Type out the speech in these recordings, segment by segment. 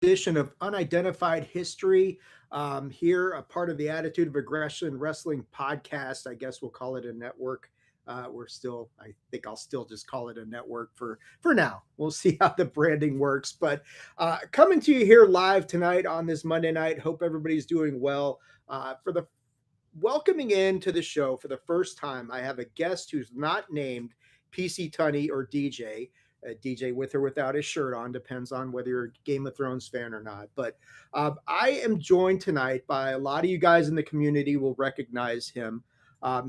edition of Unidentified History. Here, a part of the Attitude of Aggression Wrestling podcast. I guess we'll call it a network. I think I'll still just call it a network for now. We'll see how the branding works. But coming to you here live tonight on this Monday night. Hope everybody's doing well. For the welcoming into the show for the first time, I have a guest who's not named PC Tunney or DJ. DJ with or without his shirt on, depends on whether you're a Game of Thrones fan or not. But I am joined tonight by a lot of you guys in the community will recognize him.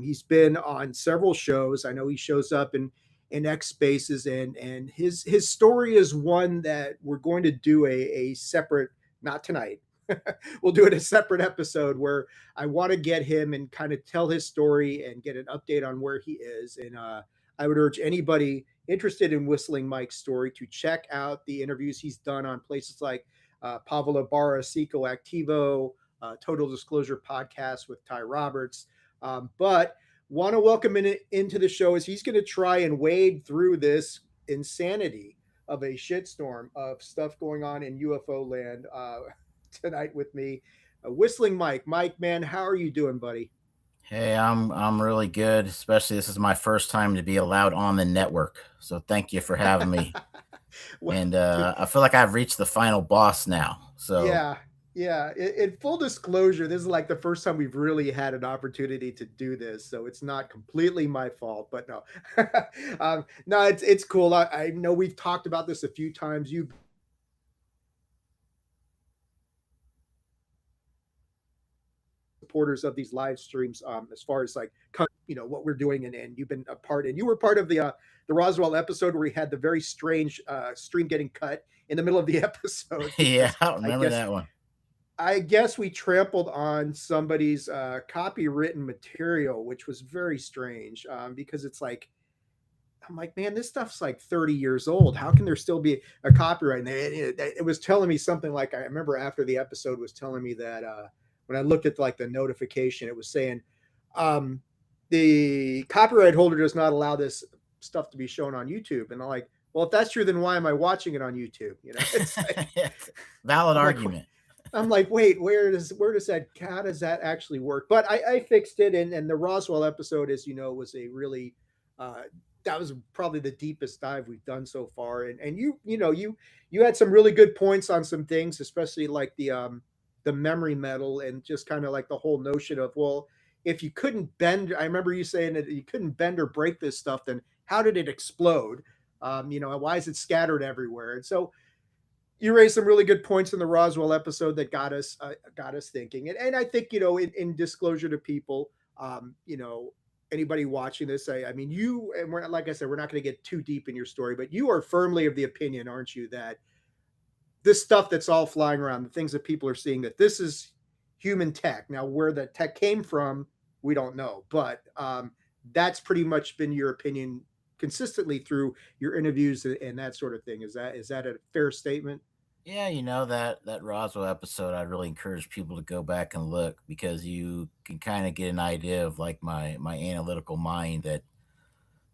He's been on several shows. I know he shows up in X Spaces, and his story is one that we're going to do a separate, not tonight. We'll do it a separate episode where I want to get him and kind of tell his story and get an update on where he is. And I would urge anybody interested in Whistling Mike's story to check out the interviews he's done on places like Pavlo Barra, Seco Activo, Total Disclosure Podcast with Ty Roberts. But want to welcome into the show as he's going to try and wade through this insanity of a shitstorm of stuff going on in UFO land tonight with me. Whistling Mike. Mike, man, how are you doing, buddy? Hey, I'm really good. Especially this is my first time to be allowed on the network, so thank you for having me. Well, And I feel like I've reached the final boss now. So yeah. In full disclosure, this is like the first time we've really had an opportunity to do this, so it's not completely my fault. But no, no, it's cool. I know we've talked about this a few times. You supporters of these live streams, as far as like what we're doing, and you've been a part, and you were part of the Roswell episode where we had the very strange stream getting cut in the middle of the episode yeah, because I I remember guess that one. I guess we trampled on somebody's copywritten material, which was very strange, because it's like I'm like, man, this stuff's like 30 years old. How can there still be a copyright? And it was telling me something like, I remember after the episode was telling me that when I looked at like the notification, it was saying the copyright holder does not allow this stuff to be shown on YouTube. And I'm like, well, if that's true, then why am I watching it on YouTube? It's like, Valid I'm like, argument. I'm like, wait, how does that actually work? But I fixed it, and the Roswell episode, as you know, was a really uh, that was probably the deepest dive we've done so far. And you had some really good points on some things, especially like the memory metal and just kind of like the whole notion of, well, if you couldn't bend, I remember you saying that you couldn't bend or break this stuff, then how did it explode? Why is it scattered everywhere? And so you raised some really good points in the Roswell episode that got us thinking. And I think in disclosure to people, anybody watching this, I mean, you and we're like I said, we're not going to get too deep in your story, but you are firmly of the opinion, aren't you, that this stuff that's all flying around, the things that people are seeing, that this is human tech. Now, where the tech came from, we don't know, but that's pretty much been your opinion consistently through your interviews and that sort of thing. Is that a fair statement? Yeah, that Roswell episode, I'd really encourage people to go back and look because you can kind of get an idea of like my analytical mind that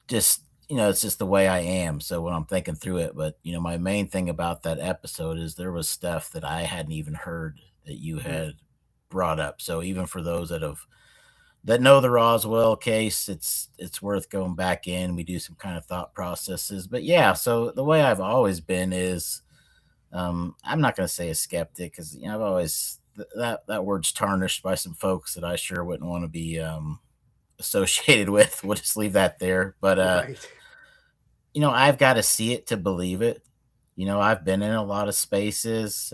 just it's just the way I am. So when I'm thinking through it, but my main thing about that episode is there was stuff that I hadn't even heard that you Mm, had brought up. So even for those that know the Roswell case, it's worth going back in. We do some kind of thought processes. But yeah, so the way I've always been is I'm not going to say a skeptic because I've always that word's tarnished by some folks that I sure wouldn't want to be associated with. We'll just leave that there. But right. I've got to see it to believe it. I've been in a lot of spaces,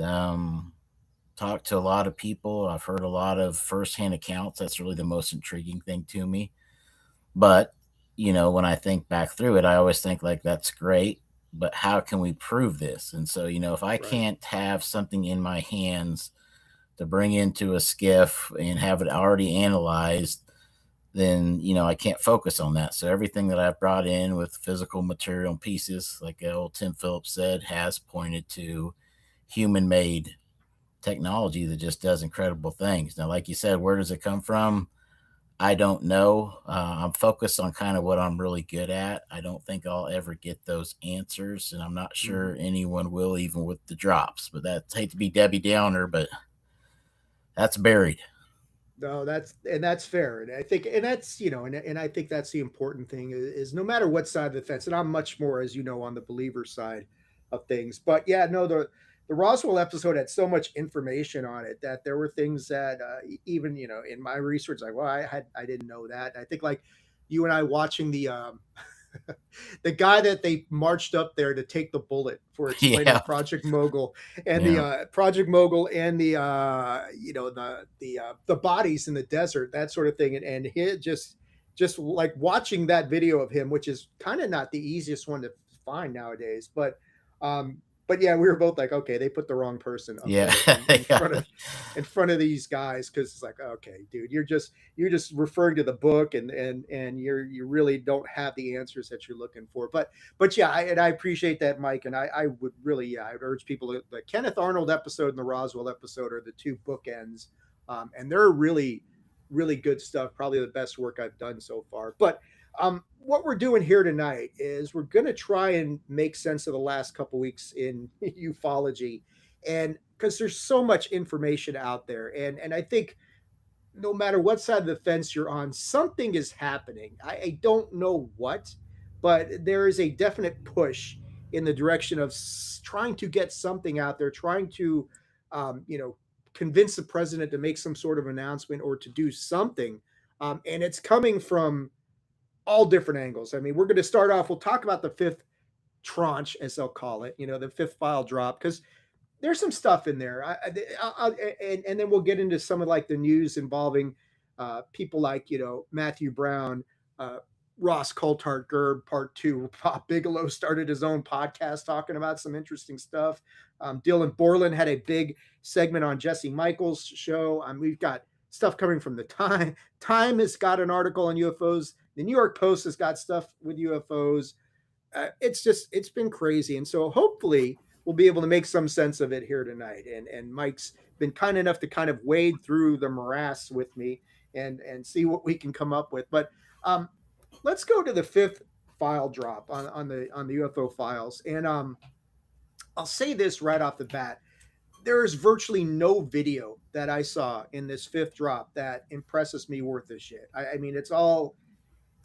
talked to a lot of people. I've heard a lot of firsthand accounts. That's really the most intriguing thing to me. But, when I think back through it, I always think like that's great, but how can we prove this? And so, if I Right. can't have something in my hands to bring into a skiff and have it already analyzed, then I can't focus on that. So everything that I've brought in with physical material and pieces, like old Tim Phillips said, has pointed to human made technology that just does incredible things. Now, like you said, where does it come from? I don't know. I'm focused on kind of what I'm really good at. I don't think I'll ever get those answers, and I'm not Mhm. sure anyone will, even with the drops. But that's hate to be Debbie Downer, but that's buried. No, that's fair, and I think, and that's, and I think that's the important thing is no matter what side of the fence, and I'm much more, as you know, on the believer side of things. But yeah, no, the Roswell episode had so much information on it that there were things that even in my research, like, well, I didn't know that. I think like you and I watching the the guy that they marched up there to take the bullet for explaining Yeah, Project Mogul and the yeah, Project Mogul and the the bodies in the desert, that sort of thing, and he just like watching that video of him, which is kind of not the easiest one to find nowadays, but yeah, we were both like, okay, they put the wrong person up yeah, there yeah, in front of these guys because it's like, okay, dude, you're just referring to the book and you really don't have the answers that you're looking for. But yeah, I appreciate that, Mike, and I would really, yeah, I'd urge people to, the Kenneth Arnold episode and the Roswell episode are the two bookends, and they're really good stuff. Probably the best work I've done so far. But what we're doing here tonight is we're going to try and make sense of the last couple weeks in ufology, and because there's so much information out there, and I think no matter what side of the fence you're on, something is happening. I don't know what, but there is a definite push in the direction of trying to get something out there, trying to, convince the president to make some sort of announcement or to do something. And it's coming from all different angles. I mean, we're going to start off, we'll talk about the fifth tranche, as they'll call it, the fifth file drop, because there's some stuff in there. And then we'll get into some of like the news involving people like Matthew Brown, uh, Ross Coulthart Gerb, Part Two. Bob Bigelow started his own podcast talking about some interesting stuff. Dylan Borland had a big segment on Jesse Michaels' show. We've got stuff coming from the Time. Time has got an article on UFOs. The New York Post has got stuff with UFOs. It's been crazy, and so hopefully we'll be able to make some sense of it here tonight. And Mike's been kind enough to kind of wade through the morass with me and see what we can come up with. But um, let's go to the fifth file drop on the UFO files, and I'll say this right off the bat: there is virtually no video that I saw in this fifth drop that impresses me worth a shit. I mean, it's all,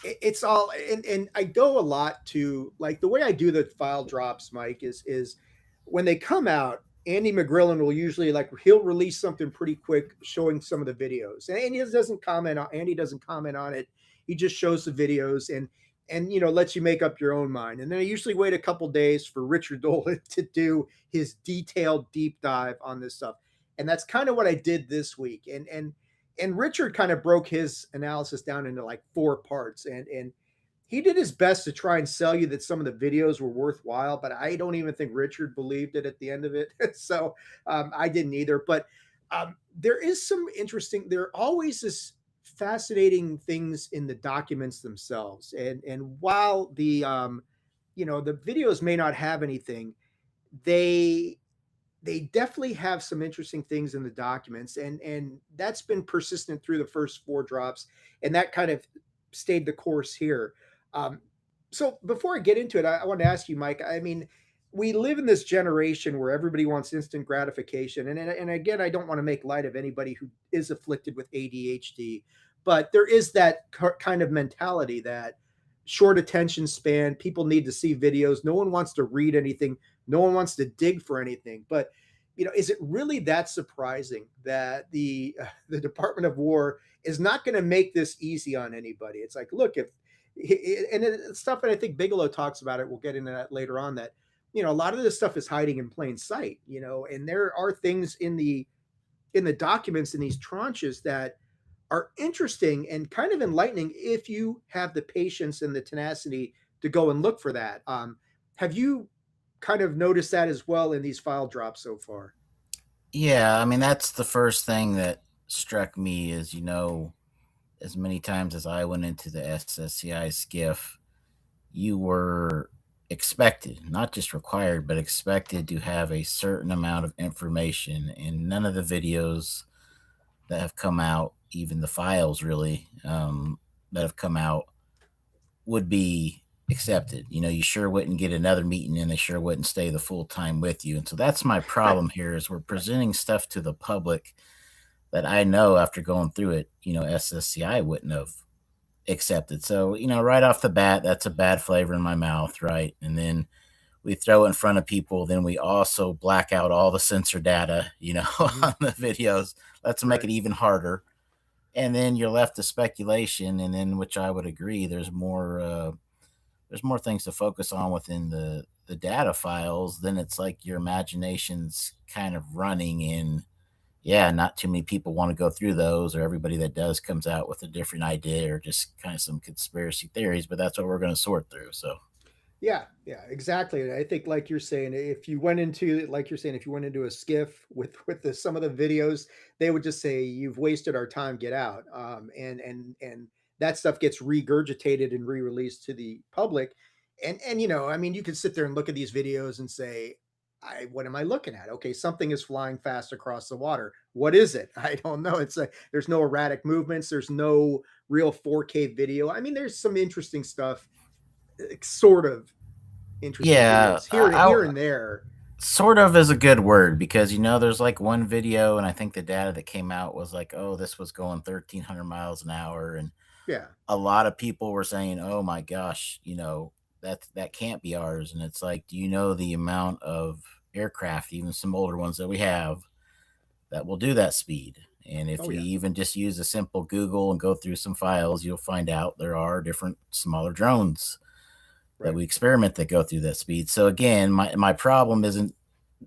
and I go a lot to, like, the way I do the file drops, Mike, is when they come out, Andy McGrillen will usually, like, he'll release something pretty quick showing some of the videos, and he doesn't comment on Andy doesn't comment on it. He just shows the videos and lets you make up your own mind. And then I usually wait a couple days for Richard Dolan to do his detailed deep dive on this stuff. And that's kind of what I did this week. And Richard kind of broke his analysis down into like four parts, and he did his best to try and sell you that some of the videos were worthwhile, but I don't even think Richard believed it at the end of it. So I didn't either. But there is some interesting. There are always this fascinating things in the documents themselves, and while the videos may not have anything, they they definitely have some interesting things in the documents, and that's been persistent through the first four drops, and that kind of stayed the course here. Um, so before I get into it, I want to ask you, Mike. I mean, we live in this generation where everybody wants instant gratification, and again, I don't want to make light of anybody who is afflicted with ADHD, but there is that kind of mentality that short attention span, people need to see videos, no one wants to read anything, no one wants to dig for anything. But is it really that surprising that the Department of War is not going to make this easy on anybody? It's like, look, if and it's stuff, and I think Bigelow talks about it. We'll get into that later on. That a lot of this stuff is hiding in plain sight. And there are things in the documents in these tranches that are interesting and kind of enlightening if you have the patience and the tenacity to go and look for that. Have you kind of noticed that as well in these file drops so far? yeah. I mean, that's the first thing that struck me is, as many times as I went into the SSCI skiff, you were expected, not just required, but expected to have a certain amount of information. And none of the videos that have come out, even the files really that have come out, would be accepted. You know, you sure wouldn't get another meeting and they sure wouldn't stay the full time with you. And so that's my problem here is we're Right. presenting stuff to the public that I know after going through it, you know, SSCI wouldn't have accepted. So, you know, right off the bat, that's a bad flavor in my mouth, right? And then we throw it in front of people, then we also black out all the sensor data, you know, Hmm. on the videos. Let's make Right. it even harder. And then you're left to speculation, and then which I would agree, there's more things to focus on within the data files. Then it's like your imagination's kind of running in. Yeah, not too many people want to go through those, or everybody that does comes out with a different idea or just kind of some conspiracy theories, but that's what we're going to sort through. So Yeah, yeah, exactly. And I think, like you're saying, if you went into, like you're saying, if you went into a skiff with some of the videos, they would just say, "You've wasted our time. Get out." And that stuff gets regurgitated and re-released to the public. And you know, I mean, you could sit there and look at these videos and say, what am I looking at? Okay, something is flying fast across the water. What is it? I don't know. It's like there's no erratic movements. There's no real 4K video. I mean, there's some interesting stuff, sort of interesting yeah, videos here and there. sort of is a good word because you know there's like one video, and I think the data that came out was like, oh, this was going 1,300 miles an hour, and Yeah. a lot of people were saying, "Oh my gosh, you know, that can't be ours." And it's like, do you know the amount of aircraft, even some older ones that we have, that will do that speed? And if Oh you yeah. even just use a simple Google and go through some files, you'll find out there are different smaller drones that Right. we experiment that go through that speed. So again, my problem isn't,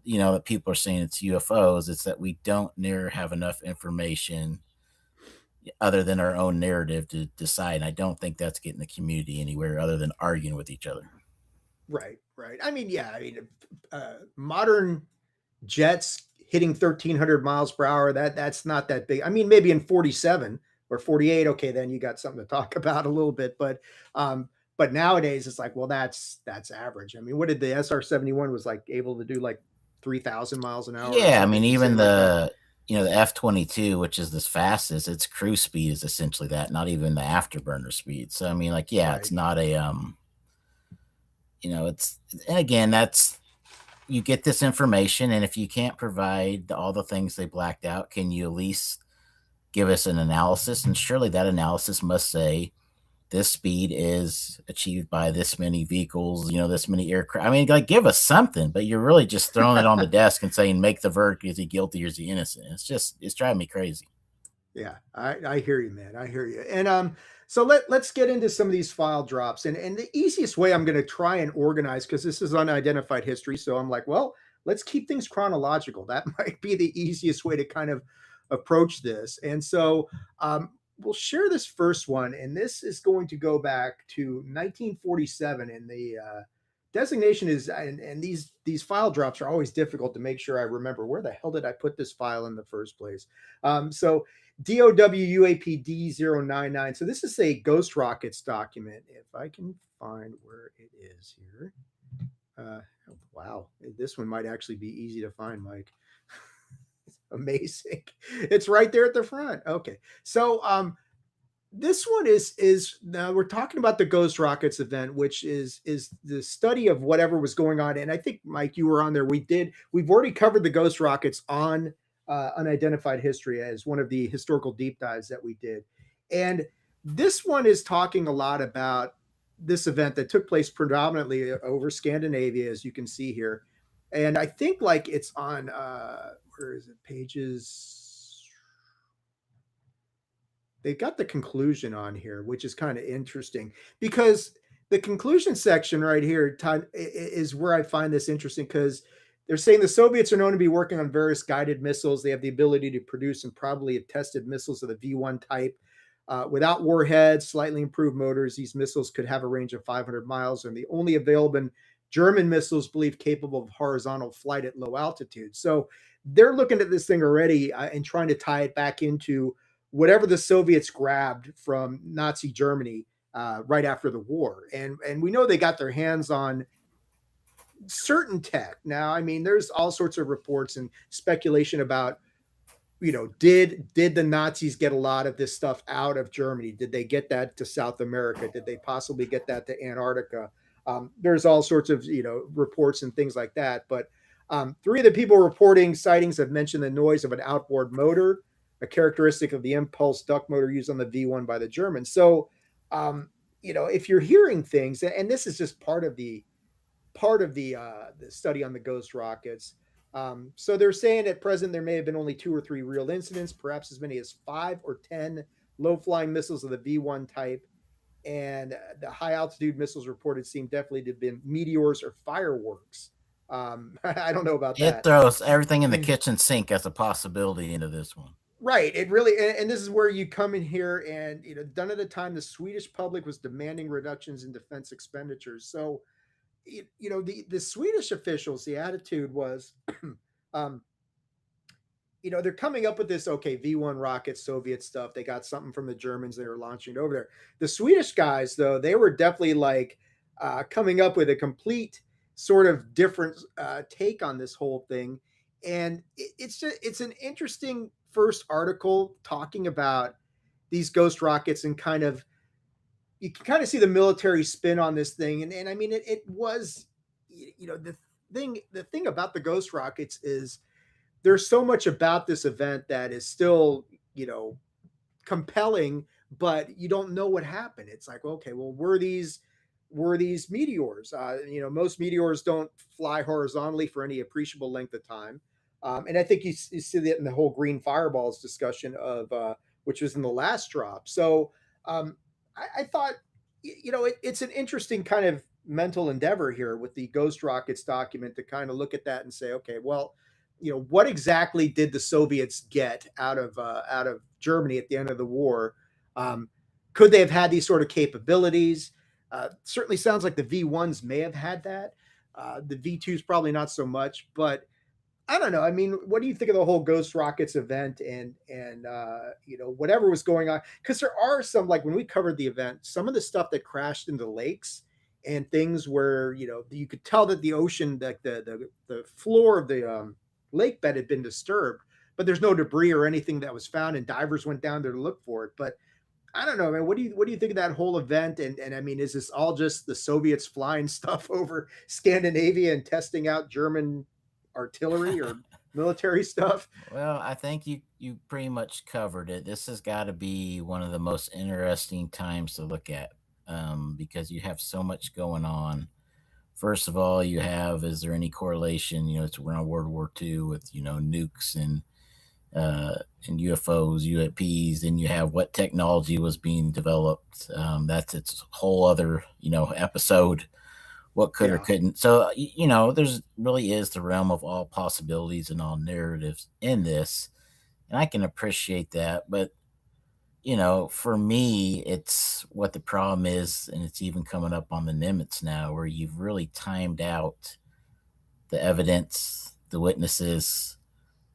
you know, that people are saying it's UFOs, it's that we don't near have enough information other than our own narrative to decide. And I don't think that's getting the community anywhere other than arguing with each other. Right. Right. I mean, yeah. I mean, modern jets hitting 1,300 miles per hour. That's not that big. I mean, maybe in 47 or 48. Okay, then you got something to talk about a little bit. Um, but nowadays it's like, well, that's average. I mean, what did the SR-71 was like able to do, like 3,000 miles an hour or Yeah, I something mean, even insane like that? the you know the F-22, which is the fastest, its cruise speed is essentially that, not even the afterburner speed. So I mean, like, yeah, it's Right. not a you know, it's and again, that's you get this information, and if you can't provide all the things they blacked out, can you at least give us an analysis? And surely that analysis must say this speed is achieved by this many vehicles, you know, this many aircraft. I mean, like, give us something, but you're really just throwing it on the desk and saying, make the verdict. Is he guilty or is he innocent? It's driving me crazy. Yeah, I hear you, man. I hear you. And so let's get into some of these file drops. And the easiest way I'm going to try and organize, because this is unidentified history, so I'm like, well, let's keep things chronological. That might be the easiest way to kind of approach this. And so we'll share this first one, and this is going to go back to 1947, and the designation is, and these file drops are always difficult to make sure I remember where the hell did I put this file in the first place. So DOWUAPD 099. So this is a Ghost Rockets document. If I can find where it is here. Uh, wow, this one might actually be easy to find, Mike. Amazing. It's right there at the front. Okay. So this one is now we're talking about the Ghost Rockets event, which is the study of whatever was going on. And I think, Mike, you were on there. We've already covered the Ghost Rockets on unidentified history as one of the historical deep dives that we did. And this one is talking a lot about this event that took place predominantly over Scandinavia, as you can see here. And I think like it's on where is it? Pages, they got the conclusion on here, which is kind of interesting because the conclusion section right here is where I find this interesting, because they're saying the Soviets are known to be working on various guided missiles. They have the ability to produce and probably have tested missiles of the V1 type. Without warheads, slightly improved motors, these missiles could have a range of 500 miles, and the only available German missiles believed capable of horizontal flight at low altitude. So they're looking at this thing already and trying to tie it back into whatever the Soviets grabbed from Nazi Germany right after the war. And we know they got their hands on certain tech. Now, I mean, there's all sorts of reports and speculation about did the Nazis get a lot of this stuff out of Germany? Did they get that to South America? Did they possibly get that to Antarctica? There's all sorts of reports and things like that. But three of the people reporting sightings have mentioned the noise of an outboard motor, a characteristic of the impulse duct motor used on the V1 by the Germans. So, if you're hearing things, and this is just part of the study on the ghost rockets. So they're saying at present there may have been only 2 or 3 real incidents, perhaps as many as 5 or 10 low flying missiles of the V1 type. And the high altitude missiles reported seem definitely to have been meteors or fireworks. I don't know about It that. throws everything in the kitchen sink as a possibility into this one. Right. It really, and this is where you come in here, and done at a time the Swedish public was demanding reductions in defense expenditures. So the Swedish officials, the attitude was, um, they're coming up with this, okay, V1 rocket, Soviet stuff. They got something from the Germans. They were launching it over there. The Swedish guys, though, they were definitely like coming up with a complete sort of different take on this whole thing. And it's an interesting first article talking about these ghost rockets, and you can kind of see the military spin on this thing. And I mean, it was, the thing about the ghost rockets is there's so much about this event that is still, compelling, but you don't know what happened. It's like, okay, well, were these meteors? Most meteors don't fly horizontally for any appreciable length of time. And I think you see that in the whole green fireballs discussion of which was in the last drop. So I thought, it's an interesting kind of mental endeavor here with the Ghost Rockets document to kind of look at that and say, okay, well, what exactly did the Soviets get out of Germany at the end of the war? Could they have had these sort of capabilities? Certainly sounds like the V1s may have had that. The V2s probably not so much, but I don't know. I mean, what do you think of the whole Ghost Rockets event and whatever was going on? Because there are some, like when we covered the event, some of the stuff that crashed into lakes and things where you could tell that the ocean, like the floor of the lake bed had been disturbed, but there's no debris or anything that was found, and divers went down there to look for it. But I don't know, man. What do you think of that whole event? And I mean, is this all just the Soviets flying stuff over Scandinavia and testing out German artillery or military stuff? Well, I think you pretty much covered it. This has got to be one of the most interesting times to look at, because you have so much going on. First of all, you have, is there any correlation? It's around World War II with nukes and UFOs, UAPs. Then you have what technology was being developed. That's its whole other episode. What could or Yeah. couldn't. So there's really is the realm of all possibilities and all narratives in this, and I can appreciate that. But for me, it's what the problem is, and it's even coming up on the Nimitz now, where you've really timed out the evidence, the witnesses,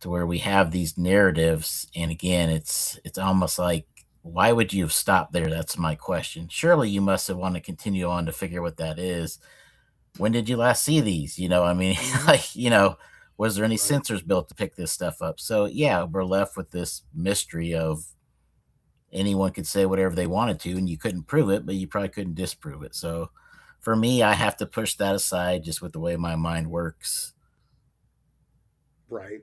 to where we have these narratives. And again, it's almost like, why would you have stopped there? That's my question. Surely you must have wanted to continue on to figure what that is. When did you last see these? I mean, Hmm. like, was there any Right. sensors built to pick this stuff up? So yeah, we're left with this mystery of anyone could say whatever they wanted to, and you couldn't prove it, but you probably couldn't disprove it. So for me, I have to push that aside just with the way my mind works. Right.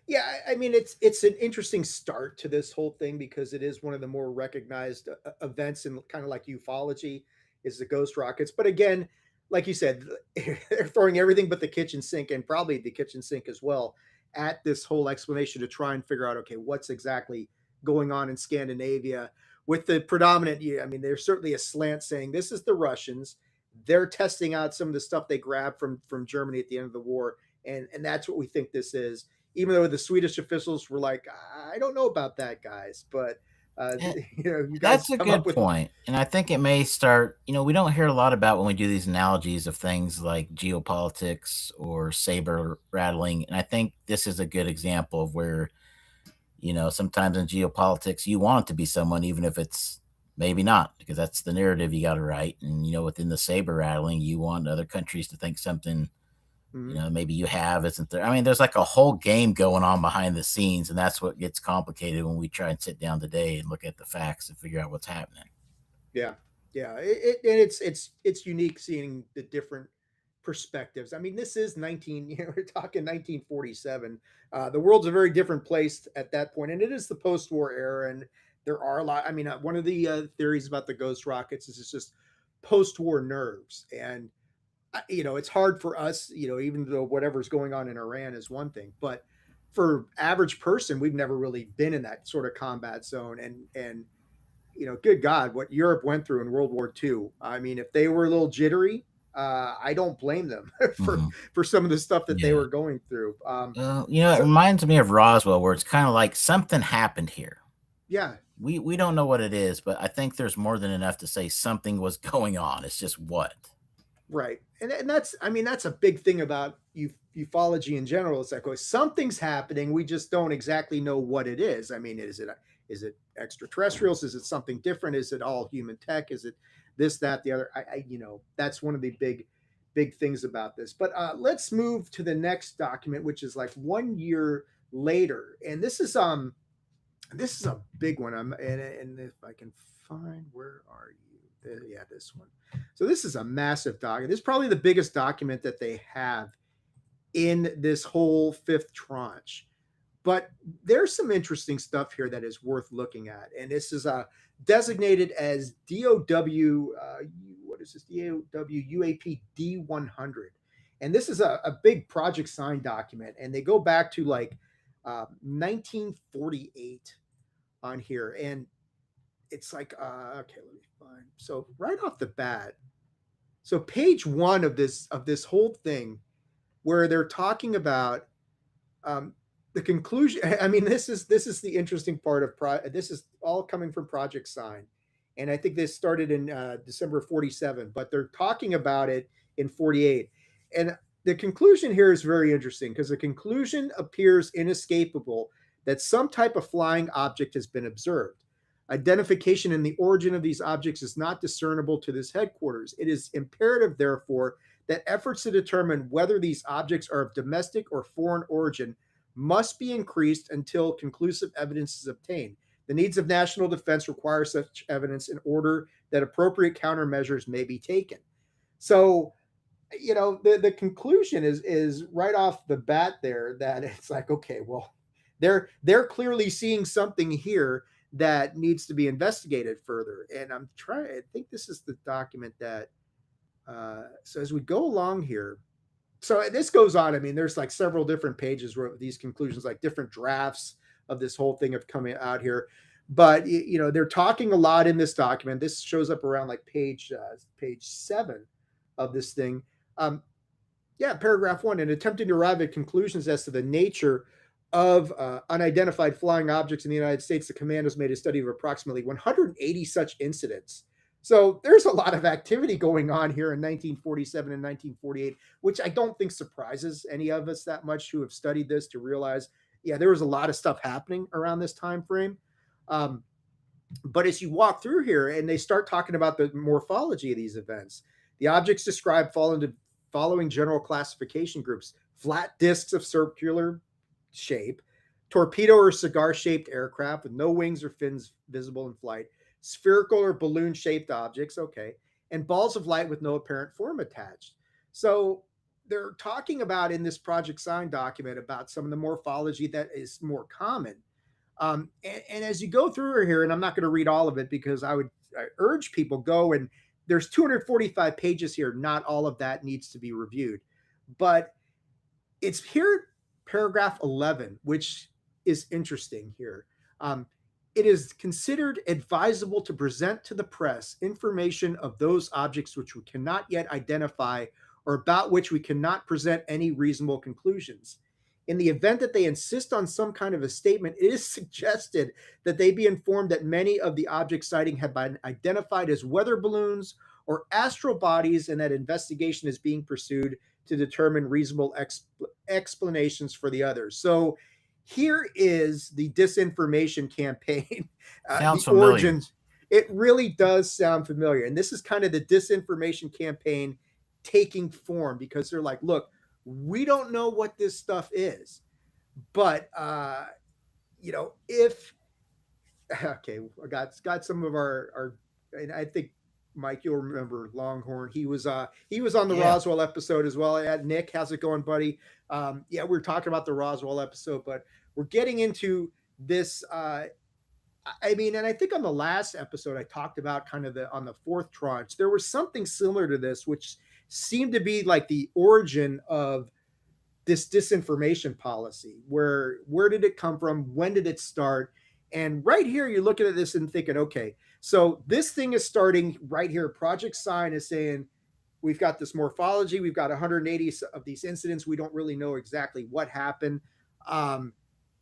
Yeah, I mean, it's an interesting start to this whole thing because it is one of the more recognized events in kind of like ufology is the ghost rockets. But again, like you said, they're throwing everything but the kitchen sink, and probably the kitchen sink as well, at this whole explanation to try and figure out, okay, what's exactly going on in Scandinavia with the predominant. I mean, there's certainly a slant saying this is the Russians. They're testing out some of the stuff they grabbed from Germany at the end of the war, and that's what we think this is. Even though the Swedish officials were like, I don't know about that, guys, but Eh, you guys That's a come up good with. point. And I think it may start, we don't hear a lot about when we do these analogies of things like geopolitics or saber rattling. And I think this is a good example of where, sometimes in geopolitics, you want it to be someone, even if it's maybe not, because that's the narrative you got to write. And, within the saber rattling, you want other countries to think something Mhm. Maybe you have, isn't there? I mean, there's like a whole game going on behind the scenes, and that's what gets complicated when we try and sit down today and look at the facts and figure out what's happening. Yeah, yeah, and it's unique seeing the different perspectives. I mean, this is 19. We're talking 1947. The world's a very different place at that point, and it is the post-war era. And there are a lot. I mean, one of the theories about the ghost rockets is it's just post-war nerves, and it's hard for us. Even though whatever's going on in Iran is one thing, but for average person, we've never really been in that sort of combat zone, and good God, what Europe went through in World War II. I mean, if they were a little jittery, I don't blame them for Hmm. for some of the stuff that they Yeah. were going through. It So reminds me of Roswell, where it's kind of like something happened here. yeah, We don't know what it is, but I think there's more than enough to say something was going on. It's just what. right, and that's I mean that's a big thing about ufology in general. It's like, oh, something's happening. We just don't exactly know what it is. I mean, is it extraterrestrials? Is it something different? Is it all human tech? Is it this, that, the other? That's one of the big things about this. But let's move to the next document, which is like 1 year later, and this is a big one. And if I can find, where are you? Yeah, this one. So this is a massive document. This is probably the biggest document that they have in this whole fifth tranche. But there's some interesting stuff here that is worth looking at. And this is designated as DOW, what is this? DOW UAP D100. And this is a big project sign document. And they go back to like 1948 on here. And it's like, okay, let me find. So right off the bat, so page one of this whole thing, where they're talking about the conclusion. I mean, this is the interesting part of this is all coming from Project Sign, and I think this started in December 47, but they're talking about it in 48, and the conclusion here is very interesting because the conclusion appears inescapable that some type of flying object has been observed. Identification and the origin of these objects is not discernible to this headquarters. It is imperative, therefore, that efforts to determine whether these objects are of domestic or foreign origin must be increased until conclusive evidence is obtained. The needs of national defense require such evidence in order that appropriate countermeasures may be taken. So, the conclusion is right off the bat there that it's like, okay, well, they're clearly seeing something here that needs to be investigated further. And I think this is the document that so as we go along here, so this goes on. I mean, there's like several different pages where these conclusions, like different drafts of this whole thing have come out here. But they're talking a lot in this document. This shows up around like page 7 of this thing. Yeah, paragraph 1. In attempting to arrive at conclusions as to the nature of unidentified flying objects in the United States, the command has made a study of approximately 180 such incidents. So there's a lot of activity going on here in 1947 and 1948, which I don't think surprises any of us that much who have studied this to realize, yeah, there was a lot of stuff happening around this time frame. Um, but as you walk through here and they start talking about the morphology of these events, the objects described fall into following general classification groups: flat discs of circular shape, torpedo or cigar shaped aircraft with no wings or fins visible in flight, spherical or balloon shaped objects, okay, and balls of light with no apparent form attached. So they're talking about in this Project Sign document about some of the morphology that is more common. And as you go through here, and I'm not going to read all of it because I urge people go and there's 245 pages here. Not all of that needs to be reviewed, but it's here, paragraph 11, which is interesting here. It is considered advisable to present to the press information of those objects which we cannot yet identify or about which we cannot present any reasonable conclusions. In the event that they insist on some kind of a statement, it is suggested that they be informed that many of the object sighting have been identified as weather balloons or astral bodies, and that investigation is being pursued to determine reasonable explanations for the others. So here is the disinformation campaign, Sounds the familiar. origins. It really does sound familiar. And this is kind of the disinformation campaign taking form because they're like, look, We don't know what this stuff is, but if okay, I got some of our, and I think Mike, you'll remember Longhorn. He was on the Yeah. Roswell episode as well. Nick, how's it going, buddy? Yeah, we are talking about the Roswell episode, but we're getting into this. I mean, and I think on the last episode I talked about kind of the on the fourth tranche, there was something similar to this, which seemed to be like the origin of this disinformation policy. Where did it come from? When did it start? And right here you're looking at this and thinking, okay, so this thing is starting right here. Project Sign is saying we've got this morphology, we've got 180 of these incidents, we don't really know exactly what happened. Um,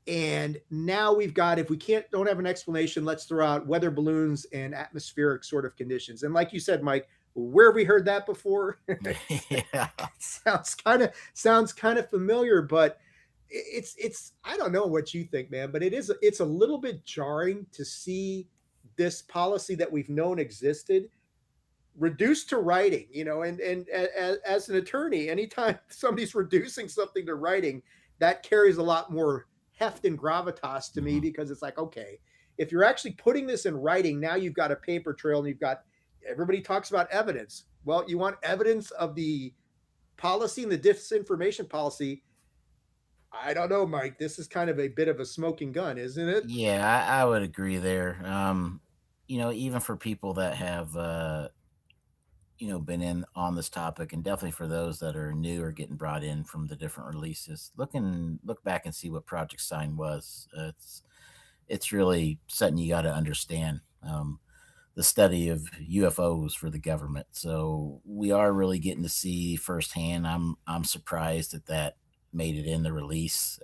and now we've got, if we don't have an explanation, let's throw out weather balloons and atmospheric sort of conditions. And like you said, Mike, where have we heard that before? Yeah. Sounds kind of familiar, but it's I don't know what you think, man, but it's a little bit jarring to see this policy that we've known existed reduced to writing, and as an attorney, anytime somebody's reducing something to writing, that carries a lot more heft and gravitas to me, Mhm. because it's like, okay, if you're actually putting this in writing, now you've got a paper trail, and you've got, everybody talks about evidence. Well, you want evidence of the policy and the disinformation policy. I don't know, Mike. This is kind of a bit of a smoking gun, isn't it? Yeah, I would agree there. Even for people that have been in on this topic, and definitely for those that are new or getting brought in from the different releases, look back and see what Project Sign was. It's really something you got to understand. The study of UFOs for the government. So we are really getting to see firsthand. I'm surprised that made it in the release.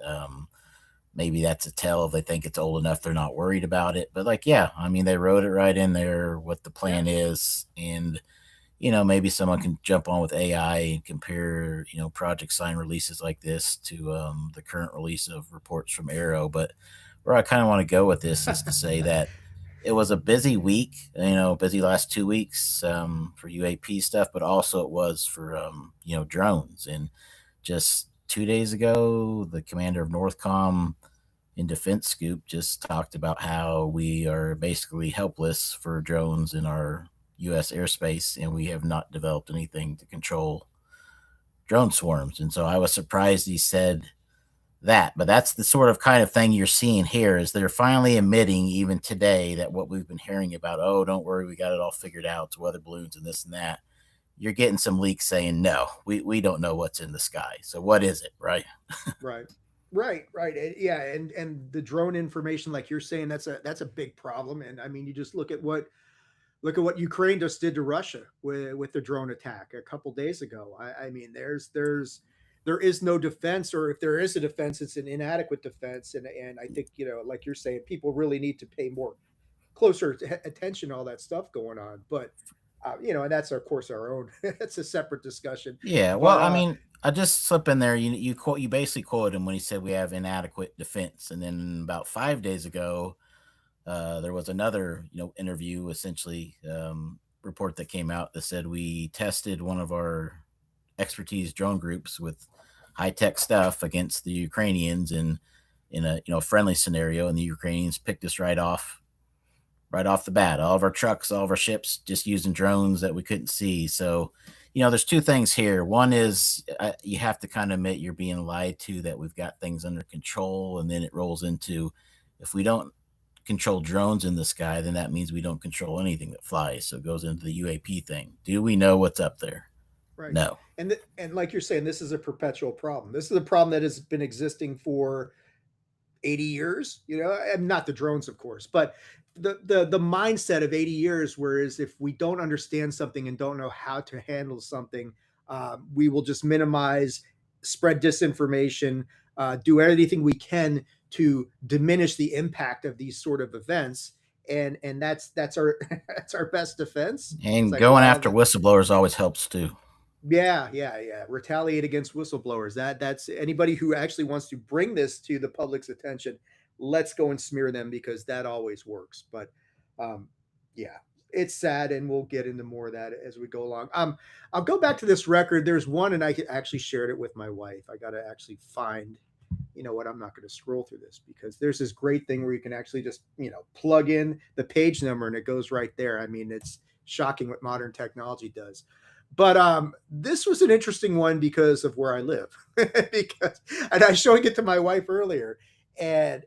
Maybe that's a tell. If they think it's old enough, they're not worried about it. But like, yeah, I mean, they wrote it right in there what the Yeah. plan is, and maybe someone can jump on with AI and compare, Project Sign releases like this to the current release of reports from Arrow. But where I kind of want to go with this is to say that it was a busy week, busy last 2 weeks for UAP stuff, but also it was for, drones. And just 2 days ago, the commander of Northcom in Defense Scoop just talked about how we are basically helpless for drones in our U.S. airspace, and we have not developed anything to control drone swarms. And so I was surprised he said that, but that's the sort of kind of thing you're seeing here is they're finally admitting even today that what we've been hearing about, oh, don't worry, we got it all figured out, it's weather balloons and this and that. You're getting some leaks saying no, we don't know what's in the sky. So what is it, right? Right. Right. Yeah, and the drone information, like you're saying, that's a big problem. And I mean, you just look at what Ukraine just did to Russia with the drone attack a couple days ago. I mean, there is no defense, or if there is a defense, it's an inadequate defense. And I think, like you're saying, people really need to pay more closer attention to all that stuff going on. But and that's of course our own. That's a separate discussion. Yeah, But well, I mean, I just slip in there. You basically quoted him when he said we have inadequate defense, and then about 5 days ago, there was another interview, essentially report that came out that said we tested one of our expertise drone groups with high tech stuff against the Ukrainians in a friendly scenario, and the Ukrainians picked us right off the bat. All of our trucks, all of our ships, just using drones that we couldn't see. So, there's two things here. One is you have to kind of admit you're being lied to, that we've got things under control. And then it rolls into, if we don't control drones in the sky, then that means we don't control anything that flies. So it goes into the UAP thing. Do we know what's up there? right, No. and like you're saying, this is a perpetual problem. This is a problem that has been existing for 80 years, and not the drones, of course, but the mindset of 80 years, whereas if we don't understand something and don't know how to handle something, we will just minimize, spread disinformation, do anything we can to diminish the impact of these sort of events. And that's our that's our best defense. It's And like, going well, after whistleblowers always helps too. yeah. Retaliate against whistleblowers. That's anybody who actually wants to bring this to the public's attention. Let's go and smear them, because that always works. But um, yeah. it's sad, and we'll get into more of that as we go along. I'll go back to this record. There's one, and I actually shared it with my wife. I got to actually find, you know what, I'm not going to scroll through this because there's this great thing where you can actually just, plug in the page number and it goes right there. I mean, it's shocking what modern technology does. But this was an interesting one because of where I live. Because, and I was showing it to my wife earlier, and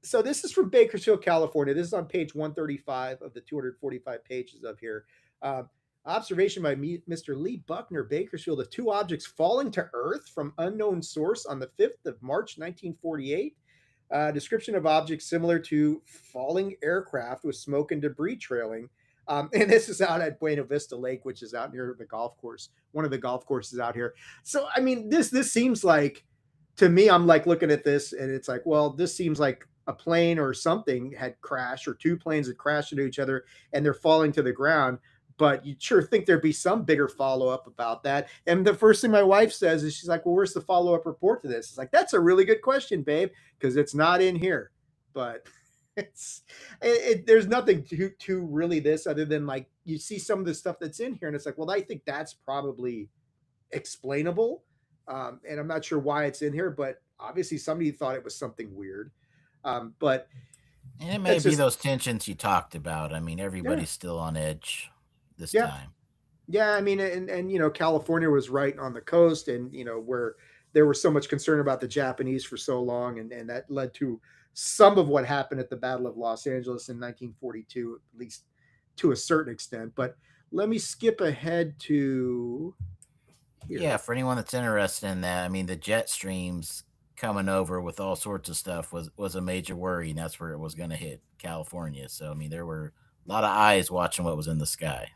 so this is from Bakersfield, California. This is on page 135 of the 245 pages of here. Observation by Mr. Lee Buckner, Bakersfield, of two objects falling to Earth from unknown source on the 5th of March, 1948. Description of objects similar to falling aircraft with smoke and debris trailing. And this is out at Buena Vista Lake, which is out near the golf course, one of the golf courses out here. So, I mean, this seems like, to me, I'm like looking at this and it's like, well, this seems like a plane or something had crashed, or two planes had crashed into each other and they're falling to the ground. But you'd sure think there'd be some bigger follow up about that. And the first thing my wife says is, she's like, well, where's the follow up report to this? It's like, that's a really good question, babe, because it's not in here. But there's nothing to really this other than, like, you see some of the stuff that's in here and it's like, well, I think that's probably explainable. And I'm not sure why it's in here, but obviously somebody thought it was something weird. But And it may it's be just, those tensions you talked about. I mean, yeah, everybody's still on edge this yeah, time. yeah. I mean, and California was right on the coast, and where there was so much concern about the Japanese for so long, and that led to some of what happened at the Battle of Los Angeles in 1942, at least to a certain extent. But let me skip ahead to Yeah, here. for anyone that's interested in that, I mean, the jet streams coming over with all sorts of stuff was a major worry, and that's where it was going to hit California. So I mean, there were a lot of eyes watching what was in the sky.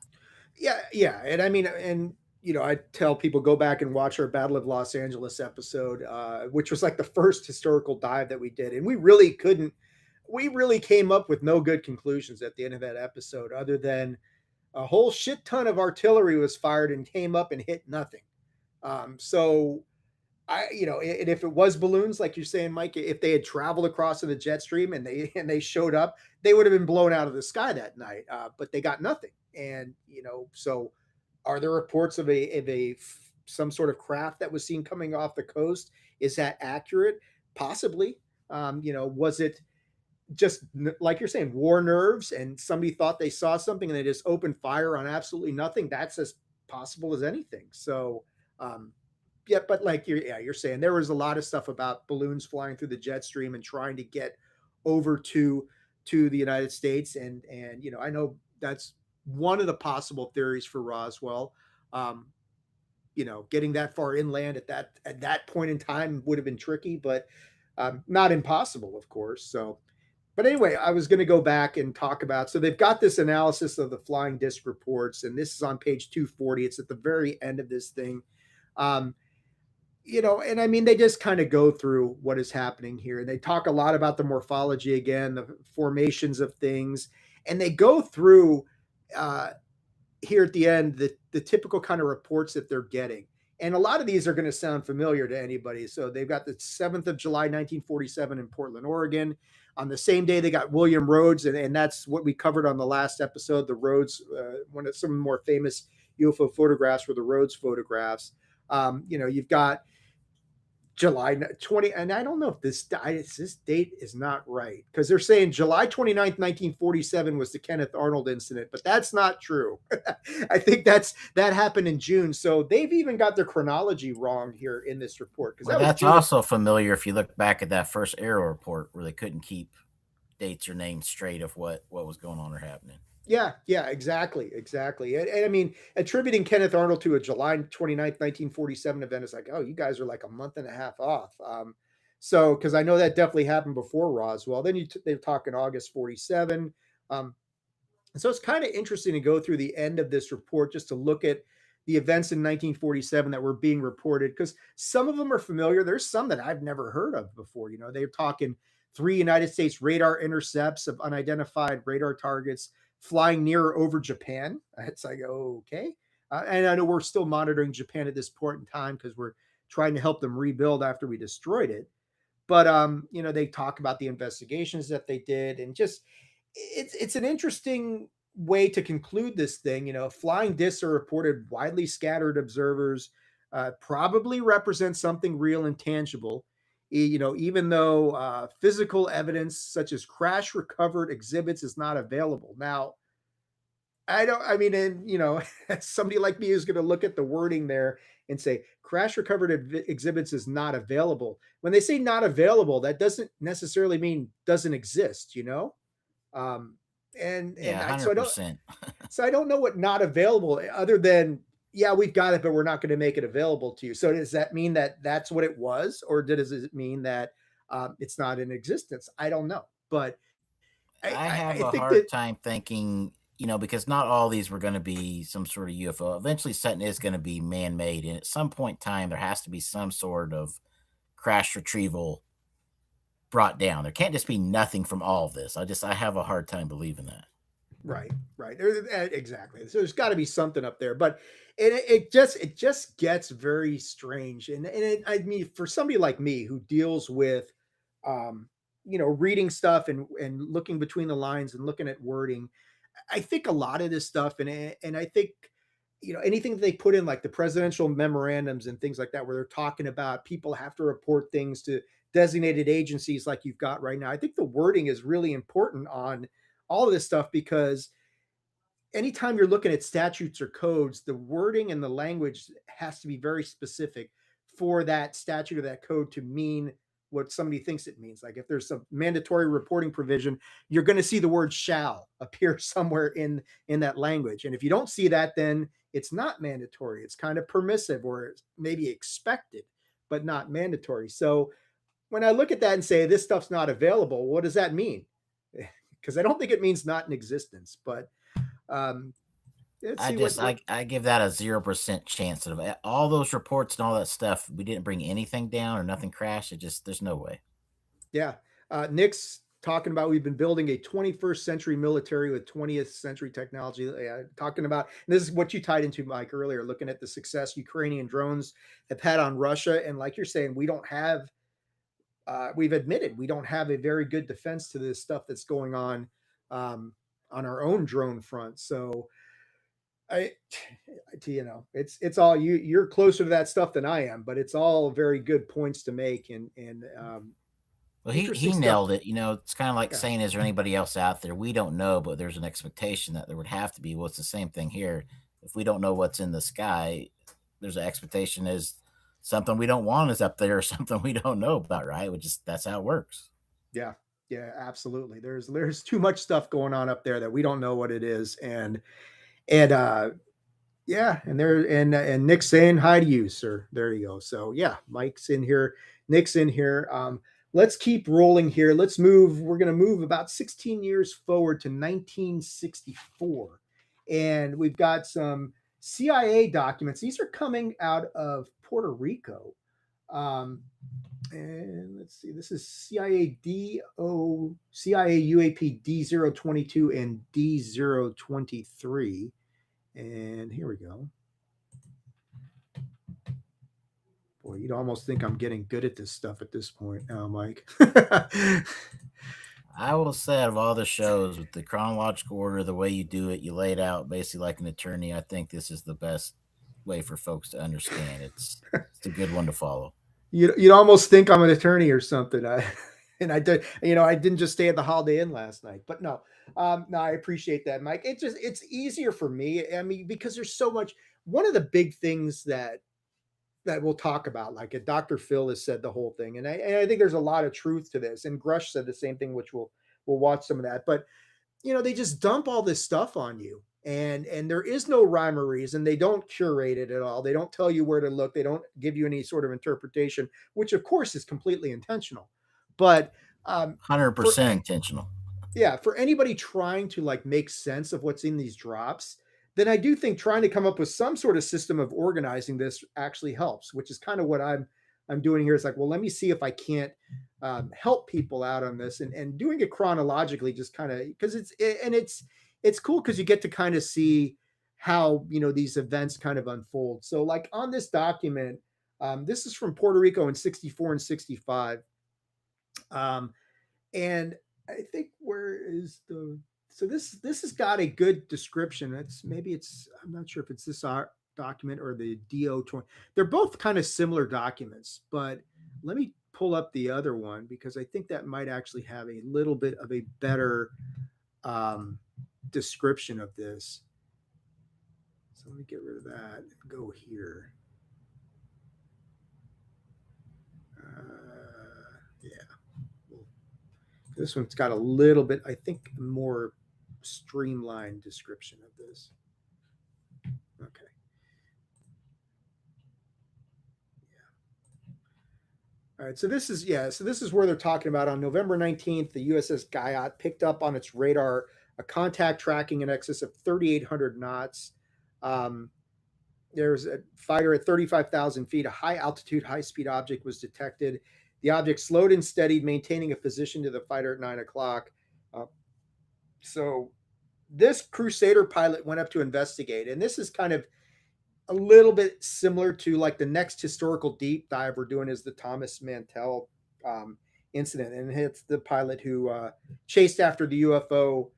Yeah, yeah, and I mean, and I tell people, go back and watch our Battle of Los Angeles episode, which was like the first historical dive that we did, and we really couldn't. We really came up with no good conclusions at the end of that episode, other than a whole shit ton of artillery was fired and came up and hit nothing. So and if it was balloons, like you're saying, Mike, if they had traveled across in the jet stream and they showed up, they would have been blown out of the sky that night. But they got nothing, and so are there reports of a some sort of craft that was seen coming off the coast? Is that accurate? Possibly. Was it just like you're saying, war nerves, and somebody thought they saw something and they just opened fire on absolutely nothing? That's as possible as anything. So, yeah, but like you're saying, there was a lot of stuff about balloons flying through the jet stream and trying to get over to the United States, and I know that's one of the possible theories for Roswell. Um, getting that far inland at that point in time would have been tricky, but not impossible, of course. So, but anyway, I was going to go back and talk about. So they've got this analysis of the flying disc reports, and this is on page 240. It's at the very end of this thing. Um, and I mean, they just kind of go through what is happening here. They talk a lot about the morphology again, the formations of things, and they go through uh, here at the end the typical kind of reports that they're getting. And a lot of these are going to sound familiar to anybody. So they've got the 7th of July, 1947 in Portland, Oregon. On the same day, they got William Rhodes, and that's what we covered on the last episode. The Rhodes, one of some of the more famous UFO photographs were the Rhodes photographs. You've got July 20, and I don't know if this date is not right, because they're saying July 29th, 1947 was the Kenneth Arnold incident, but that's not true. I think that happened in June. So they've even got their chronology wrong here in this report, because Well, that was that's June. also familiar if you look back at that first Arrow report where they couldn't keep dates or names straight of what was going on or happening. Yeah, yeah, exactly. And I mean, attributing Kenneth Arnold to a July 29th, 1947 event is like, oh, you guys are like a month and a half off. So, because I know that definitely happened before Roswell. Then they're talking August 47. Um, so it's kind of interesting to go through the end of this report just to look at the events in 1947 that were being reported, because some of them are familiar. There's some that I've never heard of before. They're talking 3 United States radar intercepts of unidentified radar targets flying near or over Japan. It's like, okay. And I know we're still monitoring Japan at this point in time because we're trying to help them rebuild after we destroyed it. But they talk about the investigations that they did, and just it's an interesting way to conclude this thing, flying discs are reported widely scattered observers, probably represent something real and tangible. Even though physical evidence such as crash recovered exhibits is not available. Now, I don't, I mean, and somebody like me is going to look at the wording there and say crash recovered exhibits is not available. When they say not available, that doesn't necessarily mean doesn't exist, Um, and Yeah, I, so I don't, 100%. so I don't know what not available other than, yeah, we've got it, but we're not going to make it available to you. So does that mean that that's what it was, or does it mean that it's not in existence? I don't know, but I have I a think that hard time thinking, because not all these were going to be some sort of UFO. Eventually, something is going to be man made. And at some point in time, there has to be some sort of crash retrieval brought down. There can't just be nothing from all of this. I have a hard time believing that. right, exactly. So there's got to be something up there, but it just gets very strange, and I mean, for somebody like me who deals with, um, reading stuff and looking between the lines and looking at wording, I think a lot of this stuff, and I think, anything that they put in like the presidential memorandums and things like that, where they're talking about people have to report things to designated agencies like you've got right now. I think the wording is really important on all of this stuff, because anytime you're looking at statutes or codes, the wording and the language has to be very specific for that statute or that code to mean what somebody thinks it means. Like if there's a mandatory reporting provision, you're going to see the word shall appear somewhere in that language. And if you don't see that, then it's not mandatory. It's kind of permissive or maybe expected, but not mandatory. So when I look at that and say this stuff's not available, what does that mean? Because I don't think it means not in existence, but um, let's I see just what I give that a 0% chance of it. All those reports and all that stuff. We didn't bring anything down or nothing crashed. It just there's no way. yeah. Nick's talking about we've been building a 21st century military with 20th century technology. Talking about, and this is what you tied into, Mike, earlier, looking at the success Ukrainian drones have had on Russia. And like you're saying, we don't have, we've admitted we don't have a very good defense to this stuff that's going um, on our own drone front. So I, it's all you're closer to that stuff than I am, but it's all very good points to make, and Well, he interesting stuff. nailed it. It's kind of like Yeah, saying, "Is there anybody else out there?" We don't know, but there's an expectation that there would have to be. Well, it's the same thing here. If we don't know what's in the sky, there's an expectation is something we don't want is up there, or something we don't know about. Right? Which is that's how it works. yeah, yeah, absolutely. There's too much stuff going on up there that we don't know what it is, and yeah, and Nick's saying hi to you, sir. There you go. So yeah, Mike's in here, Nick's in here. Let's keep rolling here. Let's move. We're gonna move about 16 years forward to 1964, and we've got some CIA documents. These are coming out of Puerto Rico. Um, and let's see, this is CIA UAP D022 and D023. And here we go. Boy, you'd almost think I'm getting good at this stuff at this point now, Mike. I will say, out of all the shows, with the chronological order, the way you do it, you lay it out basically like an attorney. I think this is the best way for folks to understand. It's a good one to follow. You'd almost think I'm an attorney or something. And I did, I didn't just stay at the Holiday Inn last night, but no, no, I appreciate that, Mike. It's easier for me. I mean, because there's so much. One of the big things that we'll talk about, like Dr. Phil has said the whole thing, and I think there's a lot of truth to this. And Grusch said the same thing, which we'll watch some of that. But they just dump all this stuff on you, and there is no rhyme or reason. They don't curate it at all. They don't tell you where to look. They don't give you any sort of interpretation, which of course is completely intentional. But Hundred for percent intentional. yeah, for anybody trying to like make sense of what's in these drops, then I do think trying to come up with some sort of system of organizing this actually helps, which is kind of what I'm doing here. It's like, well, let me see if I can't help people out on this, and doing it chronologically, just kind of because it's cool because you get to kind of see how these events kind of unfold. So like on this document, this is from Puerto Rico in 64 and 65. And I think where is the So this has got a good description. I'm not sure if it's this document or the DO20. They're both kind of similar documents, but let me pull up the other one because I think that might actually have a little bit of a better um, description of this. So let me get rid of that and go here. Yeah, well, this one's got a little bit, I think, more streamlined description of this. Okay. All right, so this is where they're talking about on November 19th, the USS Guyot picked up on its radar a contact tracking in excess of 3,800 knots. Um, there's a fighter at 35,000 feet. A high altitude, high speed object was detected. The object slowed and steadied, maintaining a position to the fighter at 9 o'clock. Uh, so this Crusader pilot went up to investigate, and this is kind of a little bit similar to like the next historical deep dive we're doing is the Thomas Mantell um, incident, and it's the pilot who chased after the UFO,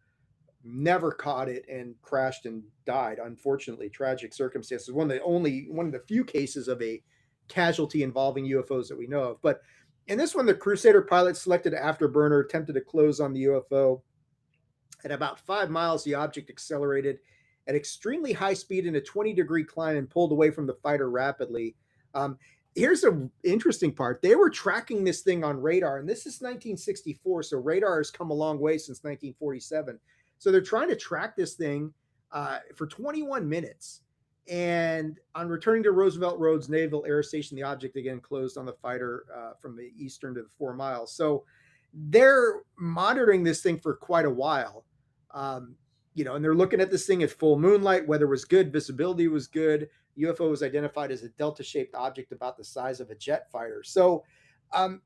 never caught it, and crashed and died. Unfortunately, tragic circumstances. One of the few cases of a casualty involving UFOs that we know of. But in this one, the Crusader pilot selected afterburner, attempted to close on the UFO. At about 5 miles, the object accelerated at extremely high speed in a 20-degree climb and pulled away from the fighter rapidly. Um, Here's an interesting part. They were tracking this thing on radar, and this is 1964, so radar has come a long way since 1947. So they're trying to track this thing for 21 minutes. And on returning to Roosevelt Roads Naval Air Station, the object again closed on the fighter from the eastern to the 4 miles. So they're monitoring this thing for quite a while. Um, and they're looking at this thing at full moonlight. Weather was good, visibility was good. UFO was identified as a delta-shaped object about the size of a jet fighter. So, um,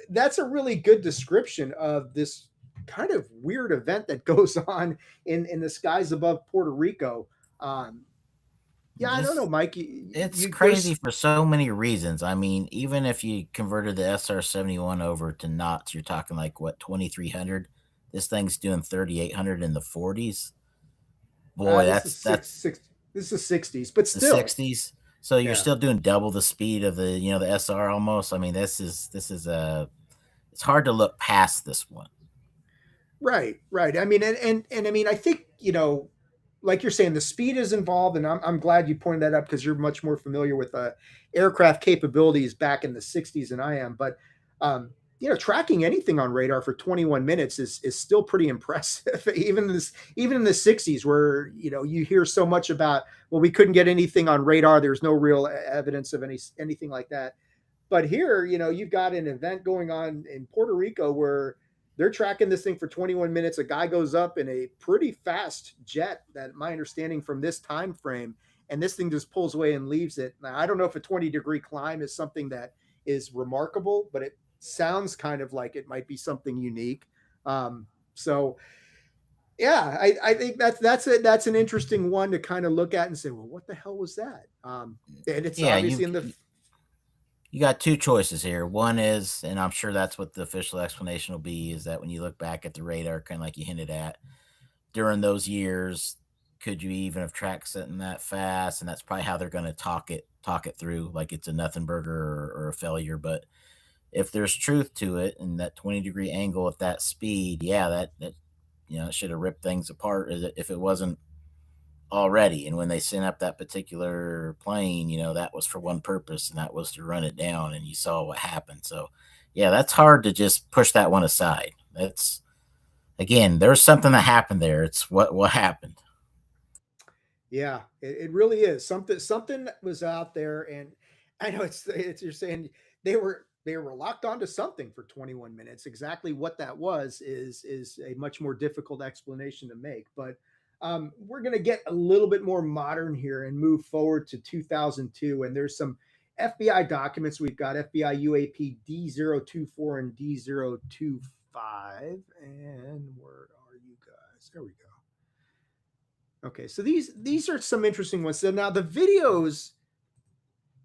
that's a really good description of this kind of weird event that goes on in the skies above Puerto Rico. Um, yeah, I don't know, This Mike. It's crazy There's for so many reasons. I mean, even if you converted the SR-71 over to knots, you're talking like what 2,300. This thing's doing 3,800 in the 40s. Boy, this is six. This is 60s, but the still, 60s. So you're yeah. still doing double the speed of the SR almost. I mean, this is a it's hard to look past this one. Right, right. I mean, and I mean, I think like you're saying, the speed is involved, and I'm glad you pointed that up because you're much more familiar with aircraft capabilities back in the '60s than I am. But tracking anything on radar for 21 minutes is still pretty impressive. Even in the '60s, where you hear so much about, well, we couldn't get anything on radar. There's no real evidence of anything like that. But here, you've got an event going on in Puerto Rico where they're tracking this thing for 21 minutes. A guy goes up in a pretty fast jet, that my understanding from this time frame, and this thing just pulls away and leaves it. Now, I don't know if a 20-degree climb is something that is remarkable, but it sounds kind of like it might be something unique. So yeah, I think that's an interesting one to kind of look at and say, well, what the hell was that? And it's Yeah, obviously in the you got two choices here. One is, and I'm sure that's what the official explanation will be, is that when you look back at the radar, kind of like you hinted at, during those years, could you even have tracked something that fast? And that's probably how they're going to talk it through, like it's a nothing burger or a failure. But if there's truth to it, and that 20-degree angle at that speed, yeah, that it should have ripped things apart if it wasn't already. And when they sent up that particular plane, that was for one purpose, and that was to run it down. And you saw what happened. So, yeah, that's hard to just push that one aside. That's again, there's something that happened there. It's what happened. Yeah, it really is something that was out there, and I know it's you're saying they were locked onto something for 21 minutes. Exactly what that was is a much more difficult explanation to make. But we're going to get a little bit more modern here and move forward to 2002, and there's some FBI documents. We've got FBI UAP D024 and D025, and where are you guys? There we go. Okay, so these are some interesting ones. So now the videos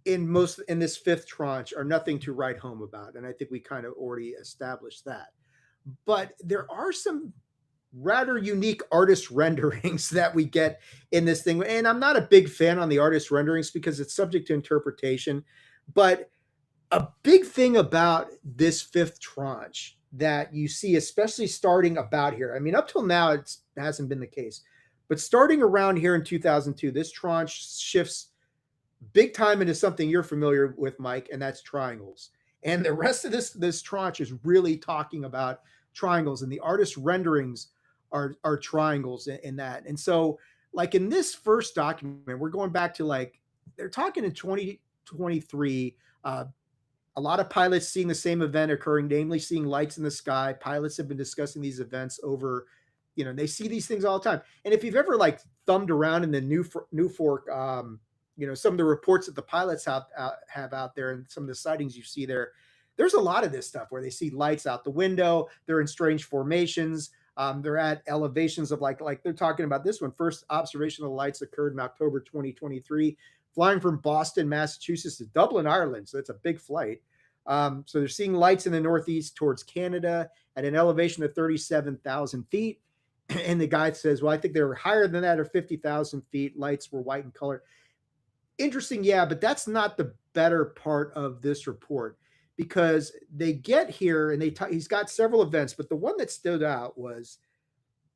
in this fifth tranche are nothing to write home about, and I think we kind of already established that. But there are some rather unique artist renderings that we get in this thing. And I'm not a big fan on the artist renderings because it's subject to interpretation. But a big thing about this fifth tranche that you see, especially starting about here, I mean, up till now, it hasn't been the case. But starting around here in 2002, this tranche shifts big time into something you're familiar with, Mike, and that's triangles. And the rest of this tranche is really talking about triangles, and the artist renderings are triangles in that. And so, like in this first document, we're going back to like they're talking in 2023. A lot of pilots seeing the same event occurring, namely seeing lights in the sky. Pilots have been discussing these events over, they see these things all the time. And if you've ever like thumbed around in the New Fork, some of the reports that the pilots have out there and some of the sightings you see there, there's a lot of this stuff where they see lights out the window. They're in strange formations. They're at elevations of like they're talking about this one. First observation of the lights occurred in October 2023, flying from Boston, Massachusetts to Dublin, Ireland. So it's a big flight. So they're seeing lights in the northeast towards Canada at an elevation of 37,000 feet. And the guy says, well, I think they were higher than that or 50,000 feet. Lights were white in color. Interesting, yeah, but that's not the better part of this report because they get here and he's got several events, but the one that stood out was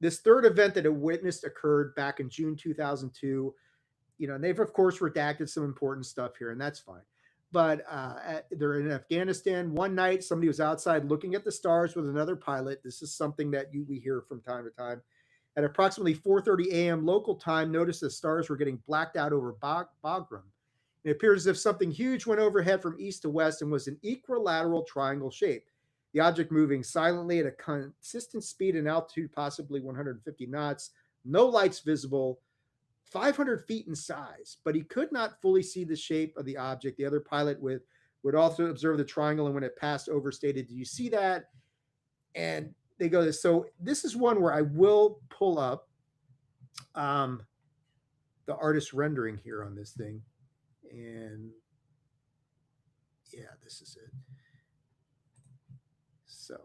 this third event that it witnessed occurred back in June 2002. And they've of course redacted some important stuff here, and that's fine. But they're in Afghanistan. One night, somebody was outside looking at the stars with another pilot. This is something that we hear from time to time. At approximately 4:30 a.m. local time, noticed the stars were getting blacked out over Bagram. It appears as if something huge went overhead from east to west and was an equilateral triangle shape. The object moving silently at a consistent speed and altitude, possibly 150 knots. No lights visible. 500 feet in size, but he could not fully see the shape of the object. The other pilot would also observe the triangle, and when it passed over, stated, "Do you see that?" And they go this. So this is one where I will pull up the artist rendering here on this thing, and yeah, this is it. So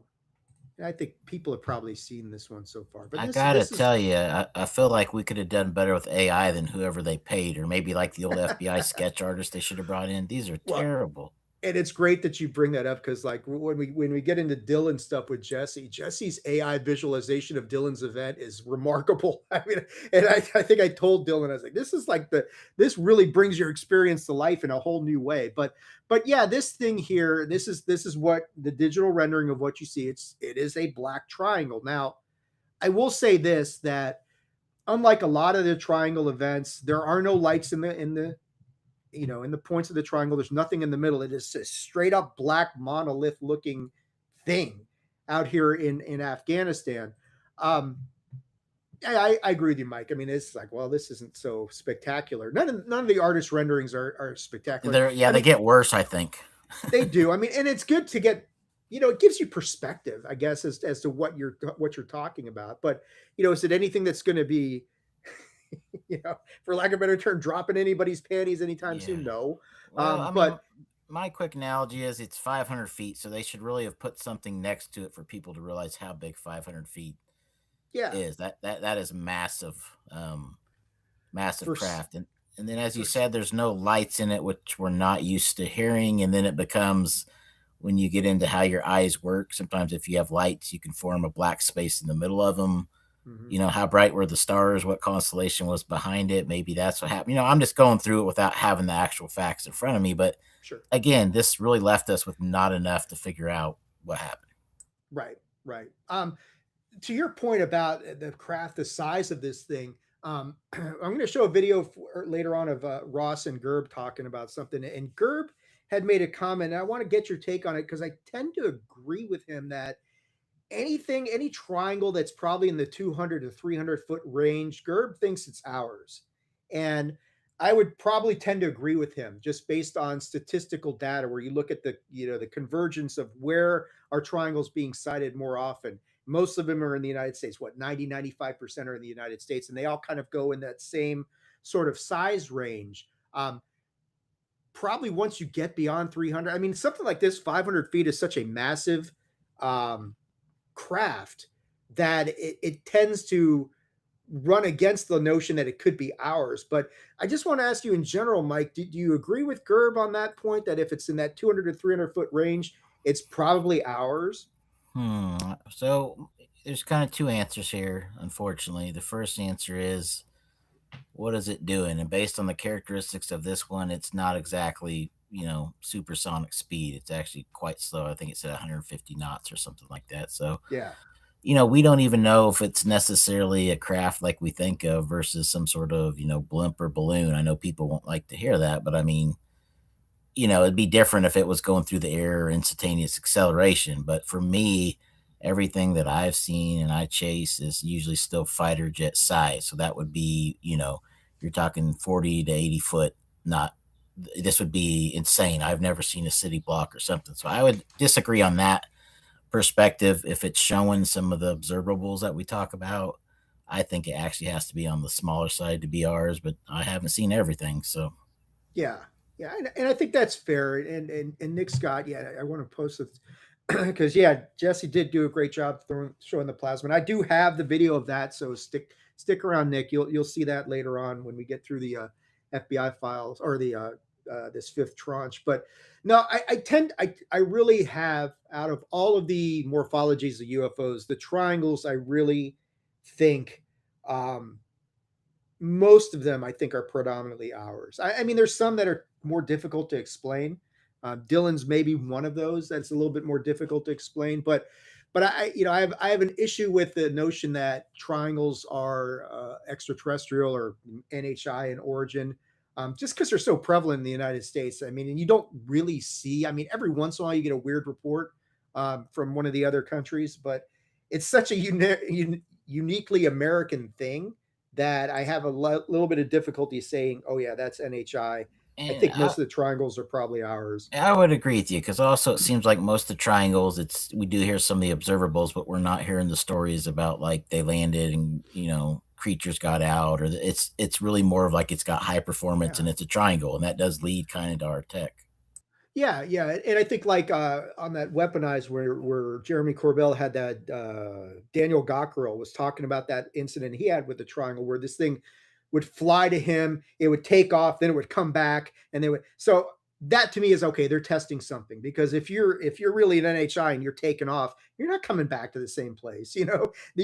I think people have probably seen this one so far. But I gotta tell you, I feel like we could have done better with AI than whoever they paid, or maybe like the old FBI sketch artist they should have brought in. These are terrible. And it's great that you bring that up because, like, when we get into Dylan stuff with Jesse's AI visualization of Dylan's event is remarkable. I mean, and I think I told Dylan, I was like, this really brings your experience to life in a whole new way. But yeah, this thing here, this is what the digital rendering of what you see. It is a black triangle. Now, I will say this, that unlike a lot of the triangle events, there are no lights in the points of the triangle. There's nothing in the middle. It is a straight up black monolith looking thing out here in Afghanistan. I agree with you, Mike. I mean, it's like, well, this isn't so spectacular. None of the artist renderings are spectacular. They get worse, I think. They do. I mean, and it's good to get, it gives you perspective, I guess, as to what you're talking about. But, is it anything that's going to be, for lack of a better term, dropping anybody's panties anytime soon? No. Well, but my quick analogy is it's 500 feet, so they should really have put something next to it for people to realize how big 500 feet is. That is massive, massive craft. And then, as you said, there's no lights in it, which we're not used to hearing. And then it becomes, when you get into how your eyes work, sometimes if you have lights, you can form a black space in the middle of them. Mm-hmm. How bright were the stars? What constellation was behind it? Maybe that's what happened. I'm just going through it without having the actual facts in front of me. But again, this really left us with not enough to figure out what happened. Right. To your point about the craft, the size of this thing, I'm going to show a video later on of Ross and Gerb talking about something. And Gerb had made a comment, and I want to get your take on it because I tend to agree with him that any triangle that's probably in the 200 to 300 foot range, Gerb thinks it's ours. And I would probably tend to agree with him just based on statistical data where you look at the convergence of where are triangles being sighted more often. Most of them are in the United States. 95% are in the United States, and they all kind of go in that same sort of size range. Probably once you get beyond 300, I mean, something like this, 500 feet is such a massive craft that it tends to run against the notion that it could be ours. But I just want to ask you in general, Mike, do you agree with Gerb on that point, that if it's in that 200 to 300-foot range, it's probably ours? So there's kind of two answers here, unfortunately. The first answer is, what is it doing? And based on the characteristics of this one, it's not exactly, supersonic speed. It's actually quite slow. I think it's at 150 knots or something like that. So, Yeah. we don't even know if it's necessarily a craft like we think of versus some sort of, blimp or balloon. I know people won't like to hear that, but I mean, it'd be different if it was going through the air instantaneous acceleration. But for me, everything that I've seen and I chase is usually still fighter jet size. So that would be, you're talking 40 to 80 foot, not, this would be insane. I've never seen a city block or something. So I would disagree on that perspective. If it's showing some of the observables that we talk about, I think it actually has to be on the smaller side to be ours, but I haven't seen everything. So Yeah. Yeah. And I think that's fair. And Nick Scott, yeah, I want to post it because yeah, Jesse did do a great job showing the plasma. And I do have the video of that. So stick around, Nick. You'll see that later on when we get through the FBI files, or the this fifth tranche. But no, I really have, out of all of the morphologies of UFOs, the triangles, I really think, um, most of them I think are predominantly ours. I mean, there's some that are more difficult to explain. Dylan's maybe one of those that's a little bit more difficult to explain, but I have an issue with the notion that triangles are extraterrestrial or NHI in origin, just because they're so prevalent in the United States. I mean, and you don't really see. I mean, every once in a while you get a weird report from one of the other countries, but it's such a uniquely American thing that I have a little bit of difficulty saying, "Oh yeah, that's NHI." I and think most of the triangles are probably ours. I would agree with you, because also it seems like most of the triangles, it's, we do hear some of the observables, but we're not hearing the stories about like they landed and creatures got out, or it's really more of like it's got high performance Yeah. and it's a triangle, and that does lead kind of to our tech. Yeah, yeah, and I think like on that weaponized, where Jeremy Corbell had that, Daniel Gockrell was talking about that incident he had with the triangle, where this thing would fly to him, it would take off, then it would come back, and they would. So that to me is okay. They're testing something, because if you're really an NHI and you're taking off, you're not coming back to the same place. You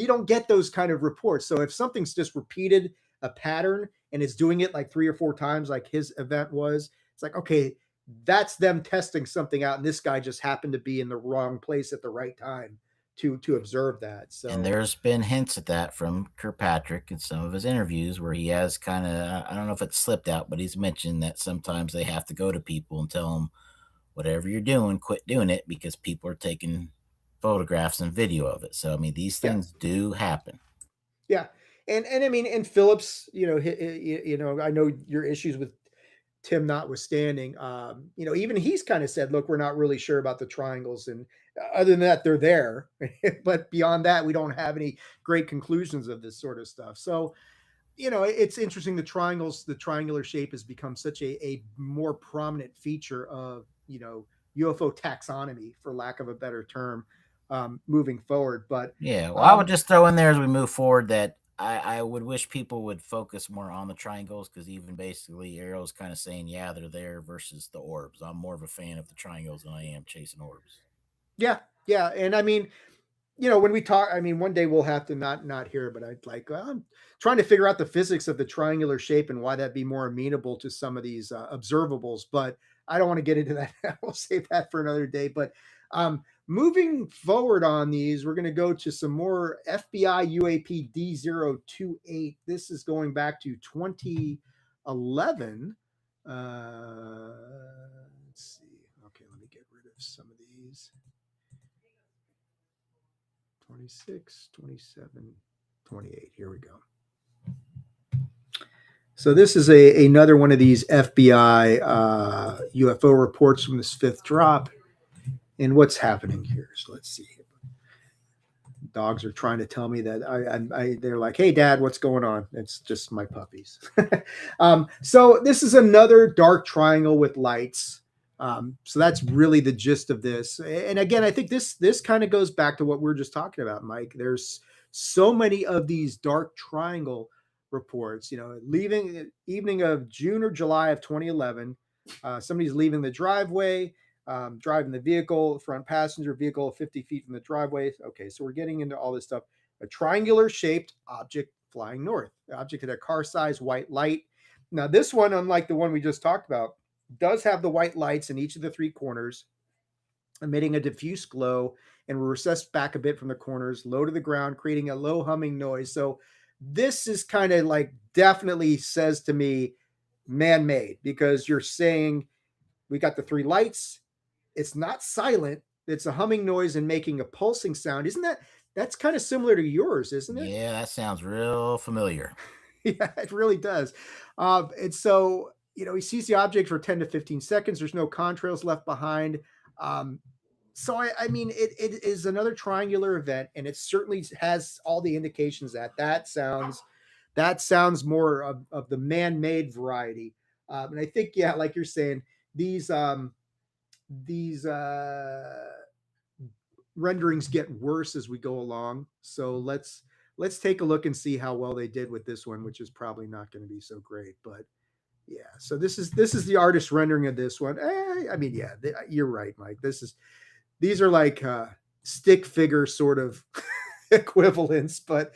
don't get those kind of reports. So if something's just repeated a pattern and it's doing it like 3 or 4 times, like his event was, it's like, okay, that's them testing something out, and this guy just happened to be in the wrong place at the right time to observe that. And So there's been hints at that from Kirkpatrick in some of his interviews, where he has kind of, I don't know if it's slipped out, but he's mentioned that sometimes they have to go to people and tell them, whatever you're doing, quit doing it, because people are taking photographs and video of it. So I mean, these yeah, things do happen. yeah, and I mean, and Phillips, I know your issues with Tim notwithstanding, even he's kind of said, look, we're not really sure about the triangles, and other than that, they're there, but beyond that, we don't have any great conclusions of this sort of stuff. So it's interesting. The triangular shape has become such a more prominent feature of, UFO taxonomy, for lack of a better term, moving forward. But Yeah. Well, I would um, just throw in there as we move forward that I would wish people would focus more on the triangles, because even basically Arrow's kind of saying, yeah, they're there versus the orbs. I'm more of a fan of the triangles than I am chasing orbs. yeah, yeah, and I mean, when we talk, I mean, one day we'll have to not hear, but I'd like, I'm trying to figure out the physics of the triangular shape and why that'd be more amenable to some of these observables. But I don't want to get into that. We'll save that for another day. But moving forward on these, we're going to go to some more FBI UAP D028. This is going back to 2011. Let's see. Okay, let me get rid of some of these. 26, 27, 28. Here we go. So this is another one of these FBI UFO reports from this fifth drop. And what's happening here? So let's see. Dogs are trying to tell me that they're like, hey, Dad, what's going on? It's just my puppies. So this is another dark triangle with lights. So that's really the gist of this. And again, I think this kind of goes back to what we were just talking about, Mike. There's so many of these dark triangle reports. Leaving evening of June or July of 2011, somebody's leaving the driveway, driving the vehicle, front passenger vehicle, 50 feet from the driveway. Okay, so we're getting into all this stuff. A triangular shaped object flying north. The object had a car size white light. Now, this one, unlike the one we just talked about, does have the white lights in each of the three corners, emitting a diffuse glow and recessed back a bit from the corners, low to the ground, creating a low humming noise. So this is kind of like definitely says to me man-made, because you're saying we got the three lights. It's not silent. It's a humming noise and making a pulsing sound. That's kind of similar to yours, isn't it? Yeah, that sounds real familiar. Yeah, it really does. And so, he sees the object for 10 to 15 seconds. There's no contrails left behind. Um, so, I mean, it is another triangular event, and it certainly has all the indications that sounds more of the man-made variety. And I think, yeah, like you're saying, these renderings get worse as we go along. So let's take a look and see how well they did with this one, which is probably not going to be so great. But yeah, so this is the artist rendering of this one. I mean, yeah, you're right, Mike. These are like stick figure sort of equivalents, but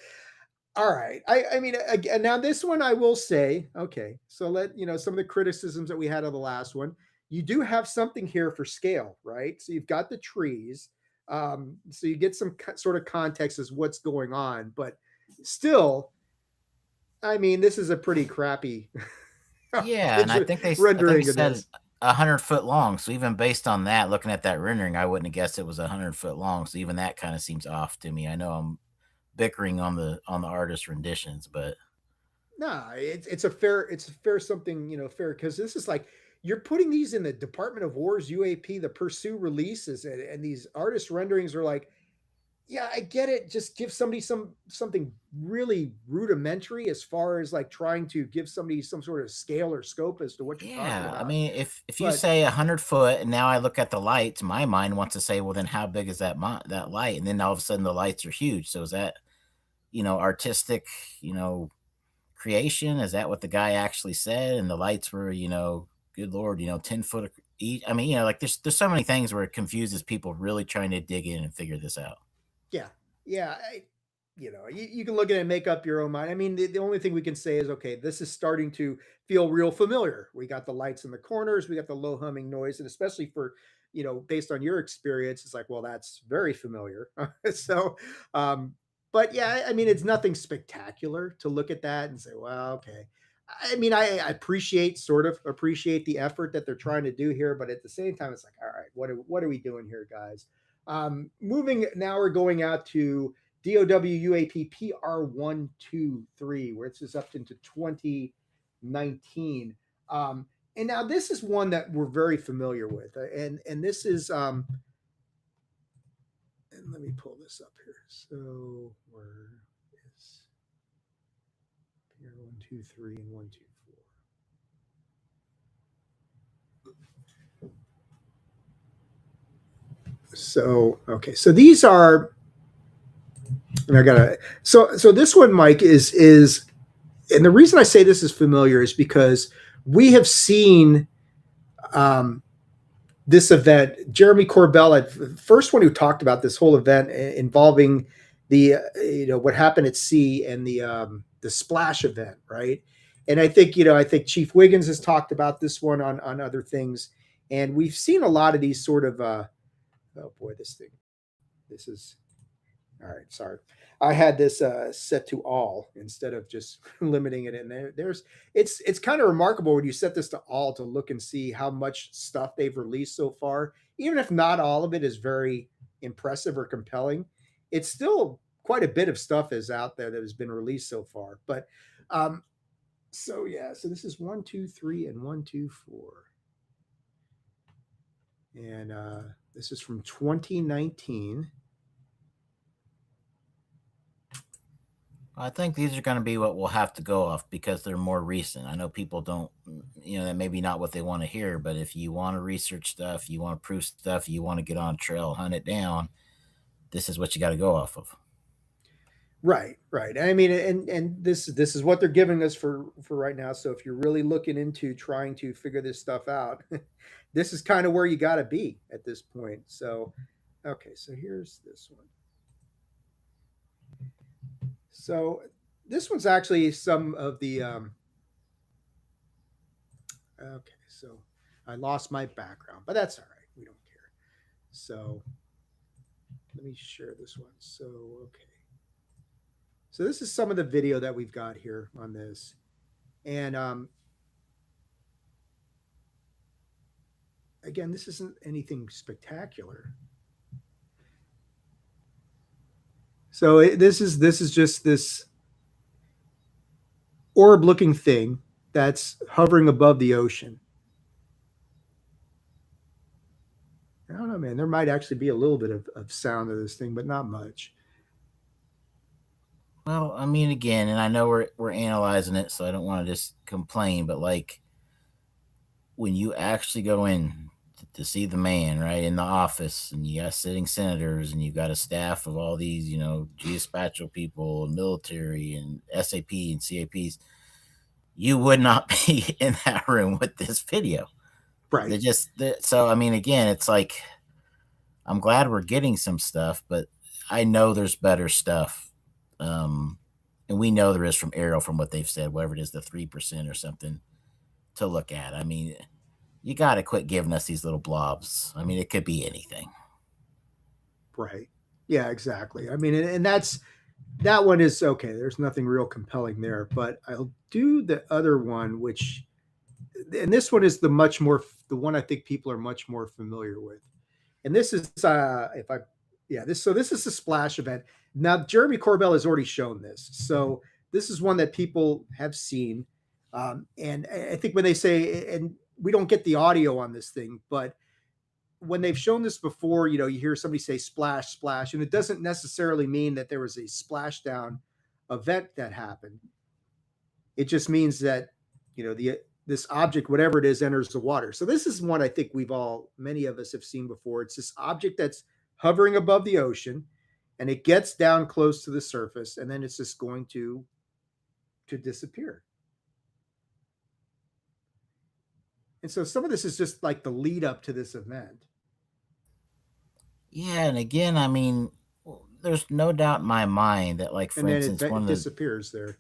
all right. I mean, again, now this one I will say, okay, so some of the criticisms that we had of the last one, you do have something here for scale, right? So you've got the trees, so you get some sort of context as what's going on, but still, I mean, this is a pretty crappy Yeah, and I think they rendering of said this. 100 foot long. So even based on that, looking at that rendering, I wouldn't have guessed it was 100 foot long. So even that kind of seems off to me. I know I'm bickering on the artist renditions, but No, it's a fair something, fair, because this is like you're putting these in the Department of War's UAP, the Pursue releases, and these artist renderings are like, yeah, I get it. Just give somebody something really rudimentary as far as like trying to give somebody some sort of scale or scope as to what you're talking yeah, I about. mean, if you But say 100 foot, and now I look at the lights, my mind wants to say, well, then how big is that light? And then all of a sudden the lights are huge. So is that artistic, you know, creation? Is that what the guy actually said? And the lights were, good lord, 10 foot each. I mean, like there's so many things where it confuses people really trying to dig in and figure this out. yeah, yeah, you can look at it and make up your own mind. I mean, the only thing we can say is, okay, this is starting to feel real familiar. We got the lights in the corners, we got the low humming noise, and especially for, based on your experience, it's like, well, that's very familiar. So, um, but yeah, I mean, it's nothing spectacular to look at that and say, well, okay. I mean, I appreciate, sort of appreciate the effort that they're trying to do here, but at the same time, it's like, all right, what are we doing here, guys? Moving now, we're going out to DOW UAP PR123, where it's just up into 2019. And now this is one that we're very familiar with, and this is and let me pull this up here. So where is PR123 and 124? So okay, so these are, and I gotta, so this one, Mike, is and the reason I say this is familiar is because we have seen um, this event. Jeremy Corbell, first one who talked about this whole event involving the what happened at sea and the splash event, right? And I think Chief Wiggins has talked about this one on other things, and we've seen a lot of these sort of oh boy, this is all right. Sorry. I had this set to all instead of just limiting it in there. It's kind of remarkable when you set this to all to look and see how much stuff they've released so far. Even if not all of it is very impressive or compelling, it's still quite a bit of stuff is out there that has been released so far. But so yeah, so this is 123 and 124. And this is from 2019. I think these are going to be what we'll have to go off because they're more recent. I know people don't, that may be not what they want to hear, but if you want to research stuff, you want to prove stuff, you want to get on trail, hunt it down, this is what you got to go off of. Right, right. I mean, and this is what they're giving us for right now. So if you're really looking into trying to figure this stuff out, this is kind of where you got to be at this point. So, okay, so here's this one. So this one's actually some of the okay, so I lost my background, but that's all right. We don't care. So let me share this one. So okay. So this is some of the video that we've got here on this. And again, this isn't anything spectacular. So this is just this orb looking thing that's hovering above the ocean. I don't know, man. There might actually be a little bit of sound of this thing, but not much. Well, I mean, again, and I know we're analyzing it, so I don't want to just complain, but like when you actually go in to see the man right in the office, and you got sitting senators, and you've got a staff of all these, geospatial people, military, and SAP and CAPs, you would not be in that room with this video. Right. So I mean, again, it's like I'm glad we're getting some stuff, but I know there's better stuff. And we know there is from Arrow, from what they've said, whatever it is, the 3% or something to look at. I mean, you got to quit giving us these little blobs. I mean, it could be anything. Right. Yeah, exactly. I mean, and that one is okay. There's nothing real compelling there, but I'll do the other one, which, and this one is the one I think people are much more familiar with. And this is, if I, yeah, this is a splash event. Now, Jeremy Corbell has already shown this. So this is one that people have seen. And I think when they say, and we don't get the audio on this thing, but when they've shown this before, you hear somebody say splash, splash, and it doesn't necessarily mean that there was a splashdown event that happened. It just means that, this object, whatever it is, enters the water. So this is one I think many of us have seen before. It's this object that's hovering above the ocean, and it gets down close to the surface, and then it's just going to disappear. And so some of this is just like the lead up to this event. Yeah, and again, I mean, there's no doubt in my mind that, like, for And then instance, it disappears there.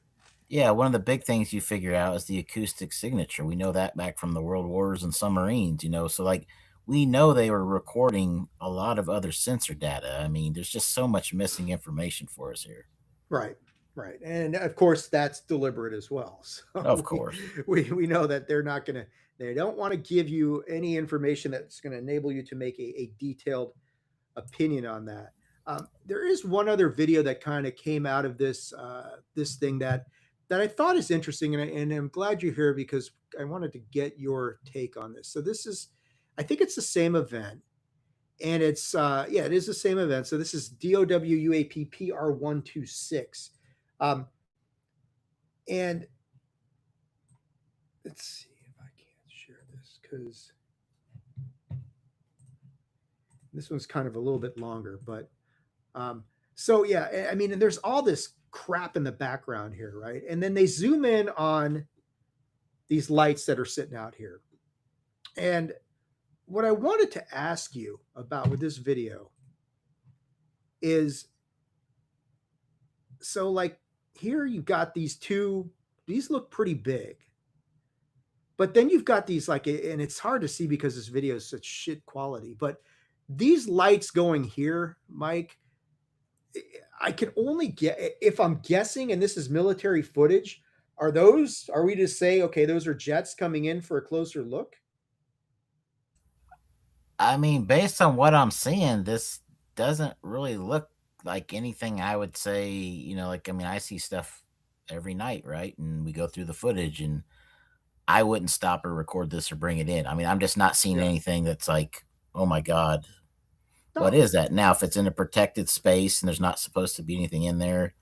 one of the big things you figure out is the acoustic signature. We know that back from the World Wars and submarines, so like we know they were recording a lot of other sensor data. I mean, there's just so much missing information for us here. Right. Right. And of course that's deliberate as well. So Of course. we know that they don't want to give you any information that's going to enable you to make a detailed opinion on that. There is one other video that kind of came out of this thing that I thought is interesting, and I'm glad you're here because I wanted to get your take on this. So I think it's the same event, and it's it is the same event. So this is DOW UAP PR126, and let's see if I can't share this because this one's kind of a little bit longer, but so yeah, I mean, and there's all this crap in the background here, right? And then they zoom in on these lights that are sitting out here. And what I wanted to ask you about with this video is, so like here you've got these look pretty big. But then you've got these and it's hard to see because this video is such shit quality, but these lights going here, Mike, I can only get, if I'm guessing, and this is military footage, are we to say, okay, those are jets coming in for a closer look? I mean, based on what I'm seeing, this doesn't really look like anything I would say, like, I mean, I see stuff every night, right? And we go through the footage, and I wouldn't stop or record this or bring it in. I mean, I'm just not seeing anything that's like, oh my God, what is that? Now, if it's in a protected space and there's not supposed to be anything in there,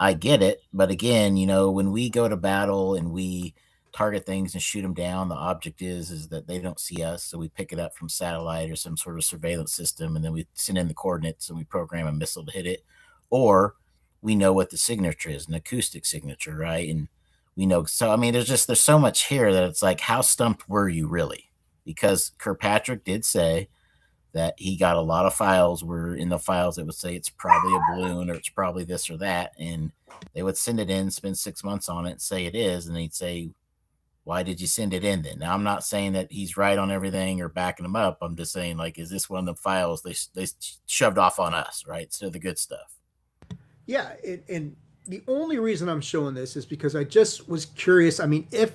I get it, but again, when we go to battle and we target things and shoot them down, the object is that they don't see us, so we pick it up from satellite or some sort of surveillance system, and then we send in the coordinates and we program a missile to hit it, or we know what the signature is, an acoustic signature, right? And we know. So I mean, there's so much here that it's like, how stumped were you really? Because Kirkpatrick did say that he got a lot of files where in the files it would say it's probably a balloon or it's probably this or that, and they would send it in, spend 6 months on it, and say it is, and he'd say, why did you send it in then? Now I'm not saying that he's right on everything or backing him up. I'm just saying, like, is this one of the files they shoved off on us, right? So the good stuff. Yeah, and the only reason I'm showing this is because I just was curious. I mean, if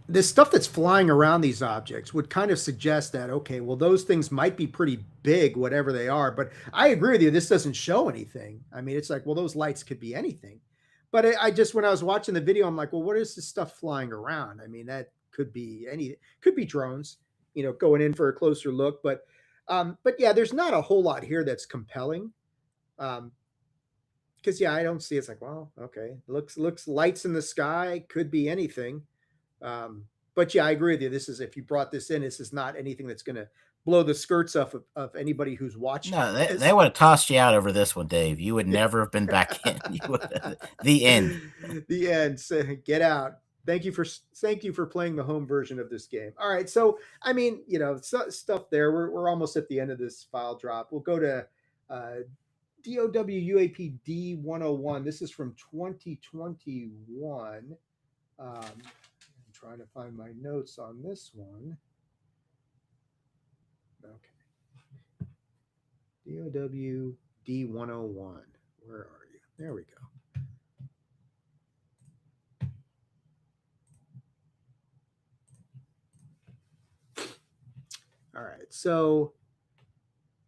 this stuff that's flying around these objects would kind of suggest that, okay, well, those things might be pretty big, whatever they are. But I agree with you. This doesn't show anything. I mean, it's like, well, those lights could be anything. But I just, when I was watching the video, I'm like, well, what is this stuff flying around? I mean, that could be could be drones, going in for a closer look. But yeah, there's not a whole lot here that's compelling. Um, because yeah, I don't see. It's like, well, okay, looks lights in the sky, could be anything. But yeah, I agree with you. This is, if you brought this in, this is not anything that's going to blow the skirts off of anybody who's watching No, they this. would have tossed you out over this one, Dave. You would never have been back in. The end. The end. So, get out. Thank you for playing the home version of this game. All right, so I mean, stuff there. We're almost at the end of this file drop. We'll go to uh, DOW UAP D101. This is from 2021. I'm trying to find my notes on this one. Okay. DOW D101. Where are you? There we go. All right. So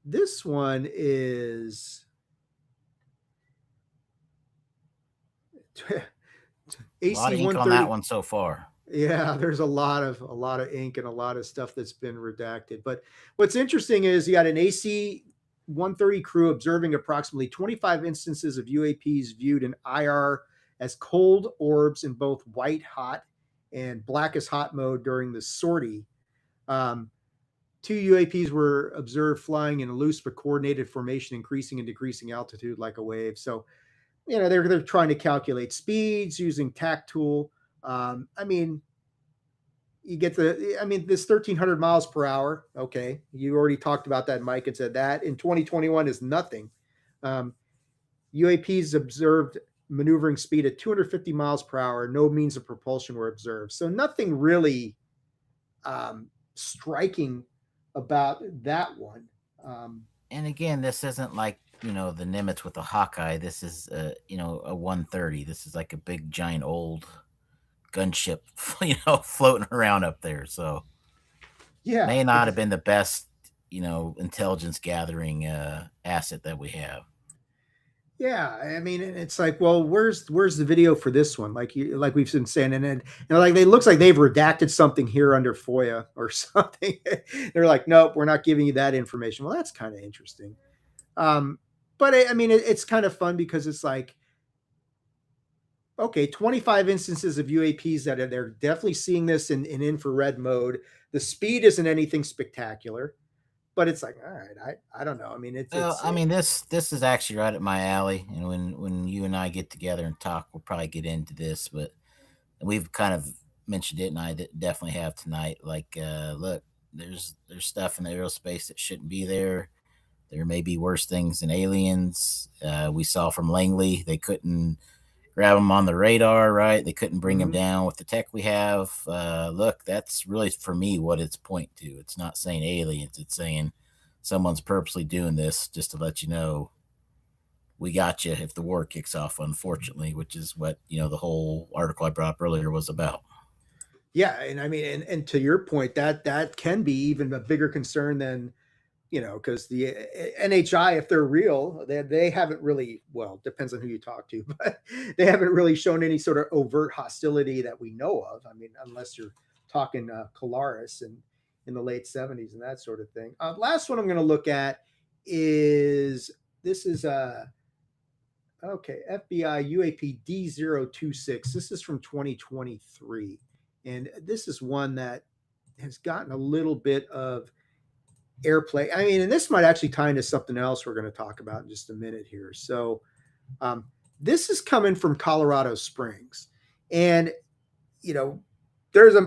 this one is A lot AC of ink on that 130. one so far. Yeah, there's a lot of ink and a lot of stuff that's been redacted. But what's interesting is you got an AC 130 crew observing approximately 25 instances of UAPs viewed in IR as cold orbs in both white hot and blackest hot mode during the sortie. Um, Two UAPs were observed flying in a loose but coordinated formation, increasing and decreasing altitude like a wave. So, they're trying to calculate speeds using TAC tool. I mean, this 1,300 miles per hour. Okay, you already talked about that, Mike, and said that in 2021 is nothing. Um, UAPs observed maneuvering speed at 250 miles per hour. No means of propulsion were observed. So nothing really striking about that one. And again, this isn't like the Nimitz with the Hawkeye. This is a 130. This is like a big giant old gunship, floating around up there. So Yeah, may not have been the best, intelligence gathering asset that we have. yeah. I mean, it's like, well, where's the video for this one? Like we've been saying, and like it looks like they've redacted something here under FOIA or something. They're like, nope, we're not giving you that information. Well, that's kind of interesting. Um, but I mean, it's kind of fun because it's like, okay, 25 instances of UAPs that they're definitely seeing this in infrared mode. The speed isn't anything spectacular, but it's like, all right, I don't know. I mean, Well, I mean, this is actually right up my alley, and when you and I get together and talk, we'll probably get into this, but we've kind of mentioned it, and I definitely have tonight. Like, look, there's stuff in the aerospace that shouldn't be there. There may be worse things than aliens. We saw from Langley, they couldn't grab them on the radar, right? They couldn't bring them Mhm. down with the tech we have. Look, that's really for me what it's pointing to. It's not saying aliens. It's saying someone's purposely doing this just to let you know we got you if the war kicks off. Unfortunately, which is what the whole article I brought up earlier was about. Yeah, and I mean, and to your point, that can be even a bigger concern than, because the NHI, if they're real, they haven't really, well, depends on who you talk to, but they haven't really shown any sort of overt hostility that we know of. I mean, unless you're talking Colaris and in the late 70s and that sort of thing. Last one I'm going to look at is this is Okay, FBI UAP D026. This is from 2023. And this is one that has gotten a little bit of airplay. I mean, and this might actually tie into something else we're going to talk about in just a minute here. So, um, this is coming from Colorado Springs. And, you know, there's a,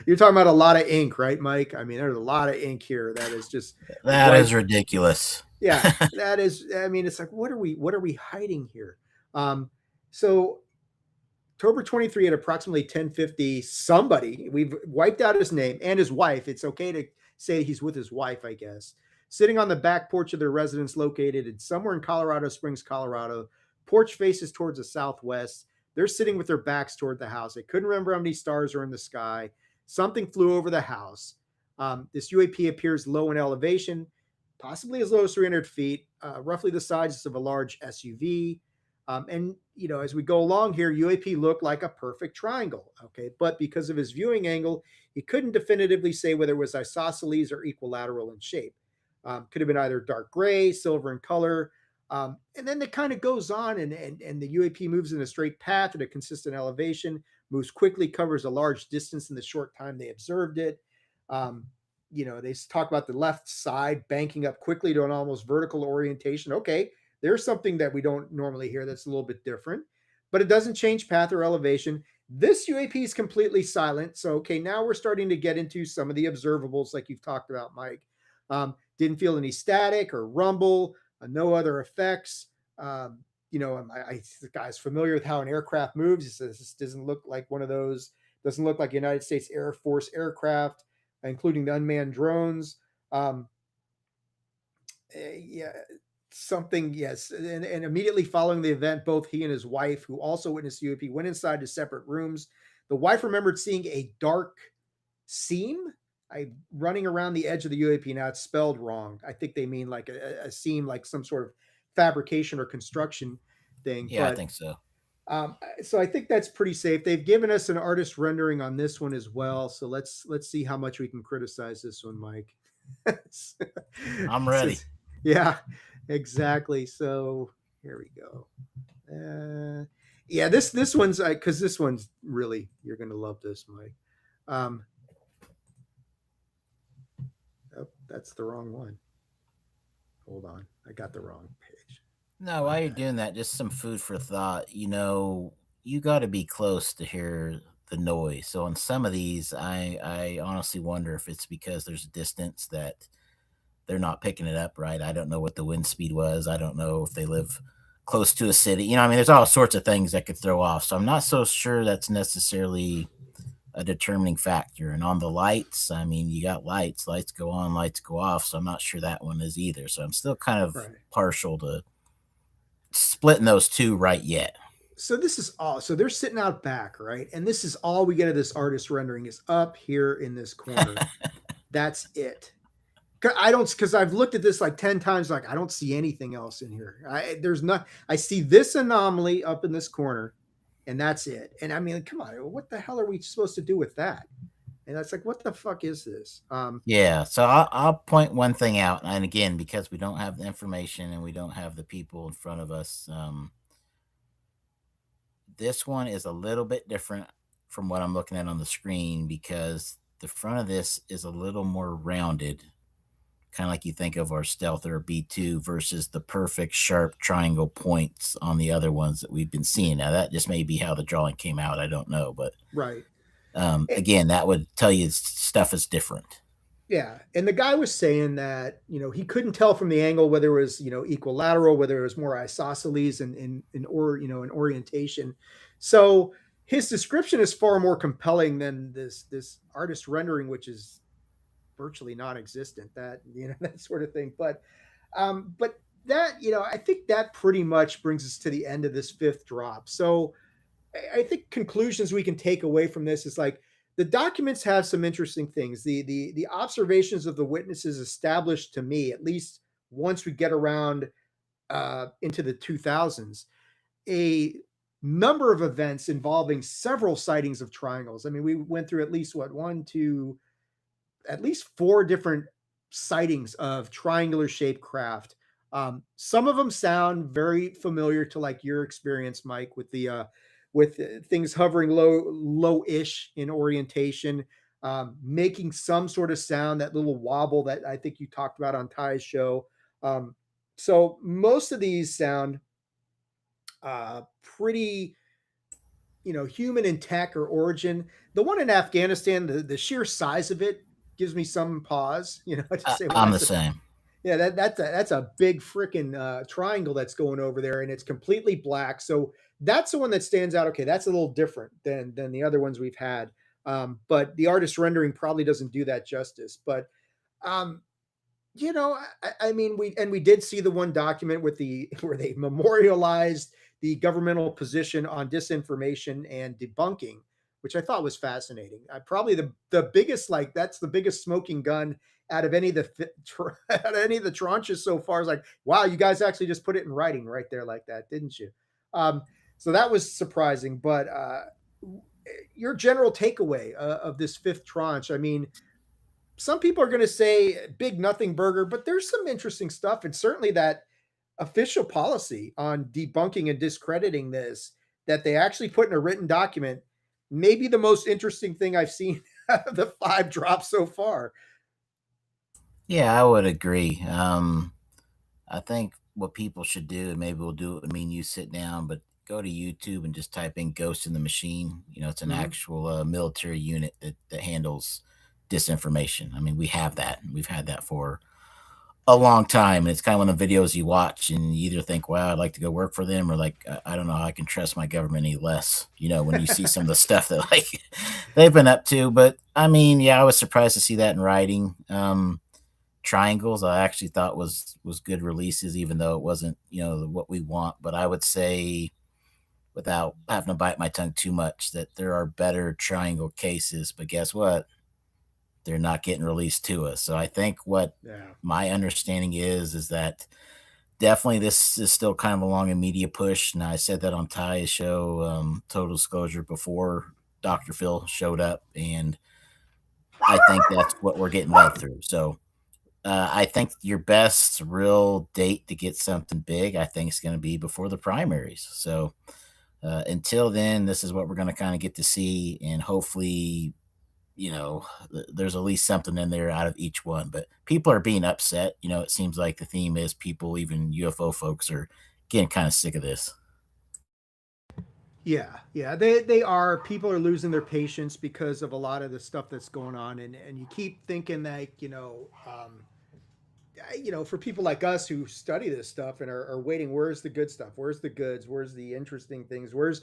you're talking about a lot of ink, right, Mike? I mean, there's a lot of ink here that is just That right. is ridiculous. Yeah, that is, I mean, it's like, what are we hiding here? So October 23 at approximately 10:50, somebody, we've wiped out his name and his wife. It's okay to say he's with his wife, I guess. Sitting on the back porch of their residence located in somewhere in Colorado Springs, Colorado. Porch faces towards the southwest. They're sitting with their backs toward the house. They couldn't remember how many stars are in the sky. Something flew over the house. This UAP appears low in elevation, possibly as low as 300 feet, roughly the size of a large SUV. And as we go along here, UAP looked like a perfect triangle. Okay, but because of his viewing angle, he couldn't definitively say whether it was isosceles or equilateral in shape. Could have been either dark gray, silver in color. And then it kind of goes on, and the UAP moves in a straight path at a consistent elevation, moves quickly, covers a large distance in the short time they observed it. Um, they talk about the left side banking up quickly to an almost vertical orientation. Okay, there's something that we don't normally hear that's a little bit different, but it doesn't change path or elevation. This UAP is completely silent. So, okay, now we're starting to get into some of the observables like you've talked about, Mike. Didn't feel any static or rumble, no other effects. The guy's familiar with how an aircraft moves. He says this doesn't look like one of those, doesn't look like United States Air Force aircraft, including the unmanned drones. Yeah, something, yes. And immediately following the event, both he and his wife, who also witnessed UAP, went inside to separate rooms. The wife remembered seeing a dark seam running around the edge of the UAP. Now it's spelled wrong. I think they mean like a seam, like some sort of fabrication or construction thing. Yeah, I But think so. so I think that's pretty safe. They've given us an artist rendering on this one as well. So let's see how much we can criticize this one, Mike. I'm ready. Yeah, exactly. So here we go. Yeah, this one's because this one's really, you're gonna love this, Mike. Um, oh, that's the wrong one. Hold on, I got the wrong page. No, while you're doing that, just some food for thought. You got to be close to hear the noise. So on some of these, I honestly wonder if it's because there's a distance that they're not picking it up right. I don't know what the wind speed was. I don't know if they live close to a city. I mean, there's all sorts of things that could throw off. So I'm not so sure that's necessarily a determining factor. And on the lights, I mean, you got lights go on, lights go off. So I'm not sure that one is either. So I'm still kind of Right. partial to splitting those two right yet. So this is all. So they're sitting out back, right? And this is all we get of this artist rendering is up here in this corner. That's it. I don't, because I've looked at this like 10 times. Like I don't see anything else in here. There's not. I see this anomaly up in this corner, and that's it. And I mean, come on, what the hell are we supposed to do with that? And that's like, what the fuck is this? Yeah, so I'll point one thing out, and again, because we don't have the information and we don't have the people in front of us, this one is a little bit different from what I'm looking at on the screen because the front of this is a little more rounded, kind of like you think of our Stealth or B2 versus the perfect sharp triangle points on the other ones that we've been seeing. Now, that just may be how the drawing came out. I don't know, but right. again, that would tell you stuff is different. Yeah, and the guy was saying that he couldn't tell from the angle whether it was equilateral, whether it was more isosceles in orientation. So his description is far more compelling than this artist rendering, which is virtually non-existent. That that sort of thing. But that I think that pretty much brings us to the end of this fifth drop. So I think conclusions we can take away from this is like the documents have some interesting things. The observations of the witnesses established to me, at least once we get around into the 2000s, a number of events involving several sightings of triangles. I mean, we went through at least at least four different sightings of triangular shaped craft. Some of them sound very familiar to like your experience, Mike, with things hovering low-ish in orientation, making some sort of sound, that little wobble that I think you talked about on Ty's show. Um, so most of these sound pretty, human in tech or origin. The one in Afghanistan, the sheer size of it gives me some pause, to say, well, I'm the same. yeah, that's a big freaking triangle that's going over there, and it's completely black. So that's the one that stands out. Okay, that's a little different than the other ones we've had. But the artist rendering probably doesn't do that justice. But um, I mean, we did see the one document with the where they memorialized the governmental position on disinformation and debunking, which I thought was fascinating. Probably the biggest, like, that's the biggest smoking gun out of any of the out of any of the tranches so far. Is like, wow, you guys actually just put it in writing right there like that, didn't you? So that was surprising. But your general takeaway of this fifth tranche, I mean, some people are going to say big nothing burger, but there's some interesting stuff. And certainly that official policy on debunking and discrediting this that they actually put in a written document, maybe the most interesting thing I've seen of the five drops so far. Yeah, I would agree. I think what people should do, and maybe we'll do it. I mean, you sit down, but go to YouTube and just type in "Ghost in the Machine." It's an Mhm. actual military unit that handles disinformation. I mean, we have that. We've had that for a long time. And it's kind of one of the videos you watch, and you either think, "Wow, I'd like to go work for them," or like, I don't know how I can trust my government any less." When you see some of the stuff that like they've been up to. But I mean, yeah, I was surprised to see that in writing. Triangles I actually thought was good releases, even though it wasn't what we want. But I would say, without having to bite my tongue too much, that there are better triangle cases. But guess what? They're not getting released to us. So I think what Yeah. my understanding is that definitely this is still kind of along a media push. And I said that on Ty's show, Total Disclosure, before Dr. Phil showed up, and I think that's what we're getting led through. So I think your best real date to get something big, I think, is going to be before the primaries. So until then, this is what we're going to kind of get to see, and hopefully, there's at least something in there out of each one. But people are being upset. It seems like the theme is people, even UFO folks, are getting kind of sick of this. Yeah, yeah, they are. People are losing their patience because of a lot of the stuff that's going on, and you keep thinking that for people like us who study this stuff and are waiting, where's the good stuff? Where's the goods? Where's the interesting things? Where's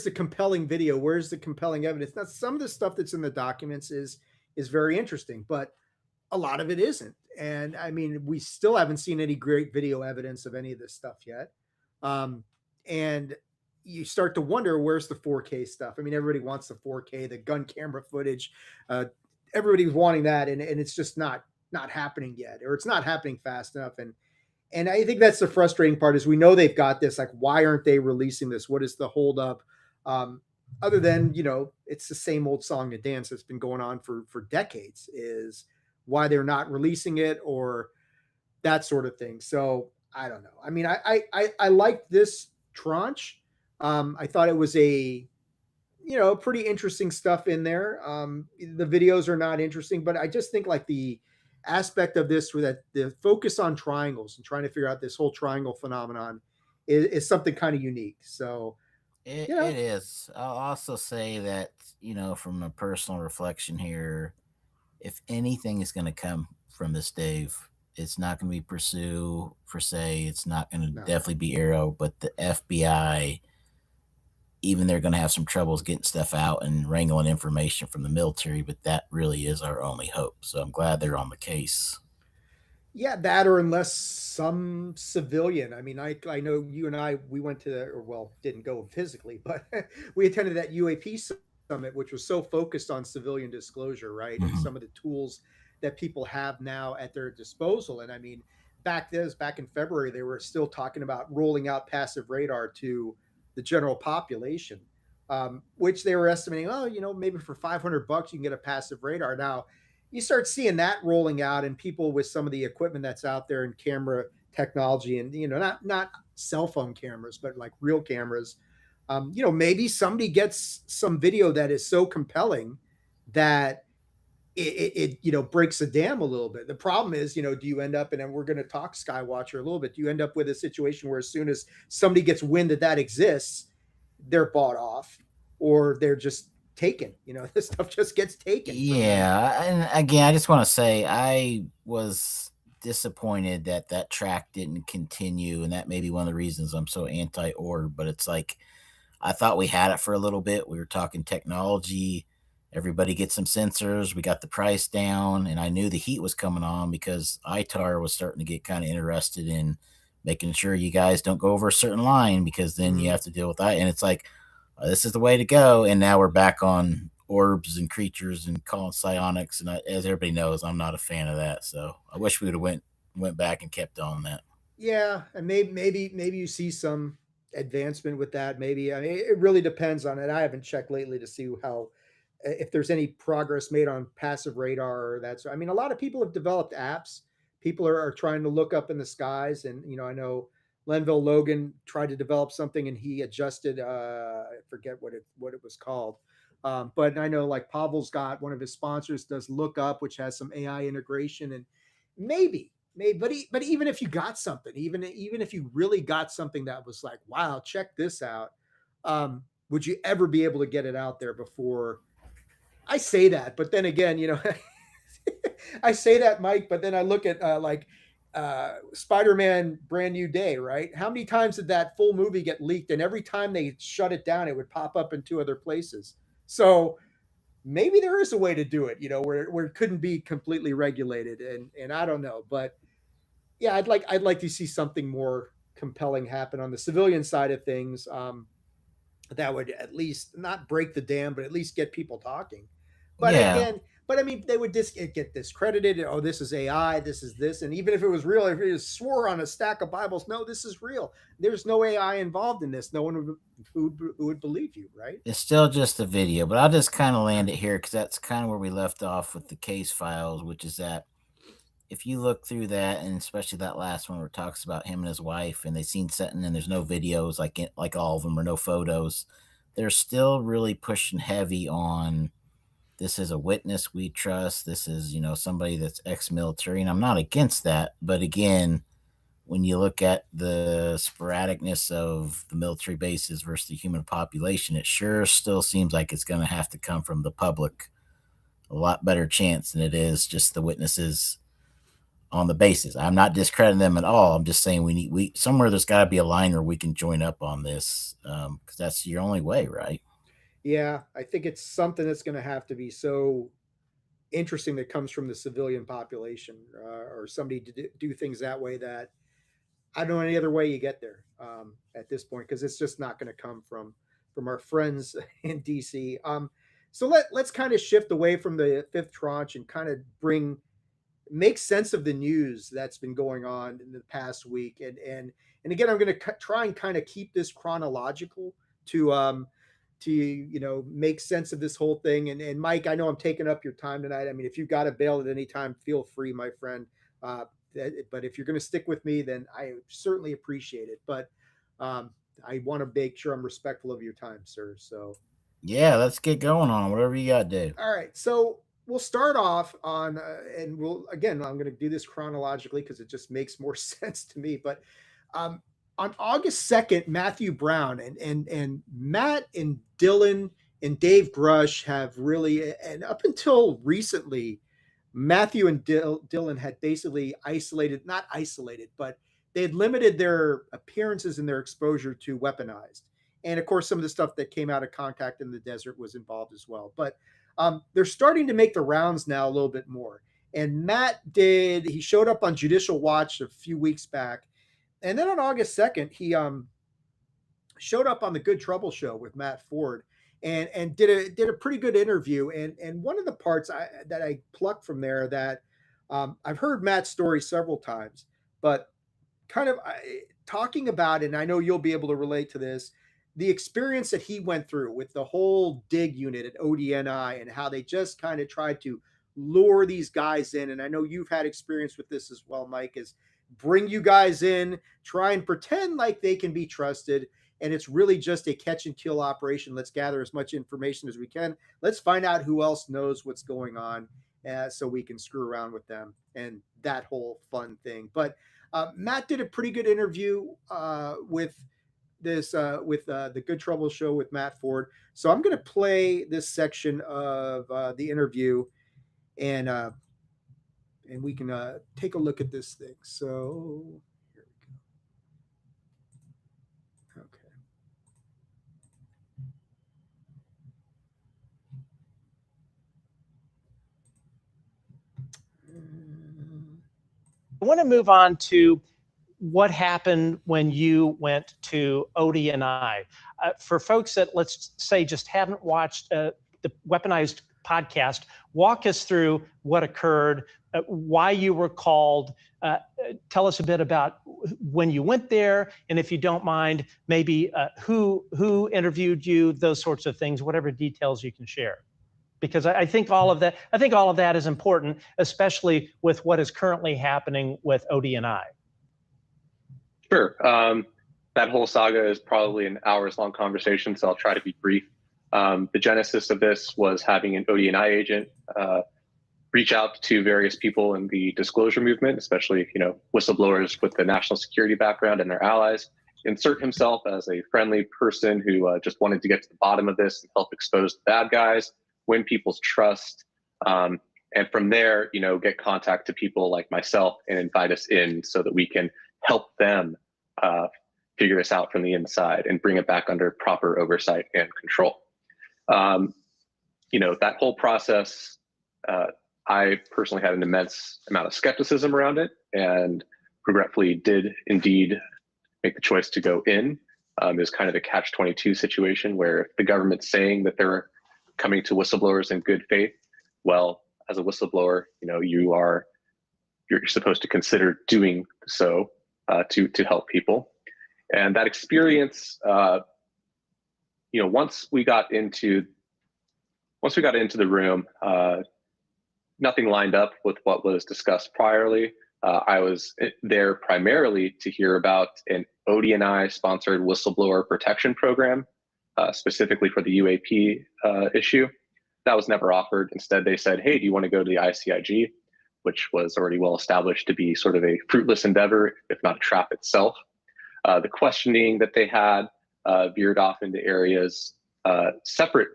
the compelling video? Where's the compelling evidence? Now, some of the stuff that's in the documents is very interesting, but a lot of it isn't. And I mean, we still haven't seen any great video evidence of any of this stuff yet. And you start to wonder, where's the 4K stuff? I mean, everybody wants the 4K, the gun camera footage. Uh, Everybody's wanting that, and it's just not happening yet, or it's not happening fast enough. And I think that's the frustrating part is we know they've got this. Like, why aren't they releasing this? What is the holdup? Um, Other than it's the same old song and dance that's been going on for decades. Is why they're not releasing it or that sort of thing. So I don't know. I mean, I liked this tranche. I thought it was a pretty interesting stuff in there. The videos are not interesting, but I just think like the aspect of this where that the focus on triangles and trying to figure out this whole triangle phenomenon is something kind of unique. So, It, you know, it is. I'll also say that, from a personal reflection here, if anything is going to come from this, Dave, it's not going to be Pursue per se. It's not going to no. definitely be Arrow, but the FBI, even they're going to have some troubles getting stuff out and wrangling information from the military, but that really is our only hope. So I'm glad they're on the case. Yeah, that or unless some civilian. I mean, I know you and I we went to or well didn't go physically, but we attended that UAP summit, which was so focused on civilian disclosure, right, and Mhm. some of the tools that people have now at their disposal. And I mean, back in February, they were still talking about rolling out passive radar to the general population, which they were estimating. Oh, maybe for $500 you can get a passive radar now. You start seeing that rolling out and people with some of the equipment that's out there and camera technology, and not cell phone cameras, but like real cameras. Maybe somebody gets some video that is so compelling that it breaks the dam a little bit. The problem is, do you end up, and then we're going to talk Skywatcher a little bit, do you end up with a situation where as soon as somebody gets wind that exists, they're bought off, or they're just taken? This stuff just gets taken from them. Yeah, and again, I just want to say I was disappointed that that track didn't continue, and that may be one of the reasons I'm so anti-orb. But it's like I thought we had it for a little bit. We were talking technology. Everybody gets some sensors. We got the price down, and I knew the heat was coming on because ITAR was starting to get kind of interested in making sure you guys don't go over a certain line because then you Mhm. have to deal with that. And it's like, this is the way to go. And now we're back on orbs and creatures and calling psionics. And as everybody knows, I'm not a fan of that. So I wish we would have went back and kept on that. Yeah, and maybe you see some advancement with that. Maybe, I mean, it really depends on it. I haven't checked lately to see how, if there's any progress made on passive radar or that's. I mean, a lot of people have developed apps. People are trying to look up in the skies, and I know Lenville Logan tried to develop something, and he adjusted. I forget what it was called. But I know, like, Pavel's got one of his sponsors does Look Up, which has some AI integration, and maybe, but even if you got something, even if you really got something that was like, wow, check this out, would you ever be able to get it out there before? I say that, but then again, I say that, Mike, but then I look at like Spider-Man Brand New Day, right? How many times did that full movie get leaked? And every time they shut it down, it would pop up in two other places. So maybe there is a way to do it, where it couldn't be completely regulated, and I don't know, but yeah, I'd like to see something more compelling happen on the civilian side of things. That would at least not break the dam, but at least get people talking. But Yeah. again, but I mean, they would get discredited. Oh, this is AI. This is this. And even if it was real, if it was swore on a stack of Bibles, no, this is real. There's no AI involved in this. No one who would believe you, right? It's still just a video, but I'll just kind of land it here because that's kind of where we left off with the case files, which is that if you look through that, and especially that last one where it talks about him and his wife, and they seen something, and there's no videos, like all of them, or no photos, they're still really pushing heavy on this is a witness we trust. This is somebody that's ex-military, and I'm not against that, but again, when you look at the sporadicness of the military bases versus the human population, it sure still seems like it's going to have to come from the public a lot better chance than it is just the witnesses on the bases. I'm not discrediting them at all. I'm just saying we somewhere there's got to be a line where we can join up on this because that's your only way, right? Yeah, I think it's something that's going to have to be so interesting that comes from the civilian population, or somebody to do things that way, that I don't know any other way you get there, at this point, because it's just not going to come from our friends in DC. So let's kind of shift away from the fifth tranche and kind of make sense of the news that's been going on in the past week. And again, I'm going to try and kind of keep this chronological to make sense of this whole thing. And Mike, I know I'm taking up your time tonight. I mean, if you've got to bail at any time, feel free, my friend. Uh, but if you're going to stick with me, then I certainly appreciate it. But um, I want to make sure I'm respectful of your time, sir. So, Yeah, let's get going on whatever you got to do. all right. So we'll start off on, and I'm going to do this chronologically because it just makes more sense to me. But um, on August 2nd, Matthew Brown and Matt and Dylan and Dave Grusch have really, and up until recently, Matthew and Dylan had basically not isolated, but they had limited their appearances and their exposure to weaponized. And of course, some of the stuff that came out of Contact in the Desert was involved as well. But they're starting to make the rounds now a little bit more. And he showed up on Judicial Watch a few weeks back. And then on August 2nd, he showed up on the Good Trouble show with Matt Ford, and did a pretty good interview. And one of the parts that I plucked from there, that I've heard Matt's story several times, but kind of talking about, and I know you'll be able to relate to this, the experience that he went through with the whole dig unit at ODNI, and how they just kind of tried to lure these guys in. And I know you've had experience with this as well, Mike, is bring you guys in, try and pretend like they can be trusted. And it's really just a catch and kill operation. Let's gather as much information as we can. Let's find out who else knows what's going on, so we can screw around with them and that whole fun thing. But Matt did a pretty good interview with the Good Trouble Show with Matt Ford. So I'm going to play this section of the interview, and we can take a look at this thing. So here we go. Okay. I want to move on to what happened when you went to Odie and I. For folks that, let's say, just haven't watched the Weaponized podcast, walk us through what occurred, why you were called. Tell us a bit about when you went there, and if you don't mind, maybe who interviewed you, those sorts of things, whatever details you can share. Because I think all of that is important, especially with what is currently happening with Odie and I. Sure. That whole saga is probably an hours-long conversation, so I'll try to be brief. The genesis of this was having an Odie and I agent reach out to various people in the disclosure movement, especially whistleblowers with the national security background and their allies, insert himself as a friendly person who just wanted to get to the bottom of this and help expose the bad guys, win people's trust, and from there, get contact to people like myself and invite us in so that we can help them figure this out from the inside and bring it back under proper oversight and control. That whole process, I personally had an immense amount of skepticism around it, and regretfully did indeed make the choice to go in. It was kind of a catch-22 situation where the government's saying that they're coming to whistleblowers in good faith. Well, as a whistleblower, you're supposed to consider doing so to help people. And that experience, once we got into the room, nothing lined up with what was discussed priorly. I was there primarily to hear about an Odie and I sponsored whistleblower protection program, specifically for the UAP issue. That was never offered. Instead, they said, hey, do you want to go to the ICIG, which was already well established to be sort of a fruitless endeavor, if not a trap itself. The questioning that they had veered off into areas separate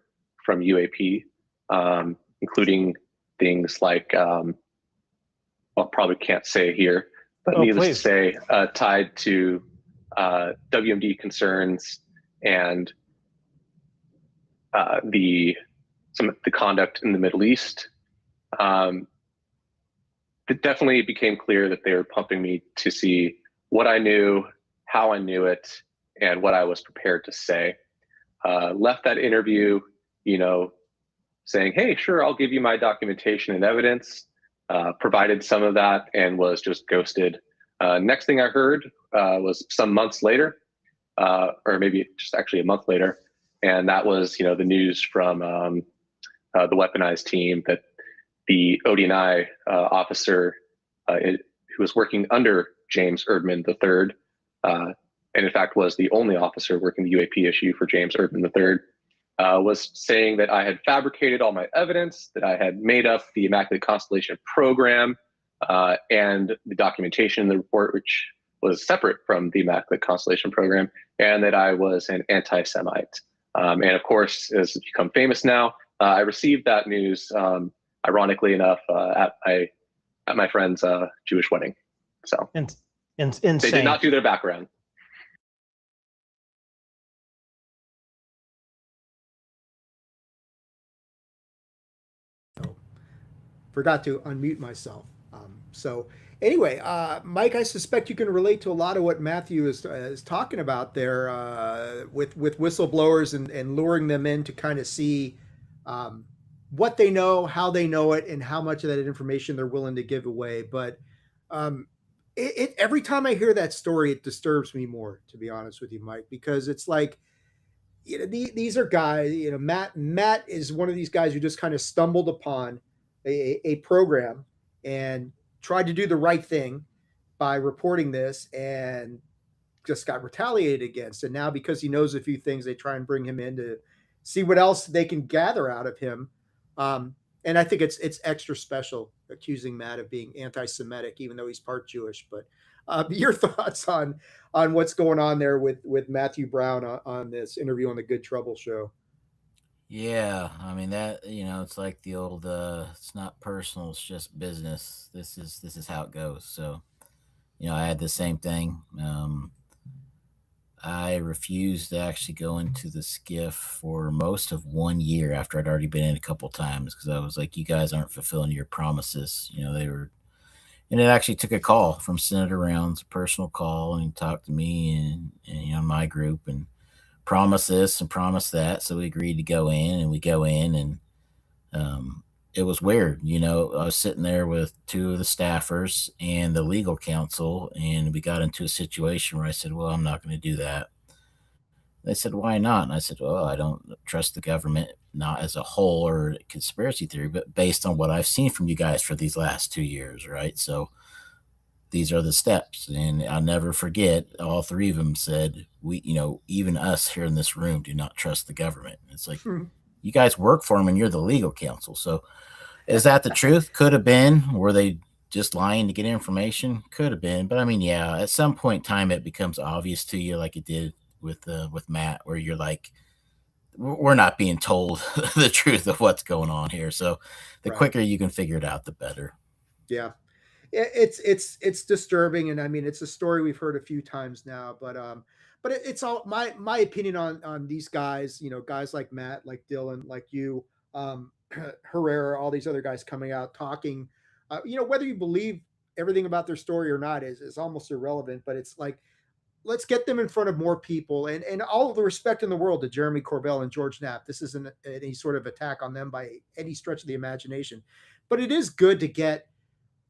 from UAP, including things like, probably can't say here, but needless to say, tied to WMD concerns and some of the conduct in the Middle East. It definitely became clear that they were pumping me to see what I knew, how I knew it, and what I was prepared to say. Left that interview, saying, hey, sure, I'll give you my documentation and evidence. Provided some of that and was just ghosted. Next thing I heard was some months later, or maybe just actually a month later. And that was, the news from the Weaponized team that the Odie and I officer who was working under James Erdman III, and in fact was the only officer working the UAP issue for James Erdman III, was saying that I had fabricated all my evidence, that I had made up the Immaculate Constellation program and the documentation in the report, which was separate from the Immaculate Constellation program, and that I was an anti-Semite. And of course, as it's become famous now, I received that news, ironically enough, at my friend's Jewish wedding. So insane. They did not do their background. Forgot to unmute myself. So anyway, Mike, I suspect you can relate to a lot of what Matthew is talking about there with whistleblowers and luring them in to kind of see what they know, how they know it, and how much of that information they're willing to give away. But every time I hear that story, it disturbs me more, to be honest with you, Mike, because it's like, these are guys, Matt is one of these guys who just kind of stumbled upon a program and tried to do the right thing by reporting this and just got retaliated against. And now because he knows a few things, they try and bring him in to see what else they can gather out of him. And I think it's extra special accusing Matt of being anti-Semitic, even though he's part Jewish. But your thoughts on what's going on there with Matthew Brown on this interview on the Good Trouble show? Yeah, I mean that, it's like the old it's not personal, it's just business. This is how it goes. So, I had the same thing. I refused to actually go into the skiff for most of 1 year after I'd already been in a couple times, because I was like, you guys aren't fulfilling your promises. They were, and it actually took a call from Senator Rounds, a personal call, and he talked to me and my group and promised this and promised that. So we agreed to go in, and we go in, and it was weird. I was sitting there with two of the staffers and the legal counsel, and we got into a situation where I said, well, I'm not going to do that. They said, why not? And I said, well, I don't trust the government, not as a whole or conspiracy theory, but based on what I've seen from you guys for these last 2 years, right? So these are the steps. And I'll never forget, all three of them said, we, even us here in this room do not trust the government. It's like, you guys work for them and you're the legal counsel. So is that the truth? Could have been. Were they just lying to get information? Could have been. But I mean, yeah, at some point in time, it becomes obvious to you, like it did with Matt, where you're like, we're not being told the truth of what's going on here. So the quicker you can figure it out, the better. Yeah. It's disturbing. And I mean, it's a story we've heard a few times now, but it's all my opinion on these guys, guys like Matt, like Dylan, like you, Herrera, all these other guys coming out talking, whether you believe everything about their story or not is almost irrelevant, but it's like, let's get them in front of more people, and all of the respect in the world to Jeremy Corbell and George Knapp. This isn't any sort of attack on them by any stretch of the imagination, but it is good to get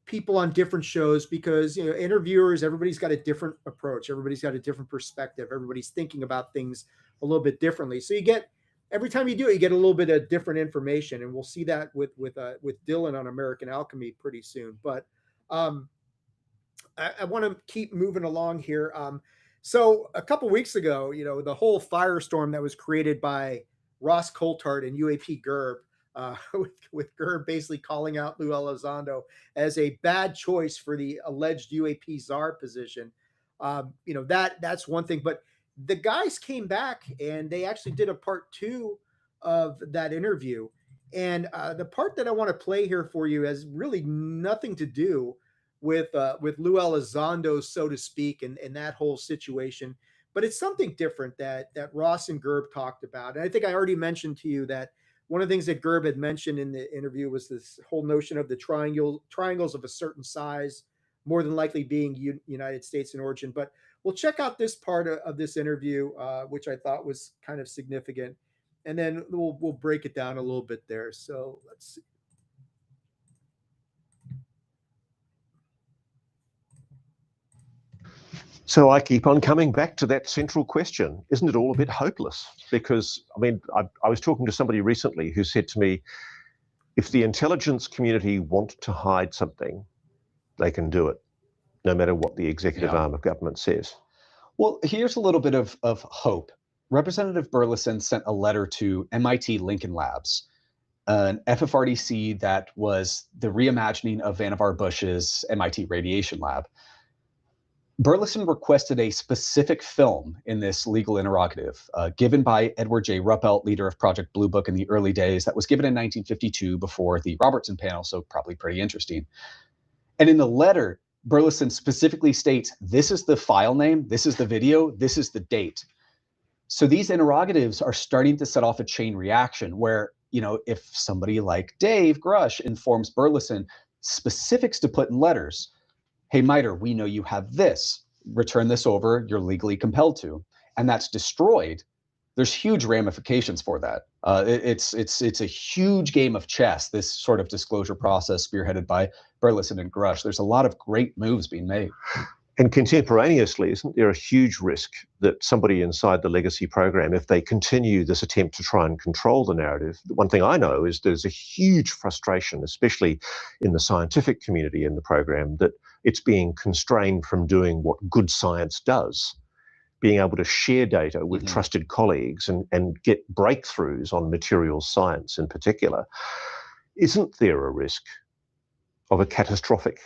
people on different shows because, interviewers, everybody's got a different approach. Everybody's got a different perspective. Everybody's thinking about things a little bit differently. So every time you do it, you get a little bit of different information, and we'll see that with Dylan on American Alchemy pretty soon. But I want to keep moving along here. So a couple weeks ago, the whole firestorm that was created by Ross Coulthard and UAP Gerb, with Gerb basically calling out Lou Elizondo as a bad choice for the alleged UAP czar position. That's one thing, but the guys came back and they actually did a part 2 of that interview. And the part that I want to play here for you has really nothing to do with Lou Elizondo, so to speak, and that whole situation. But it's something different that Ross and Gerb talked about. And I think I already mentioned to you that one of the things that Gerb had mentioned in the interview was this whole notion of the triangles of a certain size, more than likely being United States in origin. But we'll check out this part of this interview, which I thought was kind of significant. And then we'll break it down a little bit there. So let's see. So I keep on coming back to that central question. Isn't it all a bit hopeless? Because, I mean, I was talking to somebody recently who said to me, if the intelligence community want to hide something, they can do it, no matter what the executive arm of government says. Well, here's a little bit of hope. Representative Burleson sent a letter to MIT Lincoln Labs, an FFRDC that was the reimagining of Vannevar Bush's MIT radiation lab. Burleson requested a specific film in this legal interrogative, given by Edward J. Ruppelt, leader of Project Blue Book in the early days. That was given in 1952 before the Robertson panel, so probably pretty interesting. And in the letter, Burleson specifically states, this is the file name, this is the video, this is the date. So these interrogatives are starting to set off a chain reaction where, if somebody like Dave Grusch informs Burleson specifics to put in letters, hey, MITRE, we know you have this, return this over, you're legally compelled to, and that's destroyed, there's huge ramifications for that. It's a huge game of chess, this sort of disclosure process spearheaded by Burleson and Grusch. There's a lot of great moves being made. And contemporaneously, isn't there a huge risk that somebody inside the legacy program, if they continue this attempt to try and control the narrative, one thing I know is there's a huge frustration, especially in the scientific community in the program, that it's being constrained from doing what good science does, being able to share data with trusted colleagues and get breakthroughs on materials science in particular. Isn't there a risk of a catastrophic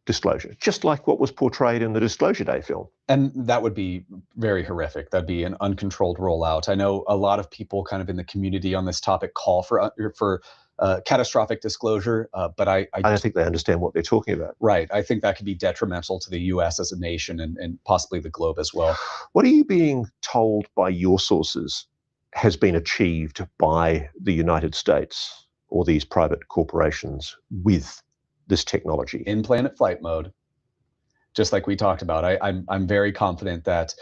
disclosure, just like what was portrayed in the Disclosure Day film? And that would be very horrific. That'd be an uncontrolled rollout. I know a lot of people kind of in the community on this topic call for catastrophic disclosure, but I don't think they understand what they're talking about. Right. I think that could be detrimental to the U.S. as a nation and possibly the globe as well. What are you being told by your sources has been achieved by the United States or these private corporations with this technology? In planet flight mode, just like we talked about. I'm very confident that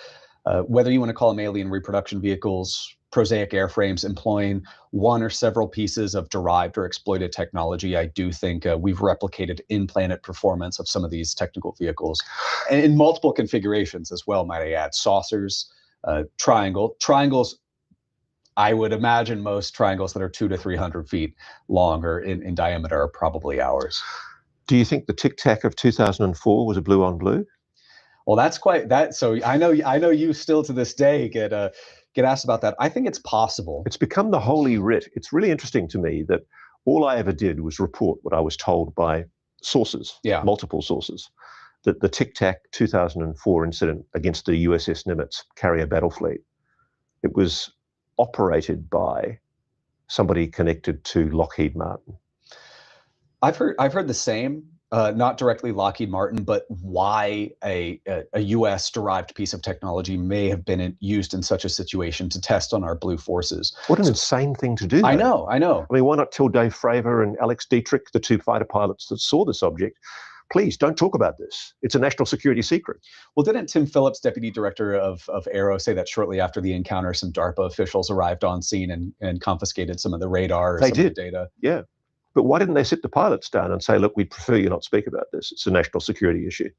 whether you want to call them alien reproduction vehicles, prosaic airframes employing one or several pieces of derived or exploited technology, I do think we've replicated in-planet performance of some of these technical vehicles, and in multiple configurations as well, might I add. Saucers, triangles. I would imagine most triangles that are 200 to 300 feet long or in diameter are probably ours. Do you think the Tic Tac of 2004 was a blue on blue? Well, that's quite that. So I know you still to this day get asked about that. I think it's possible. It's become the holy writ. It's really interesting to me that all I ever did was report what I was told by sources, multiple sources, that the Tic Tac 2004 incident against the USS Nimitz carrier battle fleet, it was operated by somebody connected to Lockheed Martin. I've heard the same, not directly Lockheed Martin, but why a U.S. derived piece of technology may have been used in such a situation to test on our blue forces. What an insane thing to do, though. I know. I mean, why not tell Dave Fravor and Alex Dietrich, the two fighter pilots that saw this object, please don't talk about this. It's a national security secret. Well, didn't Tim Phillips, deputy director of Aero, say that shortly after the encounter, some DARPA officials arrived on scene and confiscated some of the radar or some of the data? Yeah. But why didn't they sit the pilots down and say, look, we'd prefer you not speak about this. It's a national security issue.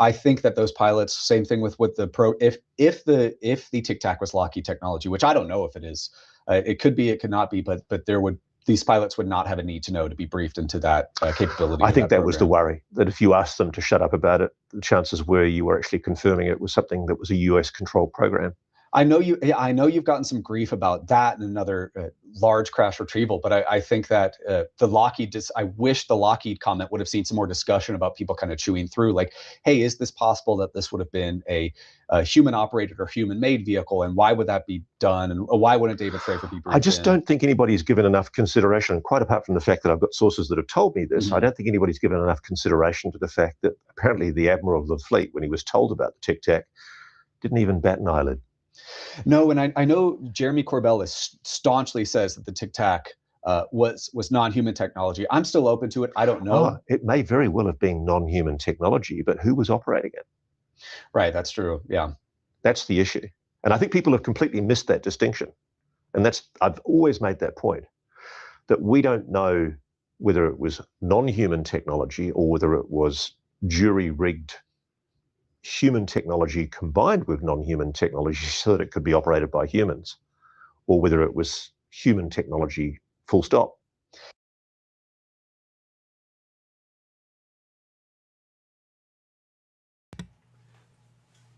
I think that those pilots, same thing with if the Tic Tac was Lockheed technology, which I don't know if it is, it could be, it could not be, but these pilots would not have a need to know to be briefed into that capability. I think that was the worry, that if you asked them to shut up about it, the chances were you were actually confirming it was something that was a US controlled program. I know you've gotten some grief about that and another large crash retrieval, but I think that I wish the Lockheed comment would have seen some more discussion about people kind of chewing through, like, hey, is this possible that this would have been a human operated or human made vehicle, and why would that be done, and why wouldn't David Fravor be briefed? I just don't think anybody's given enough consideration, quite apart from the fact that I've got sources that have told me this. I don't think anybody's given enough consideration to the fact that apparently the Admiral of the Fleet, when he was told about the Tic Tac, didn't even bat an eyelid. No, and I know Jeremy Corbell staunchly says that the Tic Tac was non-human technology. I'm still open to it. I don't know. It may very well have been non-human technology, but who was operating it? Right, that's true. Yeah. That's the issue. And I think people have completely missed that distinction. And I've always made that point, that we don't know whether it was non-human technology or whether it was jury-rigged human technology combined with non-human technology so that it could be operated by humans, or whether it was human technology full stop.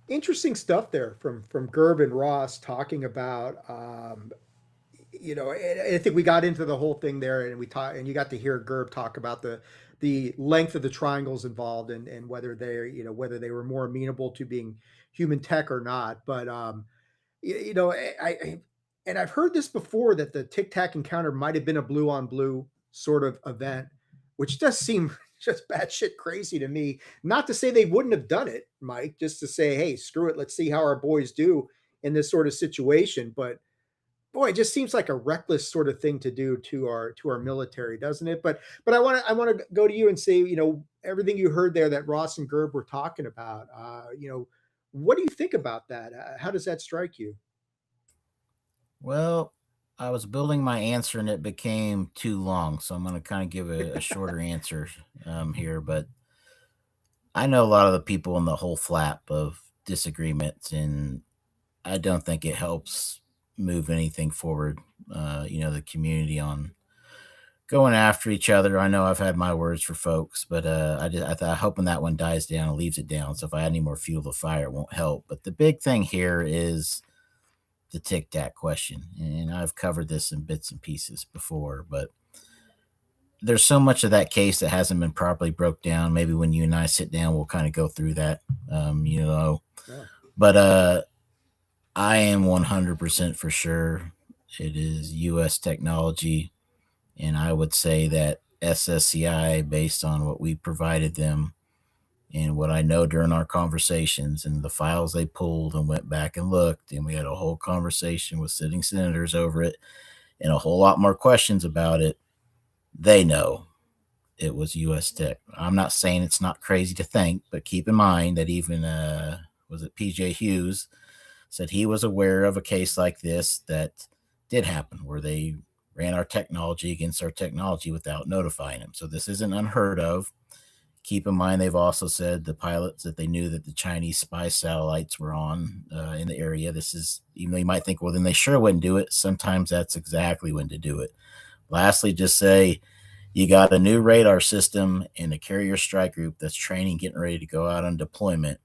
Interesting stuff there from Gerb and Ross talking about I think we got into the whole thing there, and you got to hear Gerb talk about the length of the triangles involved and whether they were more amenable to being human tech or not. But I've heard this before, that the Tic Tac encounter might have been a blue on blue sort of event, which does seem just batshit crazy to me. Not to say they wouldn't have done it, Mike, just to say, hey, screw it, let's see how our boys do in this sort of situation. But boy, it just seems like a reckless sort of thing to do to our military, doesn't it? But I want to go to you and say, everything you heard there that Ross and Gerb were talking about, what do you think about that? How does that strike you? Well, I was building my answer and it became too long, so I'm going to kind of give a shorter answer here. But I know a lot of the people in the whole flap of disagreements, and I don't think it helps move anything forward. The community on going after each other. I know I've had my words for folks, but I hope when that one dies down, it leaves it down. So if I add any more fuel to the fire, it won't help. But the big thing here is the tic tac question, and I've covered this in bits and pieces before, but there's so much of that case that hasn't been properly broke down. Maybe when you and I sit down, we'll kind of go through that. Yeah. But I am 100% for sure it is U.S. technology, and I would say that SSCI, based on what we provided them and what I know during our conversations and the files they pulled and went back and looked, and we had a whole conversation with sitting senators over it and a whole lot more questions about it. They know it was U.S. tech. I'm not saying it's not crazy to think, but keep in mind that even was it PJ Hughes said he was aware of a case like this that did happen, where they ran our technology against our technology without notifying him. So this isn't unheard of. Keep in mind, they've also said the pilots that they knew that the Chinese spy satellites were on in the area. This is, even though you might think, well, then they sure wouldn't do it. Sometimes that's exactly when to do it. Lastly, just say you got a new radar system and a carrier strike group that's training, getting ready to go out on deployment.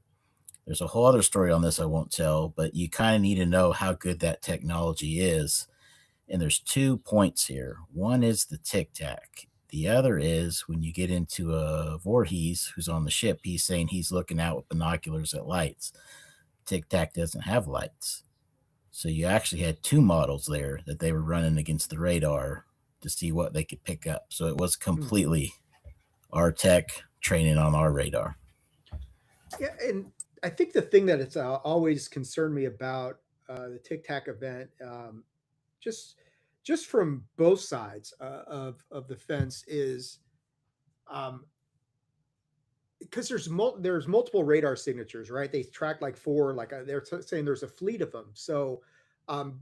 There's a whole other story on this I won't tell, but you kind of need to know how good that technology is. And there's 2 points here. One is the tic tac. The other is when you get into Voorhees, who's on the ship, he's saying he's looking out with binoculars at lights. Tic tac doesn't have lights. So you actually had 2 models there that they were running against the radar to see what they could pick up. So it was completely our tech training on our radar. Yeah, and I think the thing that it's always concerned me about the Tic Tac event, just just from both sides of the fence, is um, because there's multiple radar signatures, right? They track like four, like they're saying there's a fleet of them. So, um,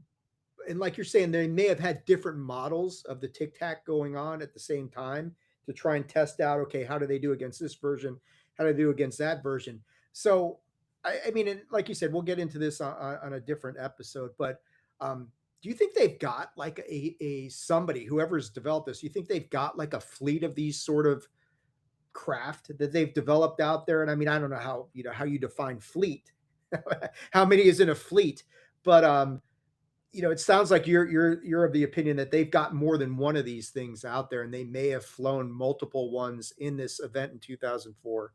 and like you're saying, they may have had different models of the Tic Tac going on at the same time to try and test out, okay, how do they do against this version? How do they do against that version? So, I mean, and like you said, we'll get into this on a different episode, but do you think they've got like a somebody, whoever's developed this, you think they've got like a fleet of these sort of craft that they've developed out there? And I mean, I don't know how you define fleet, how many is in a fleet, but it sounds like you're of the opinion that they've got more than one of these things out there, and they may have flown multiple ones in this event in 2004.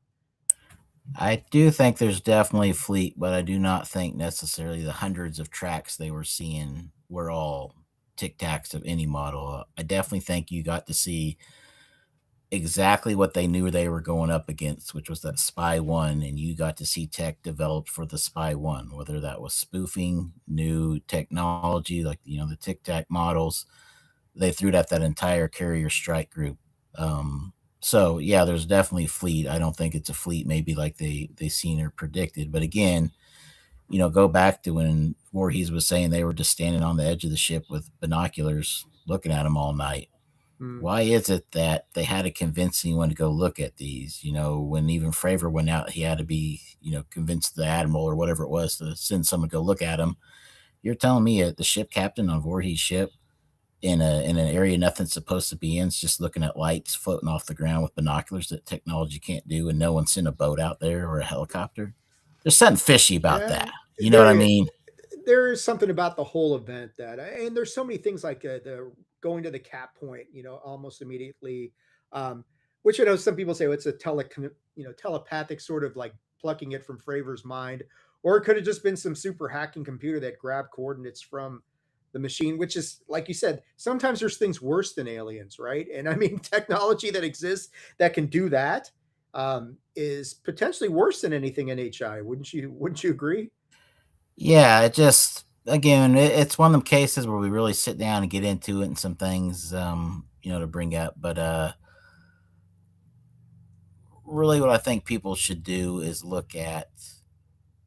I do think there's definitely a fleet, but I do not think necessarily the hundreds of tracks they were seeing were all tic tacs of any model. I definitely think you got to see exactly what they knew they were going up against, which was that Spy One, and you got to see tech developed for the Spy One, whether that was spoofing, new technology like the Tic Tac models. They threw it at that entire carrier strike group. So yeah, there's definitely fleet. I don't think it's a fleet maybe like they seen or predicted, but again, go back to when Voorhees was saying they were just standing on the edge of the ship with binoculars looking at them all night. Why is it that they had to convince anyone to go look at these? When even Fravor went out, he had to be, convinced the admiral or whatever it was to send someone to go look at them. You're telling me the ship captain on Voorhees' ship in an area nothing's supposed to be in, is just looking at lights floating off the ground with binoculars that technology can't do, and no one sent a boat out there or a helicopter? There's something fishy about that. You know what I mean? There is something about the whole event and there's so many things like the going to the cap point, almost immediately, which I know some people say, it's a telepathic sort of like plucking it from Fravor's mind, or it could have just been some super hacking computer that grabbed coordinates from the machine, which is, like you said, sometimes there's things worse than aliens, right? And I mean, technology that exists that can do that is potentially worse than anything in HI. Wouldn't you agree? Yeah, it just, again, it's one of them cases where we really sit down and get into it and some things, to bring up. But really, what I think people should do is look at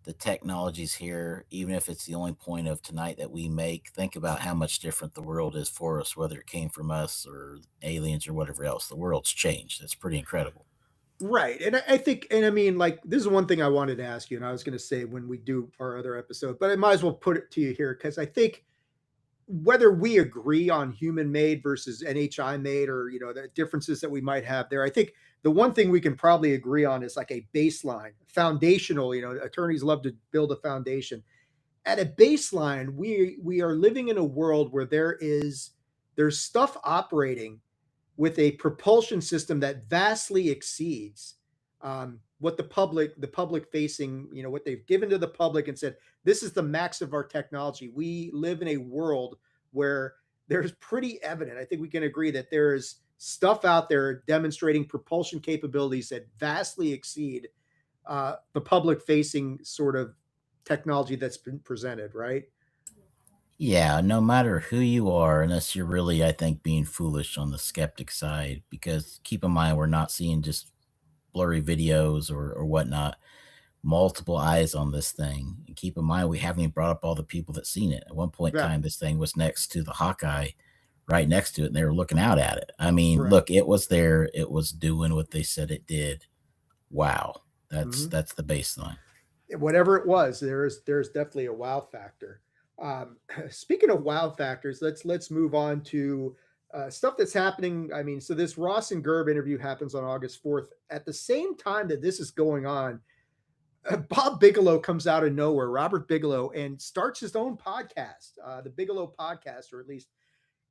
the technologies here, even if it's the only point of tonight that we make. Think about how much different the world is for us, whether it came from us or aliens or whatever else. The world's changed. It's pretty incredible. Right. And I think, and I mean, like, this is one thing I wanted to ask you, and I was going to say when we do our other episode, but I might as well put it to you here because I think whether we agree on human made versus NHI made, or, you know, the differences that we might have there, I think the one thing we can probably agree on is like a baseline, foundational, you know, attorneys love to build a foundation. At a baseline, we are living in a world where there's stuff operating with a propulsion system that vastly exceeds what the public facing, you know, what they've given to the public and said, this is the max of our technology. We live in a world where there's pretty evident, I think we can agree that there is stuff out there demonstrating propulsion capabilities that vastly exceed the public facing sort of technology that's been presented, right? Yeah, no matter who you are, unless you're really, I think, being foolish on the skeptic side, because keep in mind, we're not seeing just blurry videos or whatnot, multiple eyes on this thing. And keep in mind, we haven't even brought up all the people that seen it. At one point in Yeah. time, this thing was next to the Hawkeye, right next to it, and they were looking out at it. I mean, Right. look, it was there. It was doing what they said it did. Wow. Mhm. That's the baseline. Whatever it was, there's definitely a wow factor. Speaking of wow factors, let's move on to stuff that's happening. I mean, so this Ross and Gerb interview happens on August 4th. At the same time that this is going on, Bob Bigelow comes out of nowhere, Robert Bigelow, and starts his own podcast, the Bigelow podcast, or at least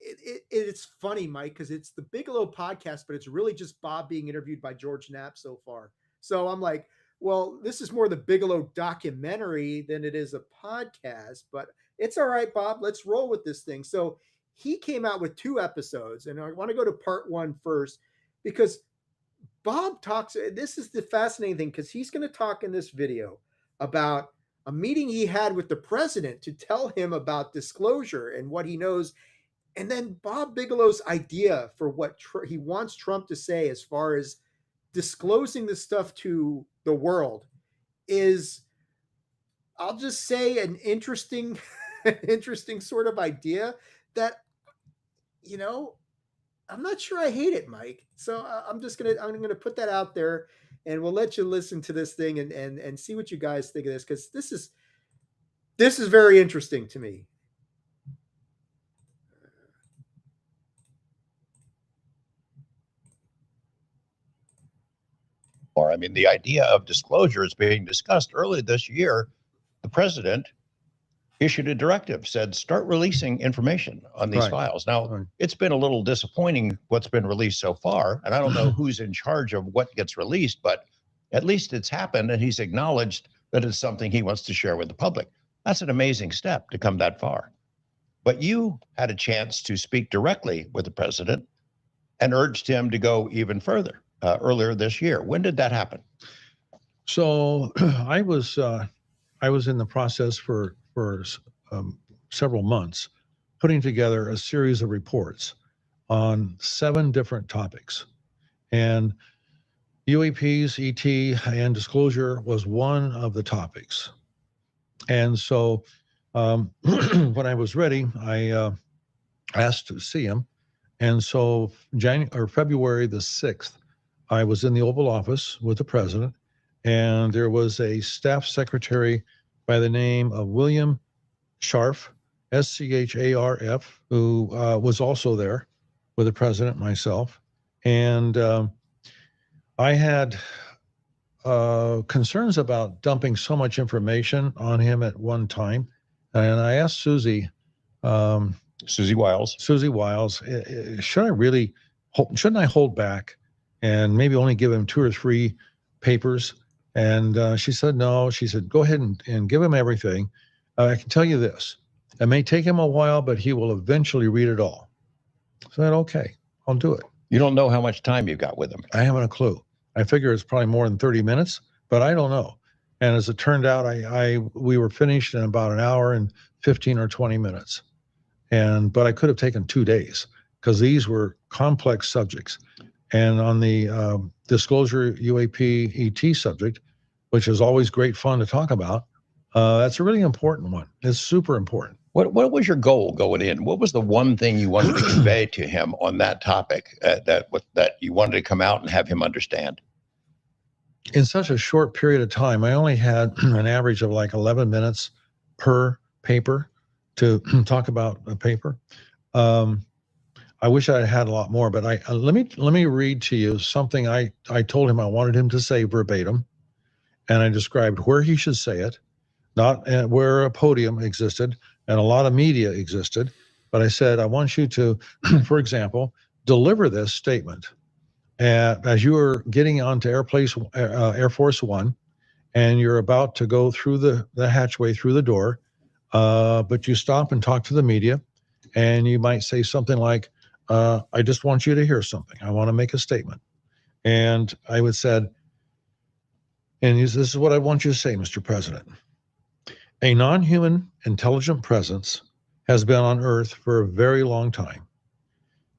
it's funny, Mike, because it's the Bigelow podcast, but it's really just Bob being interviewed by George Knapp so far. So I'm like, well, this is more the Bigelow documentary than it is a podcast, but it's all right, Bob. Let's roll with this thing. So he came out with 2 episodes, and I want to go to part 1 first because Bob talks. This is the fascinating thing because he's going to talk in this video about a meeting he had with the president to tell him about disclosure and what he knows. And then Bob Bigelow's idea for what he wants Trump to say as far as disclosing this stuff to the world is, I'll just say, an interesting, interesting sort of idea that, you know, I'm not sure I hate it, Mike. So I'm gonna put that out there, and we'll let you listen to this thing and see what you guys think of this, because this is very interesting to me. I mean, the idea of disclosure is being discussed. Early this year, the president issued a directive, said, start releasing information on these files. Now, it's been a little disappointing what's been released so far, and I don't know who's in charge of what gets released, but at least it's happened, and he's acknowledged that it's something he wants to share with the public. That's an amazing step to come that far. But you had a chance to speak directly with the president and urged him to go even further earlier this year. When did that happen? So I was in the process for several months putting together a series of reports on 7 different topics, and UAPs, ET, and disclosure was one of the topics. And so when I was ready, I asked to see him, and so February the 6th, I was in the Oval Office with the president, and there was a staff secretary by the name of William Scharf, Scharf, who was also there with the president, myself. And I had concerns about dumping so much information on him at one time. And I asked Susie Wiles, shouldn't I hold back and maybe only give him 2 or 3 papers? And she said, no. She said, go ahead and give him everything. I can tell you this, it may take him a while, but he will eventually read it all. I said, okay, I'll do it. You don't know how much time you got with him. I haven't a clue. I figure it's probably more than 30 minutes, but I don't know. And as it turned out, we were finished in about an hour and 15 or 20 minutes. But I could have taken 2 days because these were complex subjects. And on the disclosure UAP ET subject, which is always great fun to talk about, that's a really important one. It's super important. What was your goal going in? What was the one thing you wanted to convey to him on that topic that you wanted to come out and have him understand? in such a short period of time, I only had an average of like 11 minutes per paper to talk about a paper. I wish I had a lot more, but let me read to you something I told him I wanted him to say verbatim, and I described where he should say it, not where a podium existed and a lot of media existed, but I said, I want you to, for example, deliver this statement as you are getting onto Air Force One, and you're about to go through the hatchway through the door, but you stop and talk to the media, and you might say something like, I just want you to hear something. I want to make a statement. And I would said, this is what I want you to say, Mr. President. A non-human intelligent presence has been on Earth for a very long time,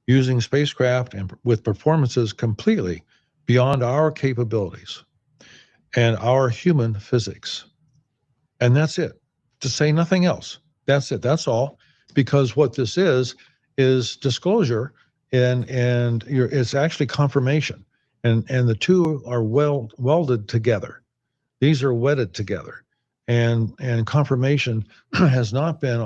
using spacecraft and with performances completely beyond our capabilities and our human physics. And that's it. To say nothing else. That's it. That's all. Because what this is disclosure, and it's actually confirmation. And the two are welded together. These are wedded together. And confirmation has not been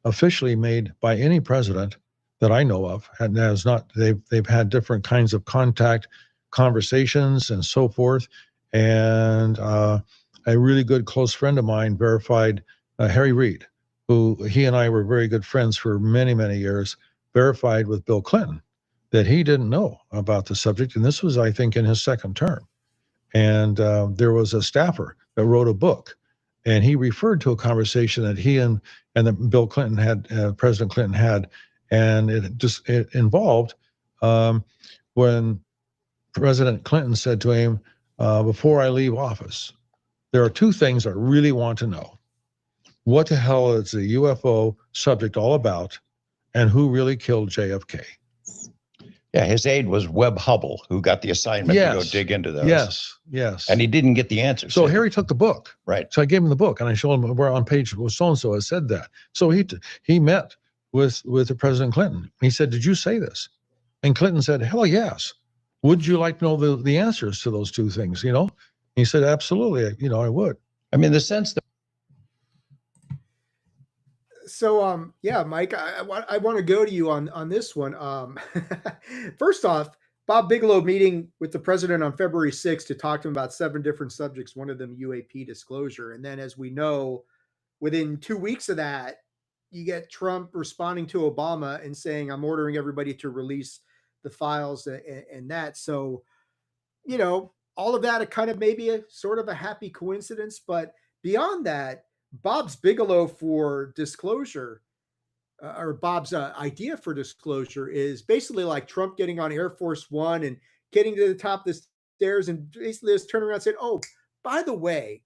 officially made by any president that I know of. And has not. They've had different kinds of contact, conversations, and so forth. And a really good close friend of mine verified, Harry Reid, who he and I were very good friends for many, many years, verified with Bill Clinton that he didn't know about the subject. And this was, I think, in his second term. And there was a staffer that wrote a book, and he referred to a conversation that he and that Bill Clinton had, President Clinton had, and it involved when President Clinton said to him, before I leave office, there are two things I really want to know. What the hell is the UFO subject all about, and who really killed JFK? Yeah, his aide was Webb Hubble, who got the assignment to go dig into those. Yes. And he didn't get the answers. So Harry took the book. Right. So I gave him the book, and I showed him where on page so-and-so it said that. So he met with the President Clinton. He said, did you say this? And Clinton said, hell yes. Would you like to know the answers to those two things, He said, absolutely, I would. I mean, the sense that. So, yeah, Mike, I want to go to you on this one. First off, Bob Bigelow meeting with the president on February 6th to talk to him about 7 different subjects, one of them UAP disclosure. And then, as we know, within 2 weeks of that, you get Trump responding to Obama and saying, I'm ordering everybody to release the files and that. So, all of that, kind of maybe a sort of a happy coincidence. But beyond that, Bob's Bigelow for disclosure, or Bob's idea for disclosure, is basically like Trump getting on Air Force One and getting to the top of the stairs and basically just turning around and saying, oh, by the way,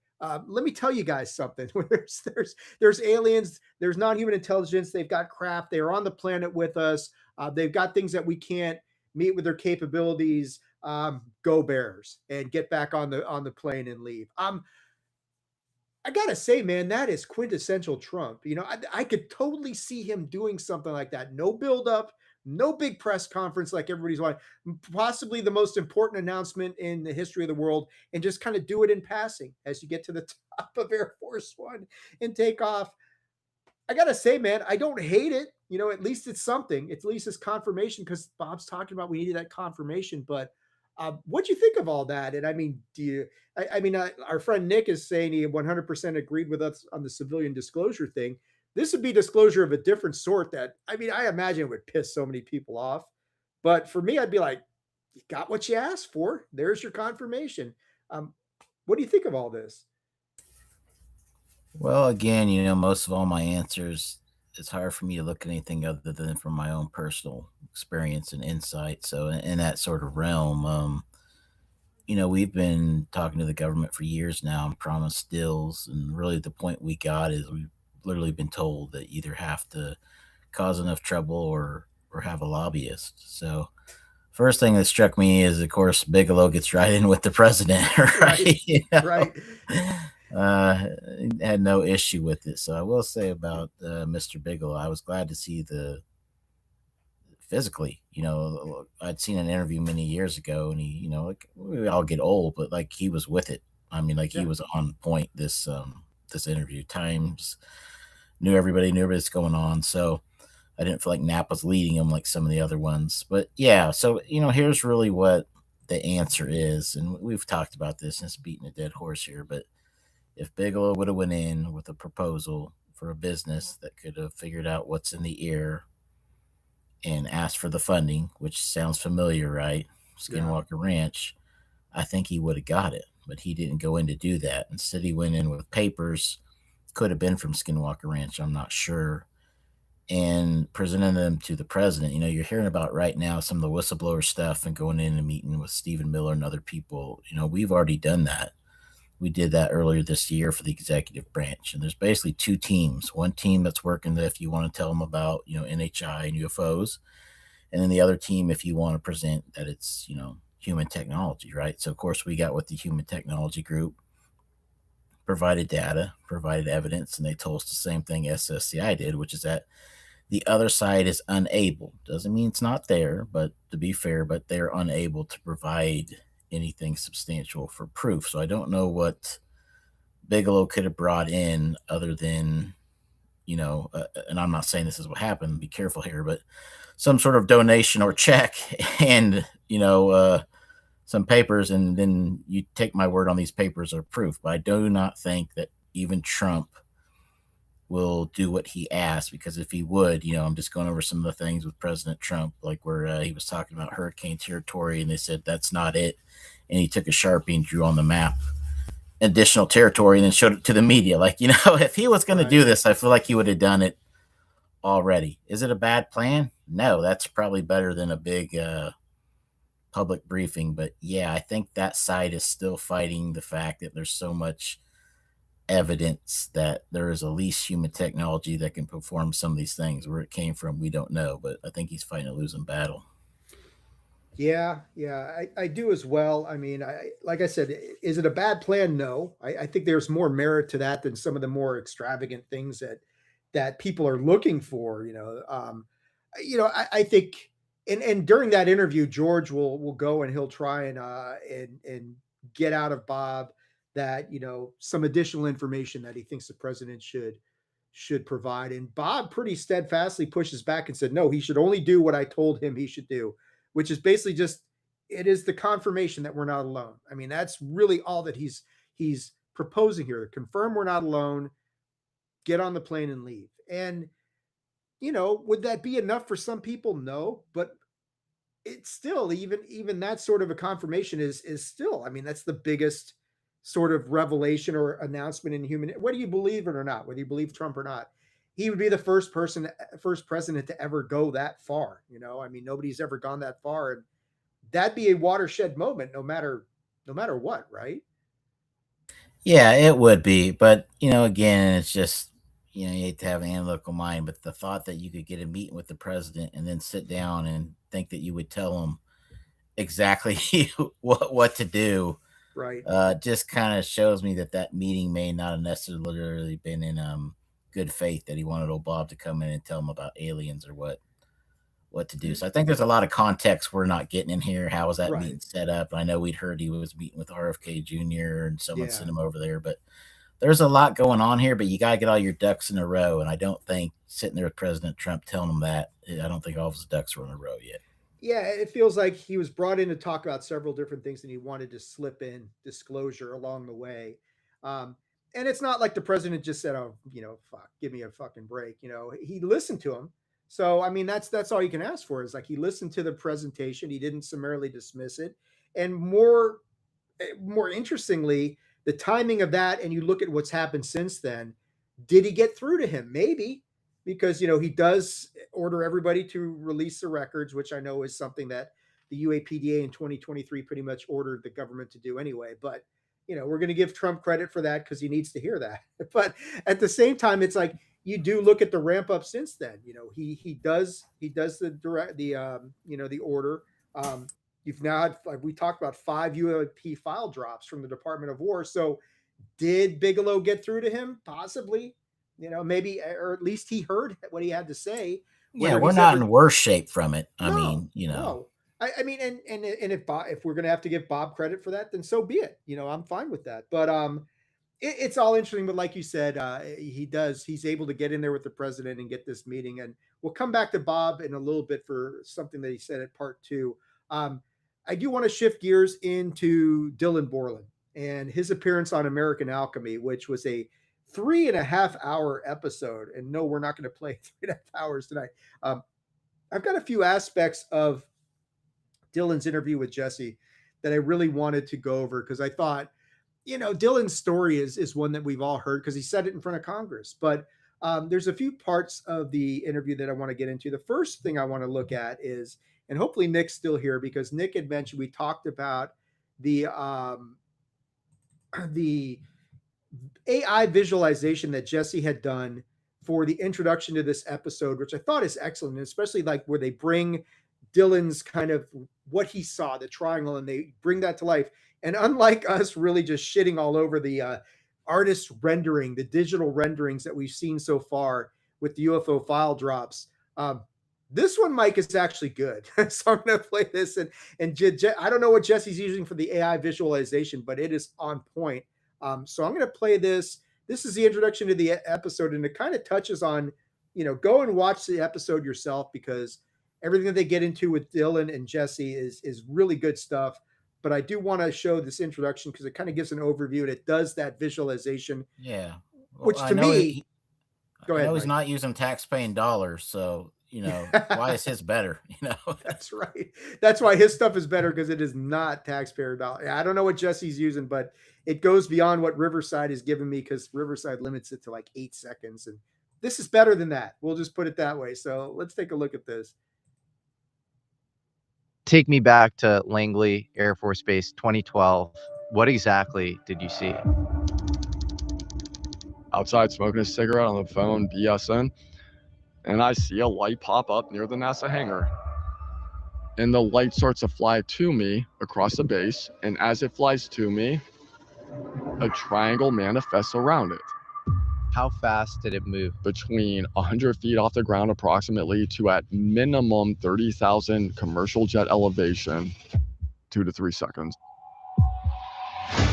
let me tell you guys something. There's aliens, there's non-human intelligence, they've got craft, they're on the planet with us, they've got things that we can't meet with their capabilities. Go Bears, and get back on the plane and leave. I gotta say, man, that is quintessential Trump. I could totally see him doing something like that. No buildup, no big press conference like everybody's wanting. Possibly the most important announcement in the history of the world, and just kind of do it in passing as you get to the top of Air Force One and take off. I gotta say, man, I don't hate it. At least it's something. At least it's confirmation, because Bob's talking about we needed that confirmation. But what do you think of all that? And I mean, our friend Nick is saying he 100% agreed with us on the civilian disclosure thing. This would be disclosure of a different sort that, I imagine it would piss so many people off. But for me, I'd be like, you got what you asked for. There's your confirmation. What do you think of all this? Well, again, most of all my answers, it's hard for me to look at anything other than from my own personal experience and insight. So in that sort of realm, we've been talking to the government for years now and promised stills. And really the point we got is we've literally been told that you either have to cause enough trouble or have a lobbyist. So first thing that struck me is, of course, Bigelow gets right in with the president, right? Right. Had no issue with it. So I will say about Mr. Bigelow, I was glad to see the physically. I'd seen an interview many years ago, and he, like we all get old, but like he was with it. I mean, like he was on point. This interview times knew everybody's going on. So I didn't feel like Knapp was leading him like some of the other ones. But yeah, so here's really what the answer is, and we've talked about this and it's beating a dead horse here, but if Bigelow would have went in with a proposal for a business that could have figured out what's in the air and asked for the funding, which sounds familiar, right? Skinwalker Ranch, I think he would have got it, but he didn't go in to do that. Instead, he went in with papers, could have been from Skinwalker Ranch, I'm not sure, and presented them to the president. You're hearing about right now some of the whistleblower stuff and going in and meeting with Stephen Miller and other people. We've already done that. We did that earlier this year for the executive branch. And there's basically two teams. One team that's working if you want to tell them about, NHI and UFOs. And then the other team, if you want to present that it's, human technology, right? So, of course, we got with the human technology group, provided data, provided evidence, and they told us the same thing SSCI did, which is that the other side is unable. Doesn't mean it's not there, but to be fair, but they're unable to provide anything substantial for proof. So I don't know what Bigelow could have brought in other than, and I'm not saying this is what happened, be careful here, but some sort of donation or check and, some papers, and then you take my word on these papers are proof. But I do not think that even Trump will do what he asked, because if he would, I'm just going over some of the things with President Trump, like where he was talking about hurricane territory and they said that's not it. And he took a Sharpie and drew on the map additional territory and then showed it to the media. Like, if he was going to do this, I feel like he would have done it already. Is it a bad plan? No, that's probably better than a big public briefing. But yeah, I think that side is still fighting the fact that there's so much evidence that there is at least human technology that can perform some of these things. Where it came from, we don't know, but I think he's fighting a losing battle. Yeah, I do as well. I mean, like I said, is it a bad plan? No, I think there's more merit to that than some of the more extravagant things that people are looking for. I think, and during that interview, George will go and he'll try and get out of Bob that some additional information that he thinks the president should provide, and Bob pretty steadfastly pushes back and said, no, he should only do what I told him he should do, which is basically just, it is the confirmation that we're not alone. I mean, that's really all that he's proposing here. Confirm we're not alone, get on the plane and leave. And, would that be enough for some people? No, but it's still, even that sort of a confirmation is still, I mean, that's the biggest sort of revelation or announcement in human, whether you believe it or not, whether you believe Trump or not. He would be the first president to ever go that far. I mean, nobody's ever gone that far, and that'd be a watershed moment, no matter what, right? Yeah, it would be, but again, it's just you hate to have an analytical mind, but the thought that you could get a meeting with the president and then sit down and think that you would tell him exactly what to do, right? Just kind of shows me that meeting may not have necessarily been in good faith, that he wanted old Bob to come in and tell him about aliens or what to do. So I think there's a lot of context we're not getting in here. How was that meeting set up? I know we'd heard he was meeting with RFK Jr. and someone sent him over there, but there's a lot going on here, but you got to get all your ducks in a row. And I don't think sitting there with President Trump telling him that, I don't think all of his ducks were in a row yet. Yeah, it feels like he was brought in to talk about several different things and he wanted to slip in disclosure along the way. And it's not like the president just said, oh, fuck, give me a fucking break. He listened to him. So, I mean, that's all you can ask for, is like he listened to the presentation. He didn't summarily dismiss it. And more interestingly, the timing of that, and you look at what's happened since then, did he get through to him? Maybe, because, he does order everybody to release the records, which I know is something that the UAPDA in 2023 pretty much ordered the government to do anyway. But, we're going to give Trump credit for that because he needs to hear that. But at the same time, it's like, you do look at the ramp up since then. He does the order. You've now had, like we talked about, 5 UAP file drops from the Department of War. So did Bigelow get through to him? Possibly, maybe, or at least he heard what he had to say. Yeah, we're not in worse shape from it. I mean, no. I mean, and if we're gonna have to give Bob credit for that, then so be it. I'm fine with that. But it's all interesting. But like you said, he's able to get in there with the president and get this meeting. And we'll come back to Bob in a little bit for something that he said at part 2. I do want to shift gears into Dylan Borland and his appearance on American Alchemy, which was a 3.5-hour episode. And no, we're not going to play 3.5 hours tonight. I've got a few aspects of Dylan's interview with Jesse that I really wanted to go over because I thought, Dylan's story is one that we've all heard because he said it in front of Congress. But there's a few parts of the interview that I want to get into. The first thing I want to look at is, and hopefully Nick's still here because Nick had mentioned we talked about the AI visualization that Jesse had done for the introduction to this episode, which I thought is excellent, and especially like where they bring Dylan's kind of what he saw, the triangle, and they bring that to life. And unlike us really just shitting all over the artist rendering, the digital renderings that we've seen so far with the UFO file drops, this one, Mike, is actually good. So I'm going to play this. And I don't know what Jesse's using for the AI visualization, but it is on point. So I'm going to play this. This is the introduction to the episode, and it kind of touches on, go and watch the episode yourself because everything that they get into with Dylan and Jesse is really good stuff. But I do want to show this introduction because it kind of gives an overview and it does that visualization. Yeah. Well, which to me, go ahead. I know he's not using tax-paying dollars, so why is his better? That's right. That's why his stuff is better because it is not taxpayer dollars. I don't know what Jesse's using, but it goes beyond what Riverside is giving me because Riverside limits it to like 8 seconds, and this is better than that. We'll just put it that way. So let's take a look at this. Take me back to Langley Air Force Base 2012. What exactly did you see? Outside smoking a cigarette on the phone, BSN, and I see a light pop up near the NASA hangar. And the light starts to fly to me across the base, and as it flies to me, a triangle manifests around it. How fast did it move? Between 100 feet off the ground approximately to at minimum 30,000 commercial jet elevation, 2 to 3 seconds.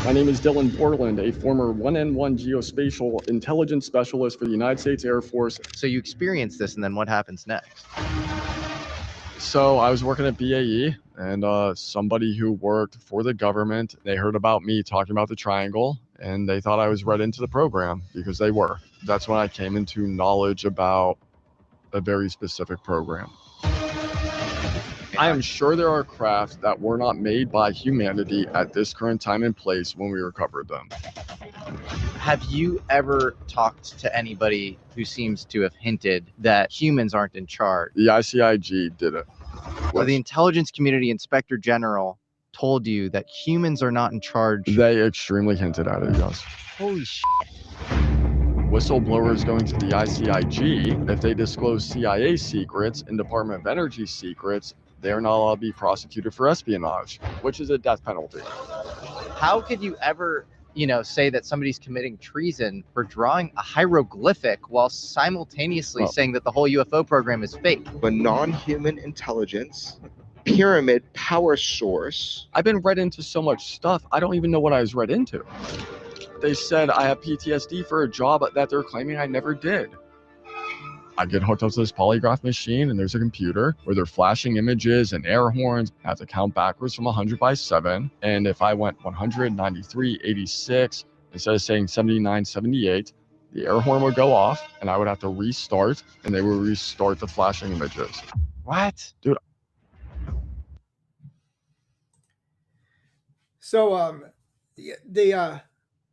My name is Dylan Borland, a former 1N1 geospatial intelligence specialist for the United States Air Force. So you experienced this, and then what happens next? So I was working at BAE, and somebody who worked for the government, they heard about me talking about the triangle, and they thought I was read into the program because they were. That's when I came into knowledge about a very specific program. I am sure there are craft that were not made by humanity at this current time and place when we recovered them. Have you ever talked to anybody who seems to have hinted that humans aren't in charge? The ICIG did it. Or the intelligence community inspector general told you that humans are not in charge? They extremely hinted at it, yes. Holy shit. Whistleblowers going to the ICIG, if they disclose CIA secrets and Department of Energy secrets, they're not allowed to be prosecuted for espionage, which is a death penalty. How could you ever, say that somebody's committing treason for drawing a hieroglyphic while simultaneously saying that the whole UFO program is fake? The non-human intelligence, pyramid power source. I've been read into so much stuff, I don't even know what I was read into. They said I have PTSD for a job that they're claiming I never did. I get hooked up to this polygraph machine, and there's a computer where they're flashing images and air horns. I have to count backwards from 100 by 7. And if I went 100, 93, 86, instead of saying 79, 78, the air horn would go off, and I would have to restart, and they would restart the flashing images. What? Dude. So the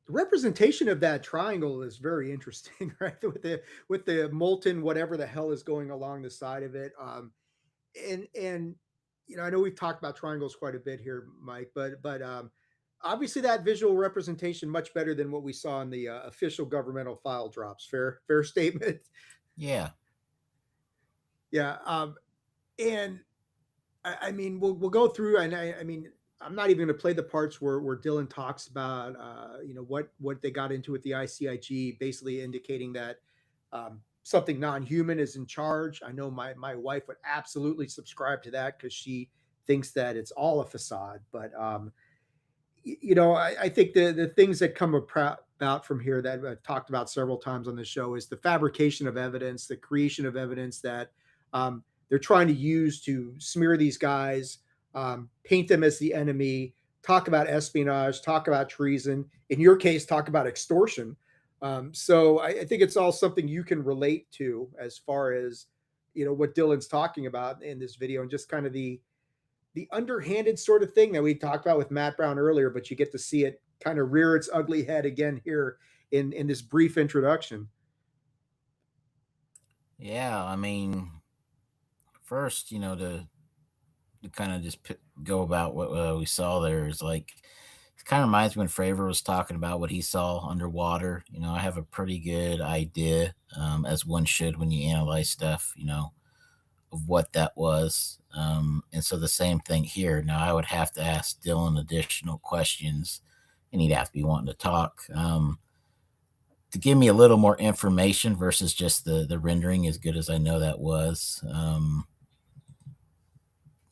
representation of that triangle is very interesting, right? With the molten whatever the hell is going along the side of it. And I know we've talked about triangles quite a bit here, Mike, but obviously that visual representation much better than what we saw in the official governmental file drops. Fair statement. Yeah. Yeah. And I mean, we'll go through, and I mean, I'm not even going to play the parts where Dylan talks about, what they got into with the ICIG, basically indicating that something non-human is in charge. I know my wife would absolutely subscribe to that because she thinks that it's all a facade. But I think the things that come about from here that I've talked about several times on the show is the fabrication of evidence, the creation of evidence that they're trying to use to smear these guys, paint them as the enemy, talk about espionage, talk about treason. In your case, talk about extortion. So I think it's all something you can relate to as far as what Dylan's talking about in this video, and just kind of the underhanded sort of thing that we talked about with Matt Brown earlier, but you get to see it kind of rear its ugly head again here in this brief introduction. Yeah, I mean, first, to kind of just go about what we saw there is like, it kind of reminds me when Fravor was talking about what he saw underwater. I have a pretty good idea, as one should when you analyze stuff, of what that was. And so the same thing here. Now I would have to ask Dylan additional questions, and he'd have to be wanting to talk, to give me a little more information versus just the rendering, as good as I know that was.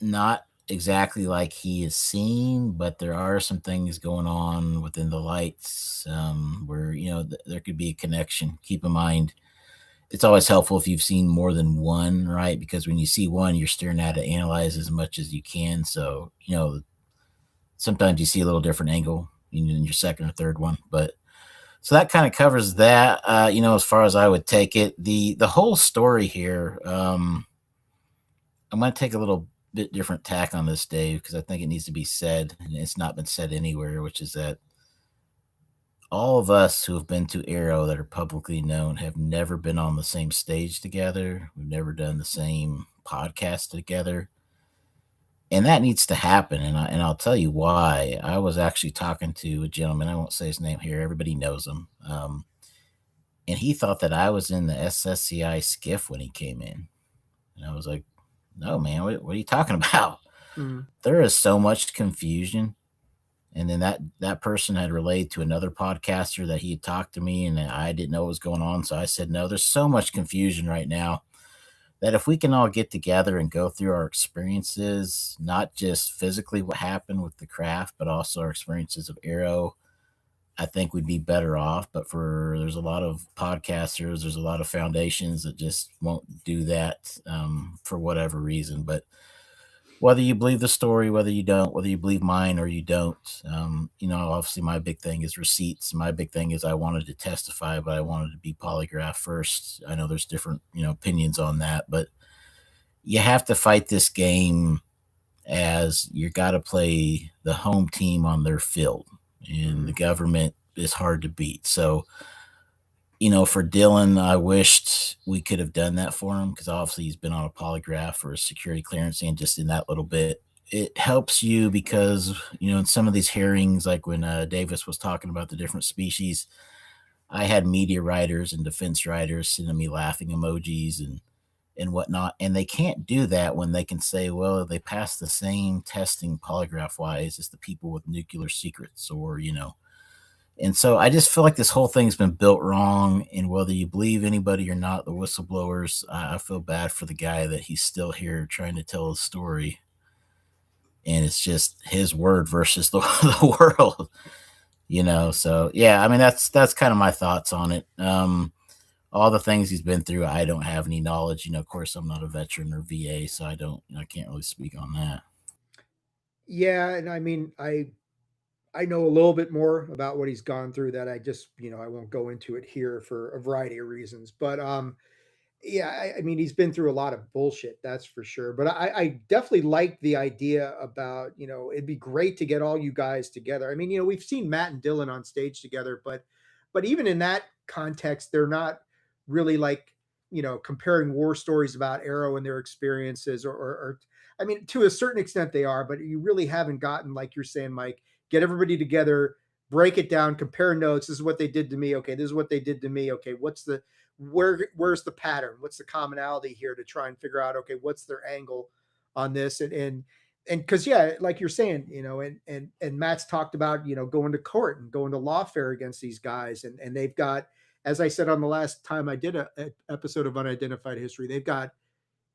Not exactly like he is seen, but there are some things going on within the lights, where there could be a connection. Keep in mind, it's always helpful if you've seen more than one, right? Because when you see one, you're staring at it, analyze as much as you can. So sometimes you see a little different angle in your second or third one, but so that kind of covers that. As far as I would take it, the whole story here, I'm going to take a little bit different tack on this, Dave, because I think it needs to be said, and it's not been said anywhere, which is that all of us who have been to Aero that are publicly known have never been on the same stage together. We've never done the same podcast together. And that needs to happen. And I'll tell you why. I was actually talking to a gentleman. I won't say his name here. Everybody knows him. And he thought that I was in the SSCI skiff when he came in. And I was like, no, man, what are you talking about? There is so much confusion. And then that person had relayed to another podcaster that he had talked to me, and I didn't know what was going on. So I said, no, there's so much confusion right now that if we can all get together and go through our experiences, not just physically what happened with the craft, but also our experiences of Aero, I think we'd be better off. But there's a lot of podcasters, there's a lot of foundations that just won't do that, for whatever reason. But whether you believe the story, whether you don't, whether you believe mine or you don't, obviously my big thing is receipts. My big thing is I wanted to testify, but I wanted to be polygraphed first. I know there's different, opinions on that, but you have to fight this game as you got to play the home team on their field, and the government is hard to beat. So, for Dylan, I wished we could have done that for him, because obviously he's been on a polygraph or a security clearance, and just in that little bit, it helps you because, in some of these hearings, like when Davis was talking about the different species, I had media writers and defense writers sending me laughing emojis and whatnot, and they can't do that when they can say, well, they passed the same testing polygraph-wise as the people with nuclear secrets, or, And so I just feel like this whole thing's been built wrong. And whether you believe anybody or not, the whistleblowers, I feel bad for the guy that he's still here trying to tell his story. And it's just his word versus the world, So, yeah, I mean, that's kind of my thoughts on it. All the things he's been through, I don't have any knowledge. Of course, I'm not a veteran or VA, so I can't really speak on that. Yeah. And I mean, I know a little bit more about what he's gone through that I just, I won't go into it here for a variety of reasons. But yeah, I mean, he's been through a lot of bullshit, that's for sure. But I definitely like the idea about, it'd be great to get all you guys together. I mean, we've seen Matt and Dylan on stage together, but even in that context, they're not really like, comparing war stories about Aero and their experiences, or I mean, to a certain extent they are, but you really haven't gotten, like you're saying, Mike, get everybody together, break it down, compare notes. This is what they did to me. Okay, this is what they did to me. Okay, where's the pattern? What's the commonality here to try and figure out, okay, what's their angle on this? And because, yeah, like you're saying, and Matt's talked about, going to court and going to lawfare against these guys, and they've got as I said on the last time I did a episode of Unidentified History, they've got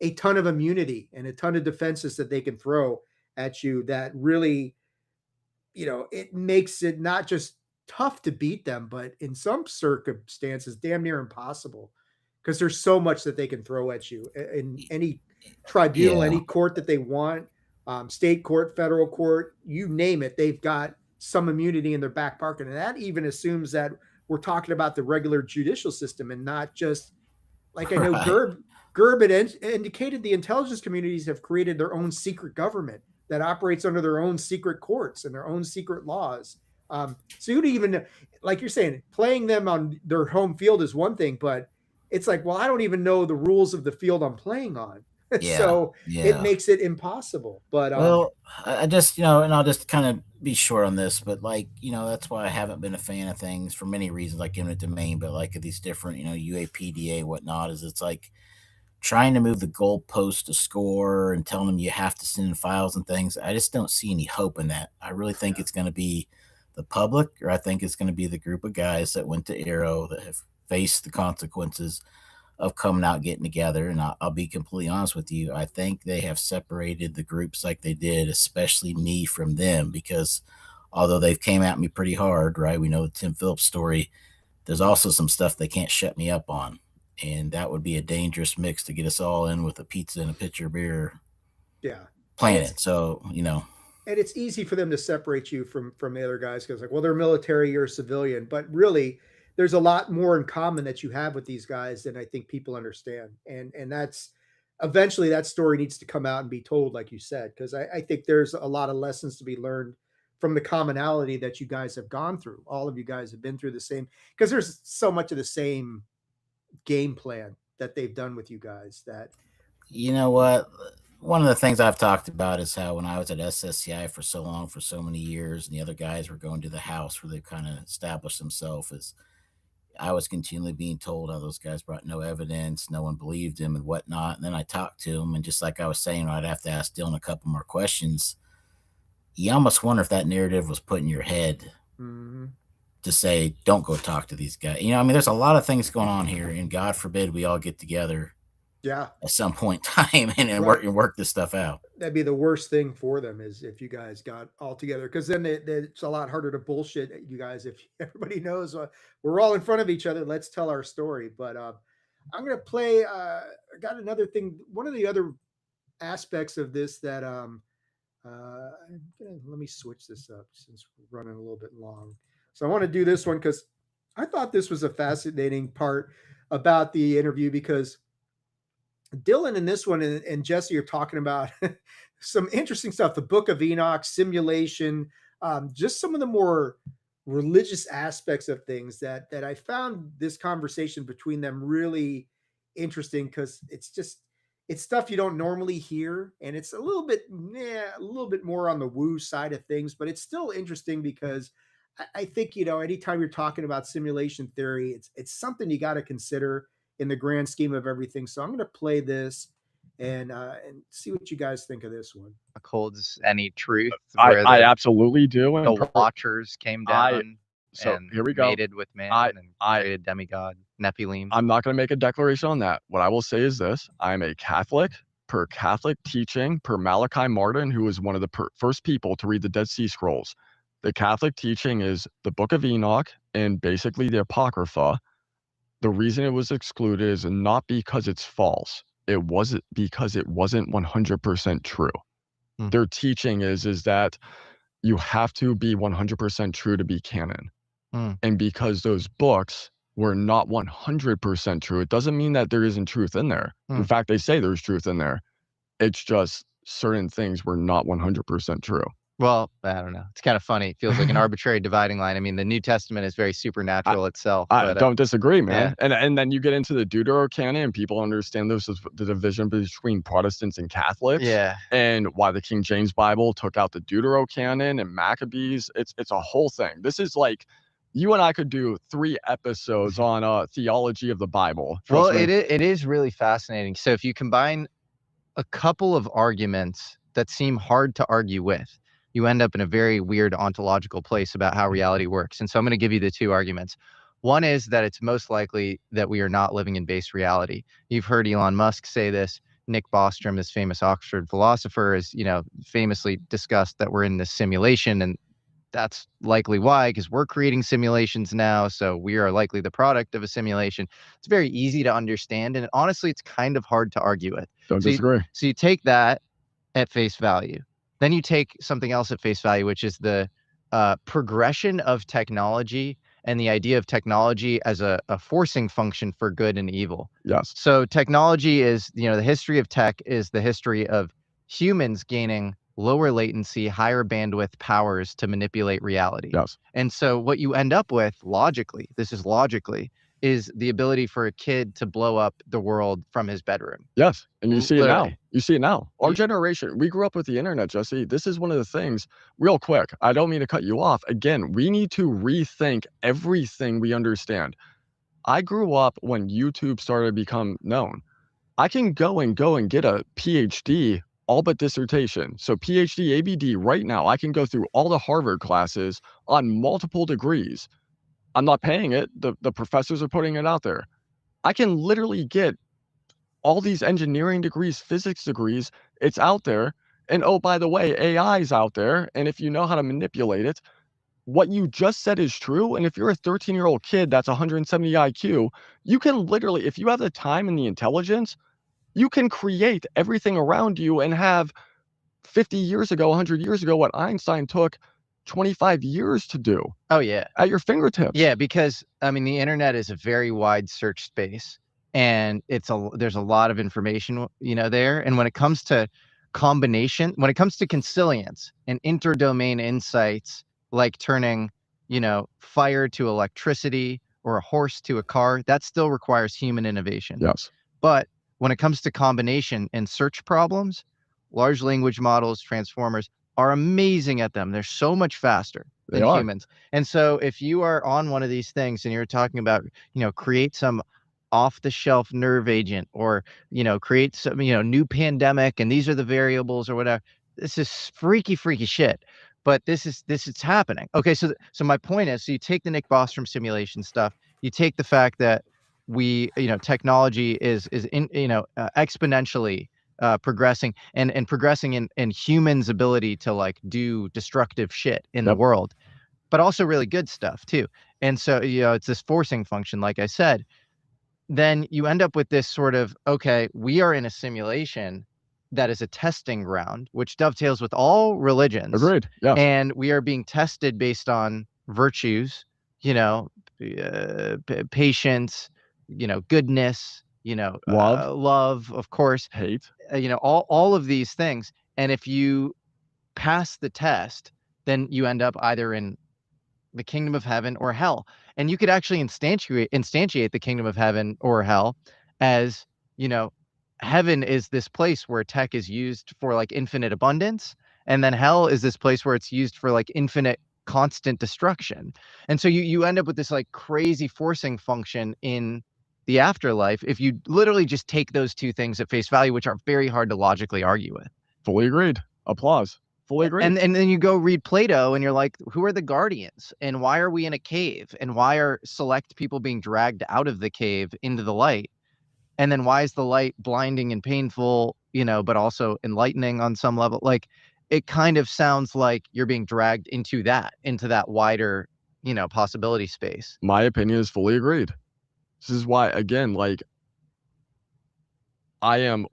a ton of immunity and a ton of defenses that they can throw at you that really, it makes it not just tough to beat them, but in some circumstances, damn near impossible, because there's so much that they can throw at you in any tribunal, any court that they want, state court, federal court, you name it. They've got some immunity in their back pocket. And that even assumes that we're talking about the regular judicial system and not just, like I know Gerb had indicated, the intelligence communities have created their own secret government that operates under their own secret courts and their own secret laws. So you'd even, like you're saying, playing them on their home field is one thing, but it's like, well, I don't even know the rules of the field I'm playing on. So it makes it impossible. But well, I just, and I'll just kind of be short on this, but like, that's why I haven't been a fan of things for many reasons, like eminent domain, but like these different, UAPDA, whatnot, is it's like trying to move the goalpost to score and telling them you have to send in files and things. I just don't see any hope in that. I really think it's going to be the public, or I think it's going to be the group of guys that went to Arrow that have faced the consequences of coming out, getting together. And I'll be completely honest with you. I think they have separated the groups like they did, especially me from them, because although they've came at me pretty hard, right? We know the Tim Phillips story. There's also some stuff they can't shut me up on. And that would be a dangerous mix to get us all in with a pizza and a pitcher of beer. Yeah. Playing it. So, And it's easy for them to separate you from the other guys because, like, well, they're military, you're a civilian. But really, there's a lot more in common that you have with these guys than I think people understand. And that's eventually that story needs to come out and be told, like you said, because I think there's a lot of lessons to be learned from the commonality that you guys have gone through. All of you guys have been through the same, because there's so much of the same game plan that they've done with you guys that, you know what? One of the things I've talked about is how when I was at SSCI for so long, for so many years, and the other guys were going to the house where they kind of established themselves, as I was continually being told how those guys brought no evidence, no one believed him and whatnot. And then I talked to him, and just like I was saying, I'd have to ask Dylan a couple more questions. You almost wonder if that narrative was put in your head to say, don't go talk to these guys. There's a lot of things going on here, and God forbid we all get together at some point in time and work this stuff out. That'd be the worst thing for them, is if you guys got all together, because then it's a lot harder to bullshit you guys if everybody knows we're all in front of each other. Let's tell our story. But I'm going to play, I got another thing. One of the other aspects of this that let me switch this up since we're running a little bit long. So I want to do this one because I thought this was a fascinating part about the interview, because Dylan in this one and Jesse are talking about some interesting stuff. The Book of Enoch, simulation, just some of the more religious aspects of things that I found this conversation between them really interesting, because it's stuff you don't normally hear, and it's a little bit more on the woo side of things, but it's still interesting because I think, anytime you're talking about simulation theory, it's something you got to consider in the grand scheme of everything. So I'm going to play this and see what you guys think of this one. Holds any truth? I absolutely do. The Watchers came down and here we go. mated with man and created demigod Nephilim. I'm not going to make a declaration on that. What I will say is this: I'm a Catholic. Per Catholic teaching, per Malachi Martin, who was one of the first people to read the Dead Sea Scrolls, the Catholic teaching is the Book of Enoch and basically the Apocrypha. The reason it was excluded is not because it's false. It wasn't because it wasn't 100% true. Their teaching is that you have to be 100% true to be canon. And because those books were not 100% true, it doesn't mean that there isn't truth in there. In fact, they say there's truth in there. It's just certain things were not 100% true. Well, I don't know. It's kind of funny. It feels like an arbitrary dividing line. I mean, the New Testament is very supernatural itself. I don't disagree, man. Yeah. And then you get into the Deuterocanon, and people understand this as the division between Protestants and Catholics. Yeah. And why the King James Bible took out the Deuterocanon and Maccabees. It's a whole thing. This is like, you and I could do 3 episodes on theology of the Bible. Well, it is really fascinating. So if you combine a couple of arguments that seem hard to argue with, you end up in a very weird ontological place about how reality works. And so I'm going to give you the 2 arguments. One is that it's most likely that we are not living in base reality. You've heard Elon Musk say this. Nick Bostrom, this famous Oxford philosopher, has, famously discussed that we're in this simulation, and that's likely why, because we're creating simulations now. So we are likely the product of a simulation. It's very easy to understand. And honestly, it's kind of hard to argue with. Don't disagree. So you take that at face value. Then you take something else at face value, which is the progression of technology and the idea of technology as a forcing function for good and evil. Yes. So technology is, the history of tech is the history of humans gaining lower latency, higher bandwidth powers to manipulate reality. Yes. And so what you end up with logically, is the ability for a kid to blow up the world from his bedroom. Yes. And you see it now. Literally. You see it now. Our generation, we grew up with the internet, Jesse. This is one of the things, real quick, I don't mean to cut you off. Again, we need to rethink everything we understand. I grew up when YouTube started to become known. I can go and get a PhD, all but dissertation. So PhD, ABD right now, I can go through all the Harvard classes on multiple degrees. I'm not paying it. The professors are putting it out there. I can literally get all these engineering degrees, physics degrees. It's out there. And oh, by the way, AI is out there. And if you know how to manipulate it, what you just said is true. And if you're a 13-year-old kid that's 170 IQ, you can literally, if you have the time and the intelligence, you can create everything around you and have 50 years ago, 100 years ago, what Einstein took 25 years to do. Oh, yeah. At your fingertips. Yeah, because, the internet is a very wide search space, and there's a lot of information, there. And when it comes to when it comes to consilience and interdomain insights, like turning, fire to electricity or a horse to a car, that still requires human innovation. Yes. But when it comes to combination and search problems, large language models, transformers are amazing at them. They're so much faster than humans. And so if you are on one of these things and you're talking about, create some off-the-shelf nerve agent, or, create some, new pandemic, and these are the variables or whatever, this is freaky shit. But this is happening. Okay, so my point is, so you take the Nick Bostrom simulation stuff, you take the fact that technology is exponentially progressing and progressing in humans' ability to like do destructive shit in the world, but also really good stuff too. And so, it's this forcing function, like I said. Then you end up with this sort of, okay, we are in a simulation that is a testing ground, which dovetails with all religions. Agreed. Yes. And we are being tested based on virtues, patience, goodness, love, of course, hate, all of these things. And if you pass the test, then you end up either in the kingdom of heaven or hell. And you could actually instantiate the kingdom of heaven or hell as, heaven is this place where tech is used for like infinite abundance. And then hell is this place where it's used for like infinite constant destruction. And so you end up with this like crazy forcing function in the afterlife if you literally just take those two things at face value, which are very hard to logically argue with. Fully agreed. Applause. Fully agreed. And then you go read Plato and you're like, who are the guardians? And why are we in a cave? And why are select people being dragged out of the cave into the light? And then why is the light blinding and painful, but also enlightening on some level? Like, it kind of sounds like you're being dragged into that wider, possibility space. My opinion is fully agreed. This is why, again, like, I know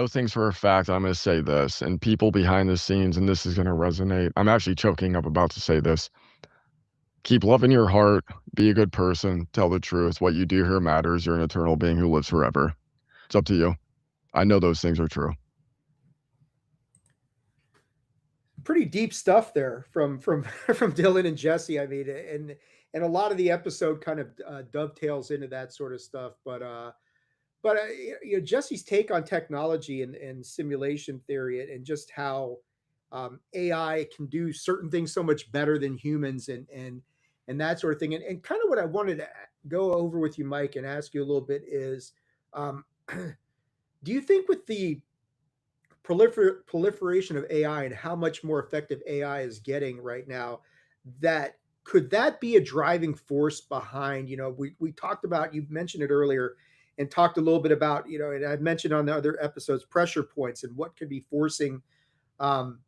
things for a fact. I'm going to say this, and people behind the scenes, and this is going to resonate. I'm actually choking up about to say this. Keep love in your heart. Be a good person. Tell the truth. What you do here matters. You're an eternal being who lives forever. It's up to you. I know those things are true. Pretty deep stuff there from Dylan and Jesse. I mean, and a lot of the episode kind of dovetails into that sort of stuff. But Jesse's take on technology and simulation theory and just how AI can do certain things so much better than humans and that sort of thing. And kind of what I wanted to go over with you, Mike, and ask you a little bit is, do you think with the proliferation of AI and how much more effective AI is getting right now, that could that be a driving force behind, we talked about, you mentioned it earlier and talked a little bit about, and I've mentioned on the other episodes, pressure points and what could be forcing um,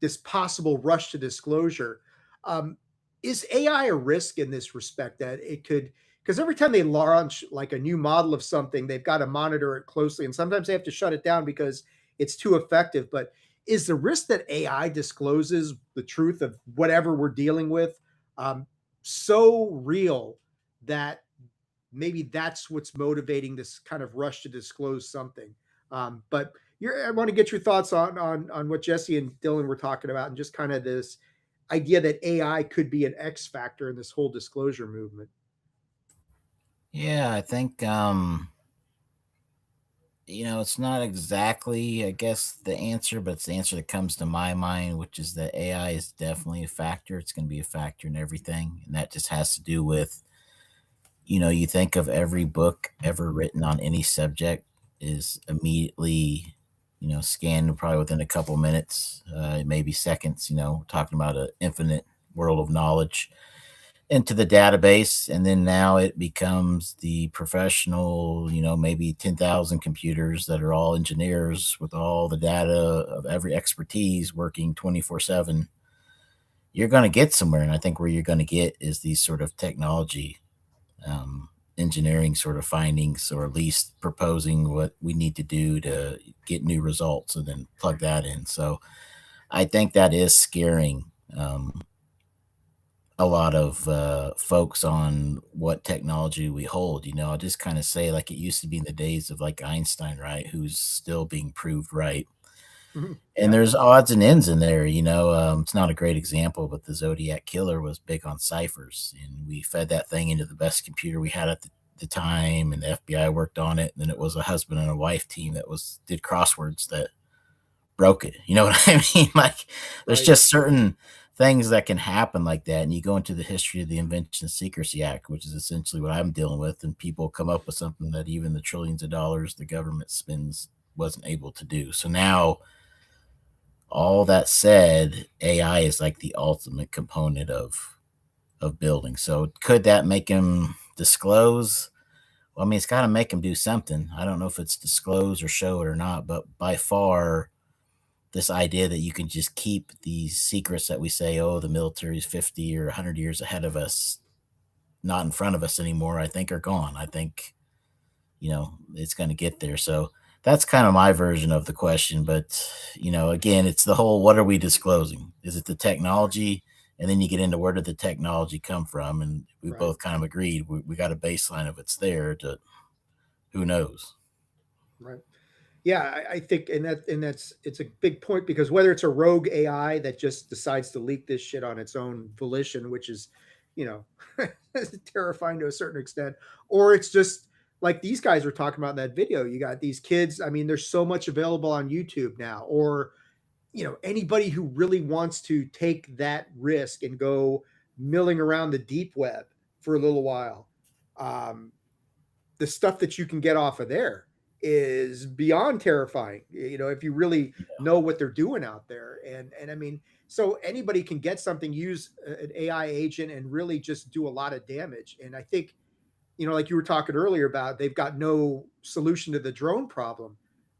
this possible rush to disclosure. Um, is AI a risk in this respect that it could, because every time they launch like a new model of something, they've got to monitor it closely. And sometimes they have to shut it down because it's too effective. But is the risk that AI discloses the truth of whatever we're dealing with so real that maybe that's what's motivating this kind of rush to disclose something? But I want to get your thoughts on what Jesse and Dylan were talking about, and just kind of this idea that AI could be an X factor in this whole disclosure movement. Yeah, I think it's not exactly, I guess, the answer, but it's the answer that comes to my mind, which is that AI is definitely a factor. It's going to be a factor in everything, and that just has to do with, you think of every book ever written on any subject is immediately, scanned probably within a couple minutes, maybe seconds, talking about an infinite world of knowledge into the database. And then now it becomes the professional, maybe 10,000 computers that are all engineers with all the data of every expertise working 24/7. You're going to get somewhere. And I think where you're going to get is these sort of technology engineering sort of findings, or at least proposing what we need to do to get new results and then plug that in. So I think that is scaring a lot of folks on what technology we hold. I'll just kind of say, like, it used to be in the days of like Einstein, right? Who's still being proved right. Mhm. And Yeah. there's odds and ends in there. It's not a great example, but the Zodiac Killer was big on ciphers, and we fed that thing into the best computer we had at the time, and the FBI worked on it. And then it was a husband and a wife team that did crosswords that broke it. You know what I mean? Like, there's Right. just certain things that can happen like that. And you go into the history of the Invention Secrecy Act, which is essentially what I'm dealing with, and people come up with something that even the trillions of dollars the government spends wasn't able to do. So now, all that said, AI is like the ultimate component of building. So could that make him disclose? Well, I mean, it's got to make him do something. I don't know if it's disclose or show it or not, but by far, this idea that you can just keep these secrets that we say, oh, the military is 50 or 100 years ahead of us, not in front of us anymore, I think are gone. I think, it's going to get there. So that's kind of my version of the question. But, again, it's the whole, what are we disclosing? Is it the technology? And then you get into, where did the technology come from? And we Right. both kind of agreed we got a baseline of it's there, to who knows. Right. Yeah, I think, and it's a big point, because whether it's a rogue AI that just decides to leak this shit on its own volition, which is, terrifying to a certain extent, or it's just like these guys were talking about in that video. You got these kids. I mean, there's so much available on YouTube now, or anybody who really wants to take that risk and go milling around the deep web for a little while. The stuff that you can get off of there is beyond terrifying, if you really know what they're doing out there. And I mean, so anybody can get something, use an AI agent, and really just do a lot of damage. And I think, like you were talking earlier about, they've got no solution to the drone problem.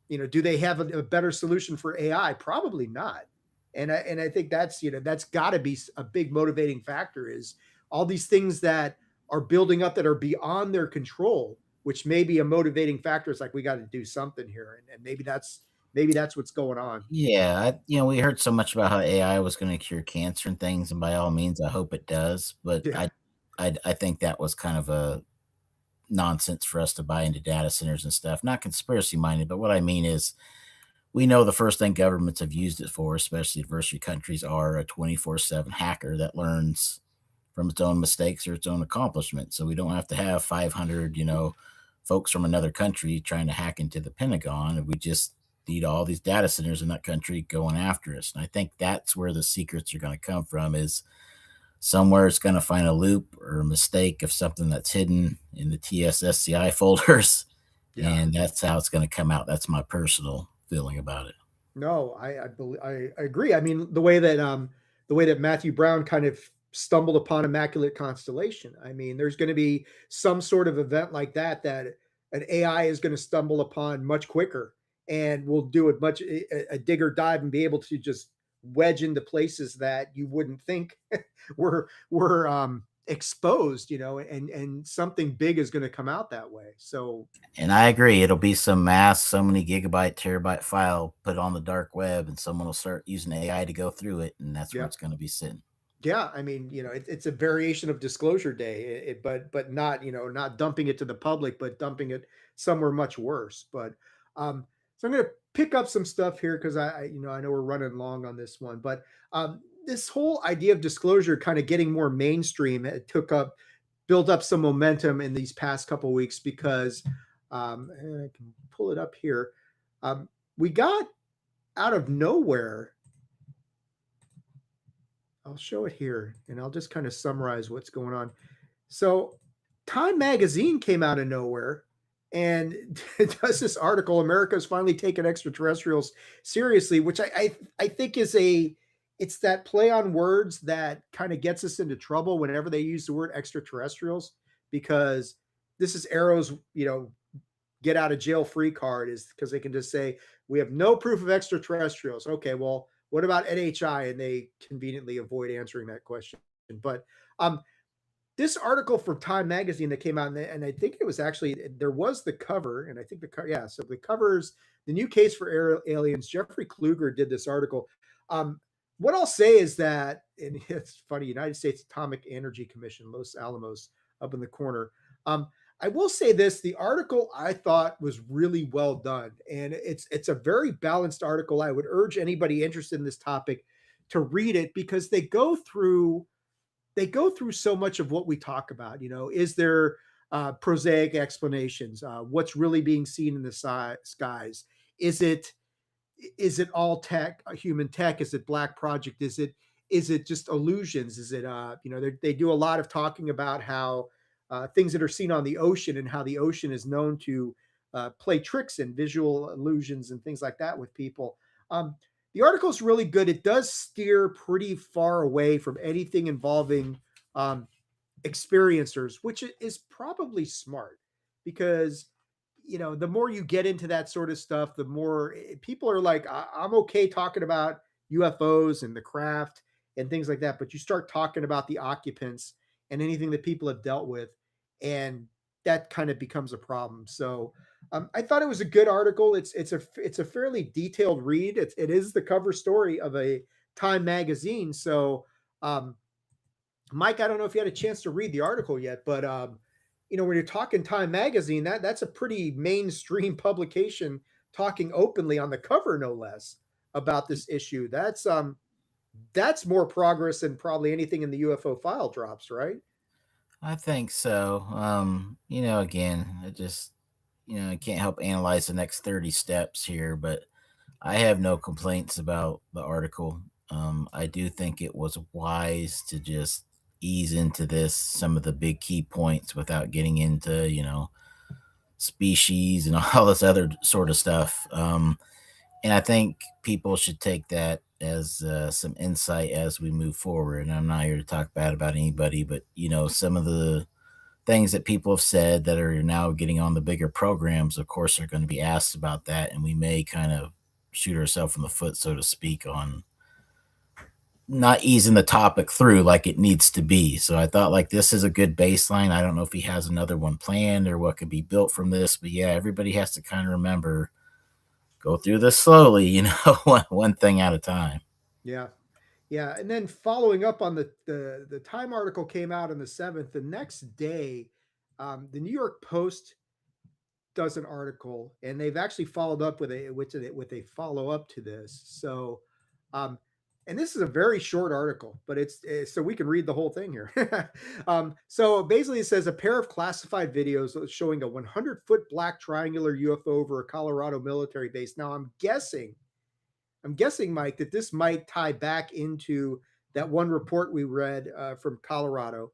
Do they have a better solution for AI? Probably not. And I think that's got to be a big motivating factor, is all these things that are building up that are beyond their control, which may be a motivating factor. It's like, we got to do something here, and maybe that's what's going on. Yeah, we heard so much about how AI was going to cure cancer and things, and by all means, I hope it does. But Yeah. I think that was kind of a nonsense for us to buy into data centers and stuff. Not conspiracy minded, but what I mean is, we know the first thing governments have used it for, especially adversary countries, are a 24/7 hacker that learns from its own mistakes or its own accomplishments. So we don't have to have 500, folks from another country trying to hack into the Pentagon. And we just need all these data centers in that country going after us. And I think that's where the secrets are going to come from, is somewhere it's going to find a loop or a mistake of something that's hidden in the TSSCI folders. Yeah. And that's how it's going to come out. That's my personal feeling about it. No, I agree. I mean, the way that Matthew Brown kind of stumbled upon Immaculate Constellation. I mean, there's going to be some sort of event like that an AI is going to stumble upon much quicker, and will do it much a digger dive and be able to just wedge into places that you wouldn't think were exposed, and something big is going to come out that way. So, and I agree, it'll be some so many gigabyte, terabyte file put on the dark web, and someone will start using AI to go through it, and that's where it's going to be sitting. Yeah, I mean, it's a variation of disclosure day, but not, not dumping it to the public, but dumping it somewhere much worse. But so I'm going to pick up some stuff here because I know we're running long on this one, but this whole idea of disclosure kind of getting more mainstream, it built up some momentum in these past couple of weeks because and I can pull it up here. We got out of nowhere. I'll show it here, and I'll just kind of summarize what's going on. So Time Magazine came out of nowhere and does this article, America's finally taken extraterrestrials seriously, which I think it's that play on words that kind of gets us into trouble whenever they use the word extraterrestrials, because this is Arrow's, get out of jail free card, is because they can just say, we have no proof of extraterrestrials. Okay, well, what about NHI? And they conveniently avoid answering that question. But this article from Time Magazine that came out, and I think it was actually, there was the cover, and I think so the cover's The New Case for Aliens. Jeffrey Kluger did this article. What I'll say is that, and it's funny, United States Atomic Energy Commission, Los Alamos, up in the corner. I will say this, the article I thought was really well done, and it's a very balanced article. I would urge anybody interested in this topic to read it, because they go through so much of what we talk about. Is there prosaic explanations? What's really being seen in the skies? Is it all tech, human tech? Is it black project? Is it just illusions? Is it they do a lot of talking about how things that are seen on the ocean, and how the ocean is known to play tricks and visual illusions and things like that with people. The article is really good. It does steer pretty far away from anything involving experiencers, which is probably smart, because the more you get into that sort of stuff, the more people are like, I'm okay talking about UFOs and the craft and things like that, but you start talking about the occupants and anything that people have dealt with, and that kind of becomes a problem. So I thought it was a good article. It's a fairly detailed read. It is the cover story of a Time magazine. So Mike, I don't know if you had a chance to read the article yet, but when you're talking Time magazine, that's a pretty mainstream publication, talking openly on the cover, no less, about this issue. That's more progress than probably anything in the UFO file drops, right? I think so. Again, I can't help analyze the next 30 steps here, but I have no complaints about the article. I do think it was wise to just ease into some of the big key points without getting into, species and all this other sort of stuff. And I think people should take that as some insight as we move forward. And I'm not here to talk bad about anybody, but some of the things that people have said that are now getting on the bigger programs, of course, are going to be asked about that, and we may kind of shoot ourselves in the foot, so to speak, on not easing the topic through like it needs to be. So I thought, like, this is a good baseline. I don't know if he has another one planned or what could be built from this, but yeah, everybody has to kind of remember, go through this slowly, one thing at a time. Yeah. Yeah. And then following up on the Time article came out on the 7th, the next day, the New York Post does an article, and they've actually followed up with a follow up to this. So, and this is a very short article, but it's so we can read the whole thing here. So basically it says, a pair of classified videos showing a 100-foot black triangular UFO over a Colorado military base. Now I'm guessing, Mike, that this might tie back into that one report we read from Colorado.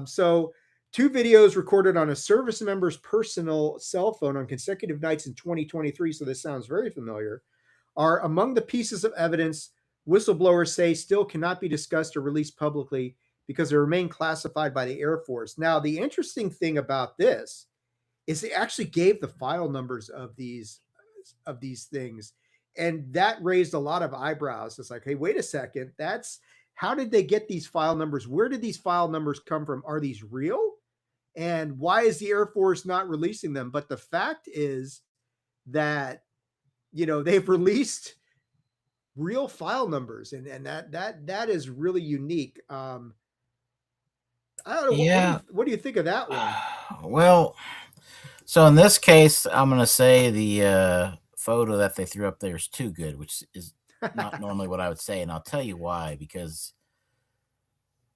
So 2 videos recorded on a service member's personal cell phone on consecutive nights in 2023, so this sounds very familiar, are among the pieces of evidence whistleblowers say still cannot be discussed or released publicly because they remain classified by the Air Force. Now, the interesting thing about this is they actually gave the file numbers of these things, and that raised a lot of eyebrows. It's like, hey, wait a second, how did they get these file numbers? Where did these file numbers come from? Are these real? And why is the Air Force not releasing them? But the fact is that, they've released real file numbers, and that is really unique. I don't know. Yeah. What do you think of that one? Well, so in this case, I'm going to say the photo that they threw up there is too good, which is not normally what I would say. And I'll tell you why, because,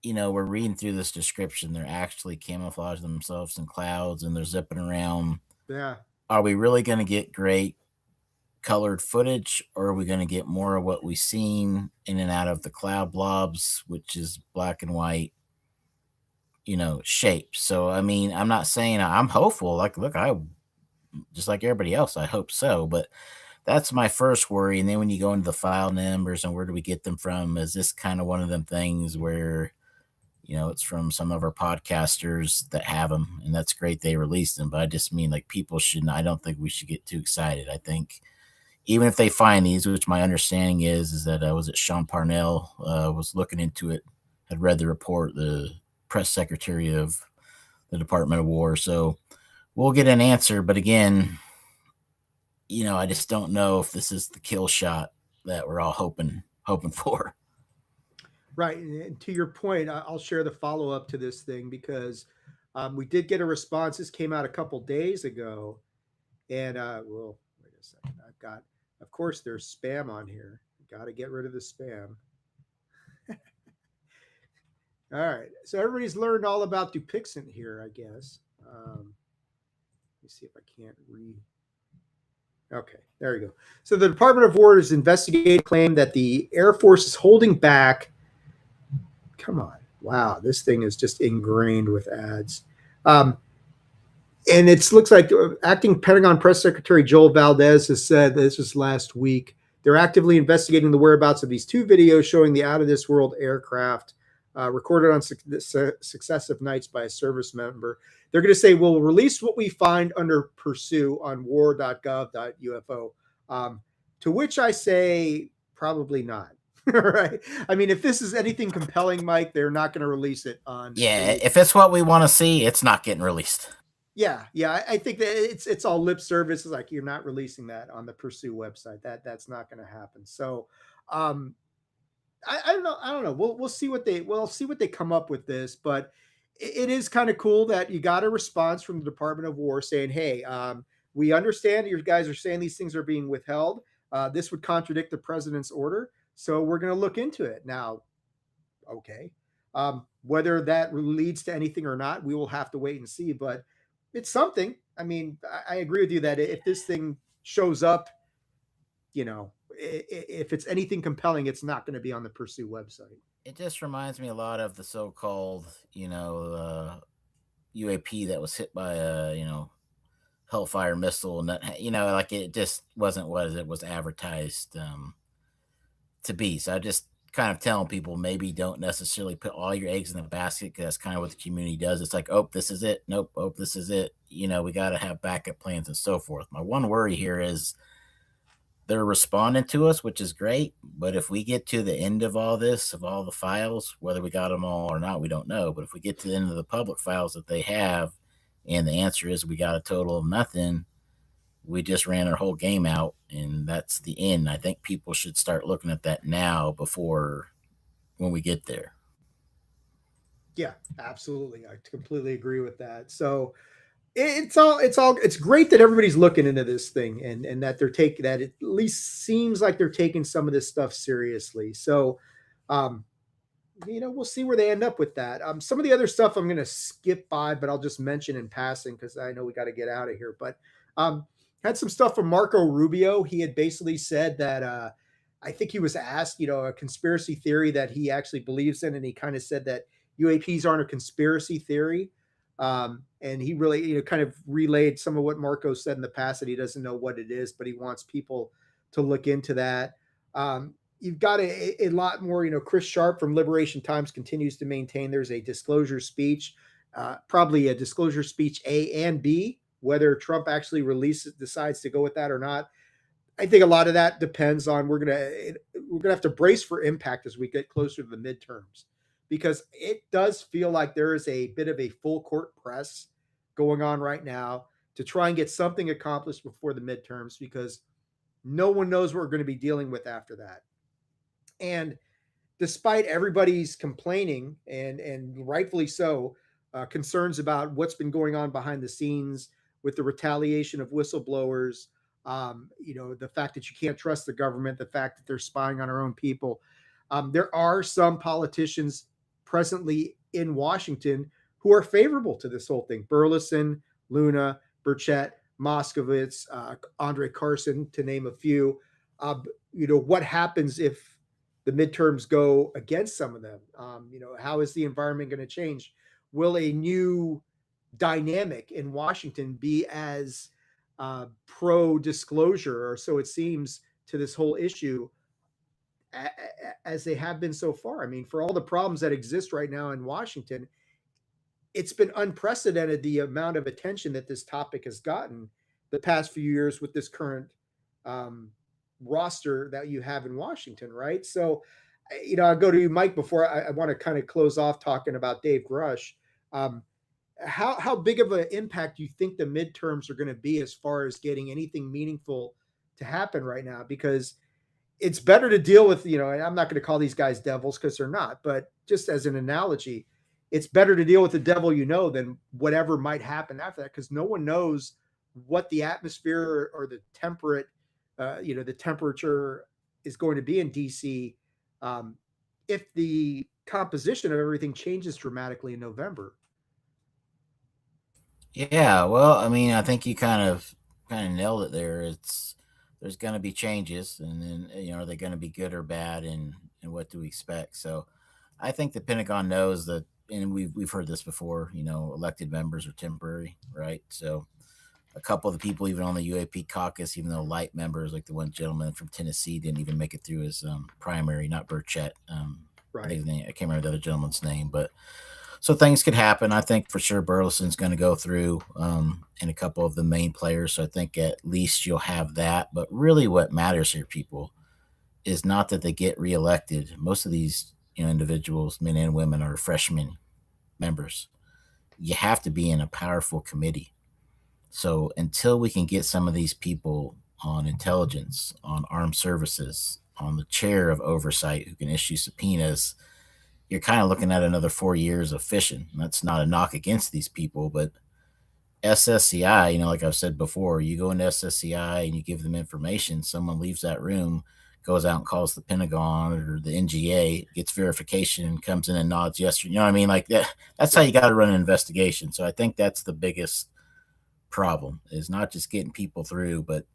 we're reading through this description. They're actually camouflaging themselves in clouds and they're zipping around. Yeah. Are we really going to get great colored footage, or are we going to get more of what we've seen in and out of the cloud blobs, which is black and white, shape? So, I mean, I'm not saying I'm hopeful. Like, look, I just like everybody else, I hope so. But that's my first worry. And then when you go into the file numbers and where do we get them from, is this kind of one of them things where, it's from some of our podcasters that have them, and that's great they released them. But I just mean, like, people shouldn't, I don't think we should get too excited. I think even if they find these, which my understanding is that was it Sean Parnell was looking into it, had read the report, the press secretary of the Department of War. So we'll get an answer. But again, I just don't know if this is the kill shot that we're all hoping for. Right. And to your point, I'll share the follow up to this thing, because we did get a response. This came out a couple days ago. And, well, wait a second. I've got, of course, there's spam on here. Got to get rid of the spam. All right. So everybody's learned all about Dupixent here, I guess. Let me see if I can't read. Okay, there we go. So the Department of War is investigating a claim that the Air Force is holding back. Come on. Wow, this thing is just ingrained with ads. And it looks like acting Pentagon Press Secretary Joel Valdez has said, this was last week, they're actively investigating the whereabouts of these two videos showing the out-of-this-world aircraft recorded on successive nights by a service member. They're going to say, we'll release what we find under pursue on war.gov.ufo. To which I say, probably not. Right. I mean, if this is anything compelling, Mike, they're not going to release it on. Yeah. If it's what we want to see, it's not getting released. Yeah. I think that it's all lip service. It's like, you're not releasing that on the Pursue website. That's not going to happen. So, I don't know. We'll see what they come up with this, but it is kind of cool that you got a response from the Department of War saying, hey, we understand you guys are saying these things are being withheld. This would contradict the president's order. So we're going to look into it now. Okay. Whether that leads to anything or not, we will have to wait and see, but it's something. I mean, I agree with you that if this thing shows up, if it's anything compelling, it's not going to be on the Pursue website. It just reminds me a lot of the so-called, UAP that was hit by a, Hellfire missile, and that, like, it just wasn't what it was advertised to be. So I just kind of telling people, maybe don't necessarily put all your eggs in the basket, because that's kind of what the community does. It's like, oh, this is it. Nope. Oh, this is it. We got to have backup plans and so forth. My one worry here is they're responding to us, which is great. But if we get to the end of all this, of all the files, whether we got them all or not, we don't know. But if we get to the end of the public files that they have, and the answer is we got a total of nothing, we just ran our whole game out, and that's the end. I think people should start looking at that now before when we get there. Yeah, absolutely. I completely agree with that. So it's great that everybody's looking into this thing, and that they're taking that. It at least seems like they're taking some of this stuff seriously. So, we'll see where they end up with that. Some of the other stuff I'm going to skip by, but I'll just mention in passing, because I know we got to get out of here. But had some stuff from Marco Rubio. He had basically said that I think he was asked, a conspiracy theory that he actually believes in, and he kind of said that UAPs aren't a conspiracy theory. And he really, kind of relayed some of what Marco said in the past, that he doesn't know what it is, but he wants people to look into that. you've got a lot more. Chris Sharp from Liberation Times continues to maintain there's a disclosure speech, probably a disclosure speech A and B. Whether Trump actually decides to go with that or not, I think a lot of that depends on we're gonna have to brace for impact as we get closer to the midterms, because it does feel like there is a bit of a full court press going on right now to try and get something accomplished before the midterms, because no one knows what we're going to be dealing with after that. And despite everybody's complaining and rightfully so, concerns about what's been going on behind the scenes with the retaliation of whistleblowers, the fact that you can't trust the government, the fact that they're spying on our own people. There are some politicians presently in Washington who are favorable to this whole thing. Burleson, Luna, Burchett, Moskowitz, Andre Carson, to name a few. What happens if the midterms go against some of them? How is the environment going to change? Will a new dynamic in Washington be as pro-disclosure, or so it seems, to this whole issue as they have been so far? I mean, for all the problems that exist right now in Washington, it's been unprecedented the amount of attention that this topic has gotten the past few years with this current roster that you have in Washington, right? So, I'll go to you, Mike, before I want to kind of close off talking about Dave Grusch. How big of an impact do you think the midterms are going to be as far as getting anything meaningful to happen right now? Because it's better to deal with, and I'm not going to call these guys devils because they're not, but just as an analogy, it's better to deal with the devil than whatever might happen after that, because no one knows what the atmosphere or the the temperature is going to be in DC if the composition of everything changes dramatically in November. Yeah, well, I mean, I think you kind of nailed it there. There's going to be changes, and then are they going to be good or bad, and what do we expect? So, I think the Pentagon knows that, and we've heard this before. Elected members are temporary, right? So, a couple of the people even on the UAP caucus, even though light members, like the one gentleman from Tennessee, didn't even make it through his primary, not Burchett. Right. I can't remember the other gentleman's name, but so things could happen. I think for sure Burleson's going to go through and a couple of the main players. So I think at least you'll have that. But really what matters here, people, is not that they get reelected. Most of these individuals, men and women, are freshman members. You have to be in a powerful committee. So until we can get some of these people on intelligence, on armed services, on the chair of oversight who can issue subpoenas, you're kind of looking at another 4 years of fishing. That's not a knock against these people, but SSCI, like I've said before, you go into SSCI and you give them information, someone leaves that room, goes out and calls the Pentagon or the NGA, gets verification, and comes in and nods yes. You know what I mean? Like that's how you got to run an investigation. So I think that's the biggest problem, is not just getting people through, but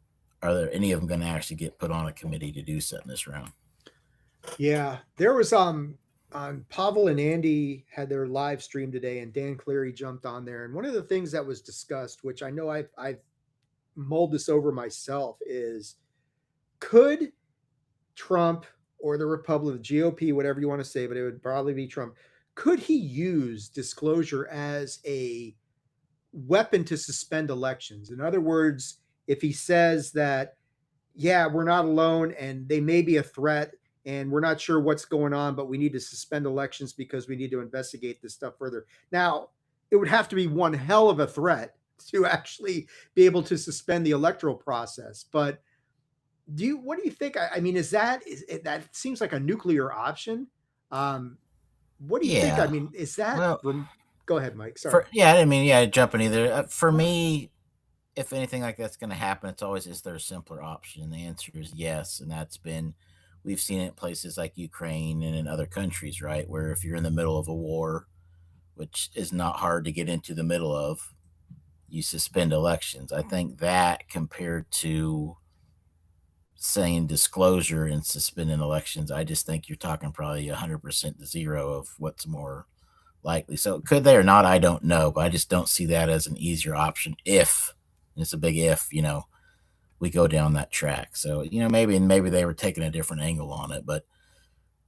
are there any of them going to actually get put on a committee to do something this round? Yeah, there was Pavel and Andy had their live stream today, and Dan Cleary jumped on there. And one of the things that was discussed, which I know I've mulled this over myself, is could Trump or the Republican, GOP, whatever you want to say, but it would probably be Trump, could he use disclosure as a weapon to suspend elections? In other words, if he says that, yeah, we're not alone and they may be a threat, and we're not sure what's going on, but we need to suspend elections because we need to investigate this stuff further. Now, it would have to be one hell of a threat to actually be able to suspend the electoral process. But what do you think? I mean, that seems like a nuclear option? What do you think? I mean, is that? Well, go ahead, Mike. Sorry. I didn't mean jumping either. For me, if anything like that's going to happen, it's always, is there a simpler option? And the answer is yes, and that's been. We've seen it in places like Ukraine and in other countries, right? Where if you're in the middle of a war, which is not hard to get into the middle of, you suspend elections. I think that compared to saying disclosure and suspending elections, I just think you're talking probably 100% to zero of what's more likely. So could they or not, I don't know, but I just don't see that as an easier option if, and it's a big if, we go down that track. So, maybe they were taking a different angle on it, but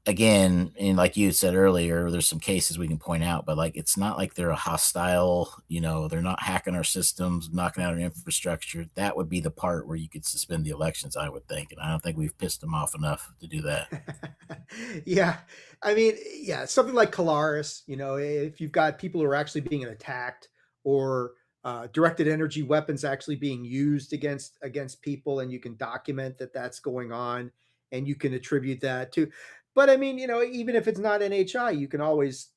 again, and like you said earlier, there's some cases we can point out, but like, it's not like they're a hostile, they're not hacking our systems, knocking out our infrastructure. That would be the part where you could suspend the elections, I would think. And I don't think we've pissed them off enough to do that. Yeah. I mean, yeah, something like Colaris, if you've got people who are actually being attacked, or directed energy weapons actually being used against people, and you can document that that's going on, and you can attribute that to. But I mean, even if it's not NHI, you can always